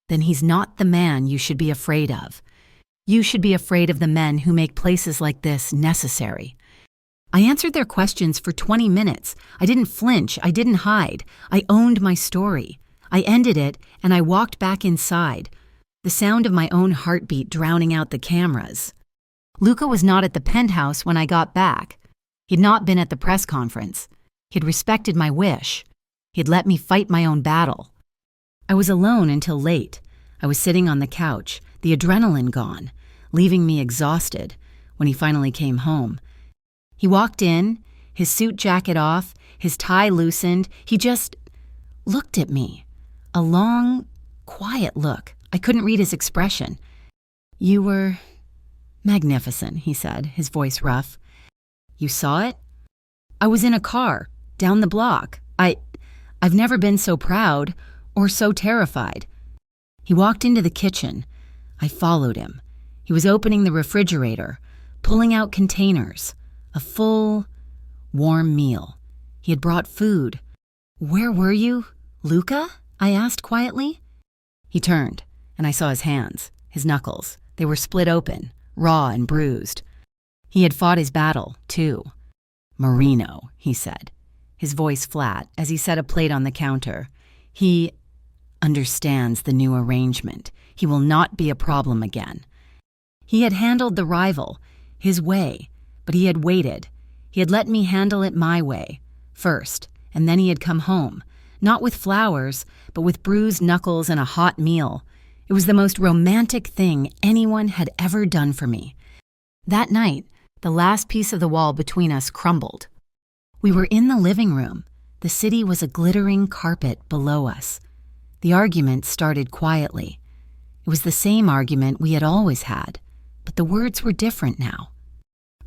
then he's not the man you should be afraid of. You should be afraid of the men who make places like this necessary. I answered their questions for 20 minutes. I didn't flinch. I didn't hide. I owned my story. I ended it, and I walked back inside, the sound of my own heartbeat drowning out the cameras. Luca was not at the penthouse when I got back. He'd not been at the press conference. He'd respected my wish. He'd let me fight my own battle. I was alone until late. I was sitting on the couch, the adrenaline gone, leaving me exhausted when he finally came home. He walked in, his suit jacket off, His tie loosened. He just looked at me. A long, quiet look. I couldn't read his expression. "You were magnificent," he said, his voice rough. "You saw it?" "I was in a car, down the block. I've never been so proud or so terrified." He walked into the kitchen. I followed him. He was opening the refrigerator, pulling out containers, a full, warm meal. He had brought food. "Where were you, Luca?" I asked quietly. He turned, and I saw his hands, his knuckles. They were split open, raw and bruised. He had fought his battle, too. "Marino," he said, his voice flat as he set a plate on the counter. "He understands the new arrangement. He will not be a problem again." He had handled the rival, his way, but he had waited. He had let me handle it my way, first, and then he had come home, not with flowers, but with bruised knuckles and a hot meal. It was the most romantic thing anyone had ever done for me. That night, the last piece of the wall between us crumbled. We were in the living room. The city was a glittering carpet below us. The argument started quietly. It was the same argument we had always had, but the words were different now.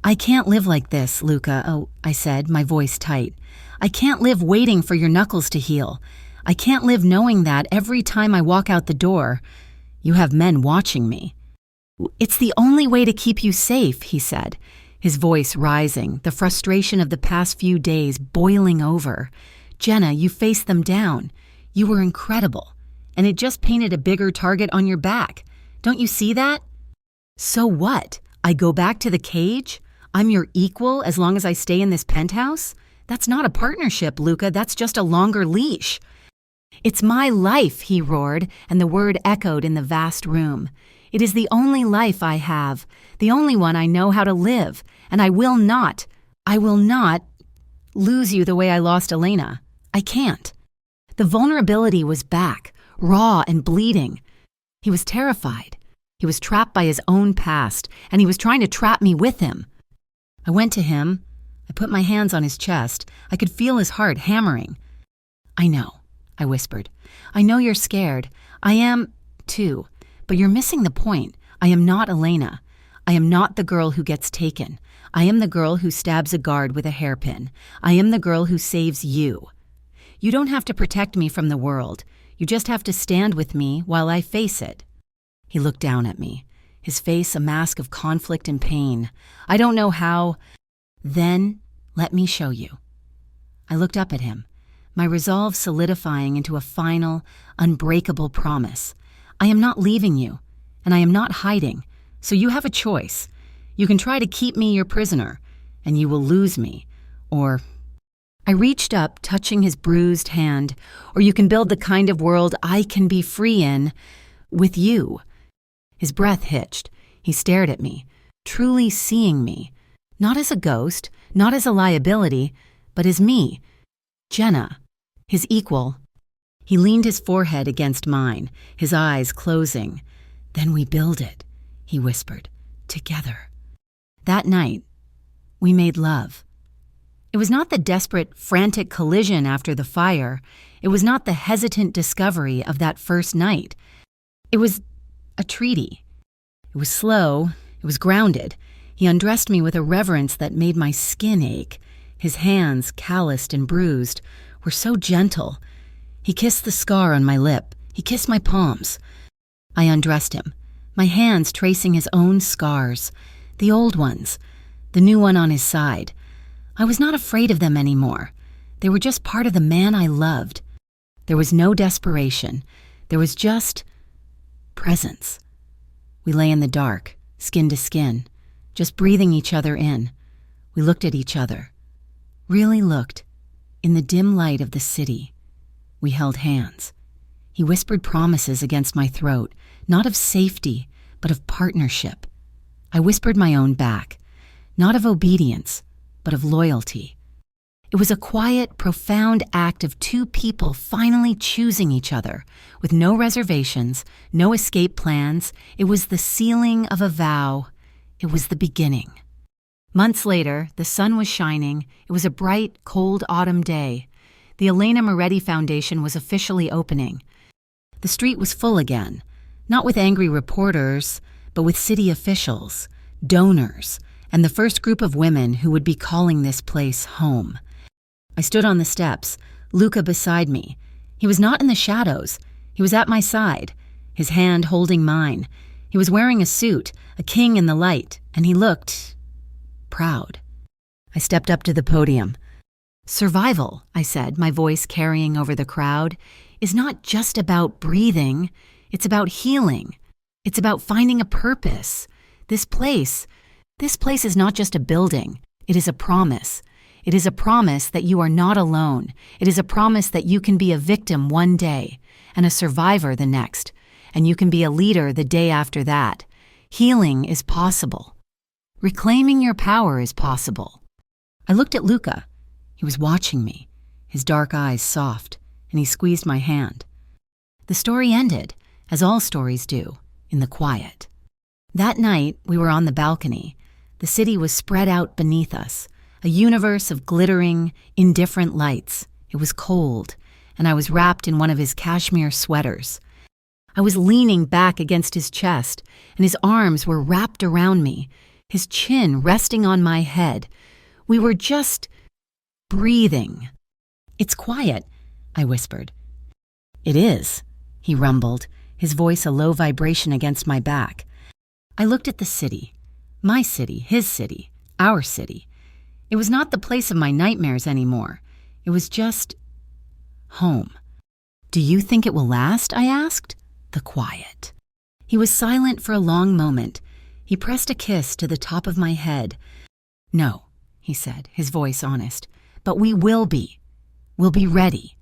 "I can't live like this, Luca," I said, my voice tight. "I can't live waiting for your knuckles to heal. I can't live knowing that every time I walk out the door, you have men watching me." "It's the only way to keep you safe," he said, his voice rising, the frustration of the past few days boiling over. "Jenna, you faced them down. You were incredible, and it just painted a bigger target on your back. Don't you see that?" "So what? I go back to the cage? I'm your equal as long as I stay in this penthouse? That's not a partnership, Luca. That's just a longer leash." "It's my life," he roared, and the word echoed in the vast room. "It is the only life I have, the only one I know how to live, and I will not lose you the way I lost Elena. I can't." The vulnerability was back, raw and bleeding. He was terrified. He was trapped by his own past, and he was trying to trap me with him. I went to him. I put my hands on his chest. I could feel his heart hammering. "I know," I whispered. "I know you're scared. I am, too. But you're missing the point. I am not Elena. I am not the girl who gets taken. I am the girl who stabs a guard with a hairpin. I am the girl who saves you. You don't have to protect me from the world. You just have to stand with me while I face it." He looked down at me, his face a mask of conflict and pain. "I don't know how." "Then let me show you." I looked up at him, my resolve solidifying into a final, unbreakable promise. "I am not leaving you, and I am not hiding, so you have a choice. You can try to keep me your prisoner, and you will lose me, or—" I reached up, touching his bruised hand, "or you can build the kind of world I can be free in with you." His breath hitched. He stared at me, truly seeing me, not as a ghost, not as a liability, but as me, Jenna, his equal. He leaned his forehead against mine, his eyes closing. "Then we build it," he whispered, "together." That night, we made love. It was not the desperate, frantic collision after the fire. It was not the hesitant discovery of that first night. It was a treaty. It was slow. It was grounded. He undressed me with a reverence that made my skin ache. His hands, calloused and bruised, were so gentle. He kissed the scar on my lip. He kissed my palms. I undressed him, my hands tracing his own scars, the old ones, the new one on his side. I was not afraid of them anymore. They were just part of the man I loved. There was no desperation. There was just presence. We lay in the dark, skin to skin, just breathing each other in. We looked at each other, really looked, in the dim light of the city. We held hands. He whispered promises against my throat, not of safety, but of partnership. I whispered my own back, not of obedience, but of loyalty. It was a quiet, profound act of two people finally choosing each other, with no reservations, no escape plans. It was the sealing of a vow. It was the beginning. Months later, the sun was shining. It was a bright, cold autumn day. The Elena Moretti Foundation was officially opening. The street was full again, not with angry reporters, but with city officials, donors, and the first group of women who would be calling this place home. I stood on the steps, Luca beside me. He was not in the shadows. He was at my side, his hand holding mine. He was wearing a suit, a king in the light, and he looked proud. I stepped up to the podium. Survival, I said, my voice carrying over the crowd, is not just about breathing. It's about healing. It's about finding a purpose. This place is not just a building. It is a promise. It is a promise that you are not alone. It is a promise that you can be a victim one day and a survivor the next, and you can be a leader the day after that. Healing is possible. Reclaiming your power is possible. I looked at Luca. He was watching me, his dark eyes soft, and he squeezed my hand. The story ended, as all stories do, in the quiet. That night, we were on the balcony. The city was spread out beneath us, a universe of glittering, indifferent lights. It was cold, and I was wrapped in one of his cashmere sweaters. I was leaning back against his chest, and his arms were wrapped around me, his chin resting on my head. We were just breathing. "It's quiet," I whispered. "It is," he rumbled, his voice a low vibration against my back. I looked at the city. My city, his city, our city. It was not the place of my nightmares anymore. It was just home. "Do you think it will last?" I asked. The quiet. He was silent for a long moment. He pressed a kiss to the top of my head. "No," he said, his voice honest, "but we will be. We'll be ready."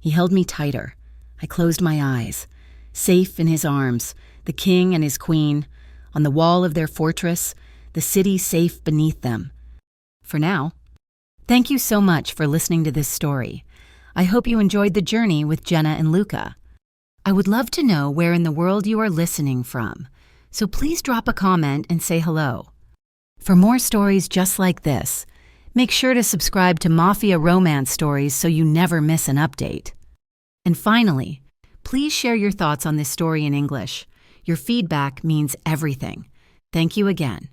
He held me tighter. I closed my eyes. Safe in his arms, the king and his queen, on the wall of their fortress, the city safe beneath them. For now. Thank you so much for listening to this story. I hope you enjoyed the journey with Jenna and Luca. I would love to know where in the world you are listening from, so please drop a comment and say hello. For more stories just like this, make sure to subscribe to Mafia Romance Stories so you never miss an update. And finally, please share your thoughts on this story in English. Your feedback means everything. Thank you again.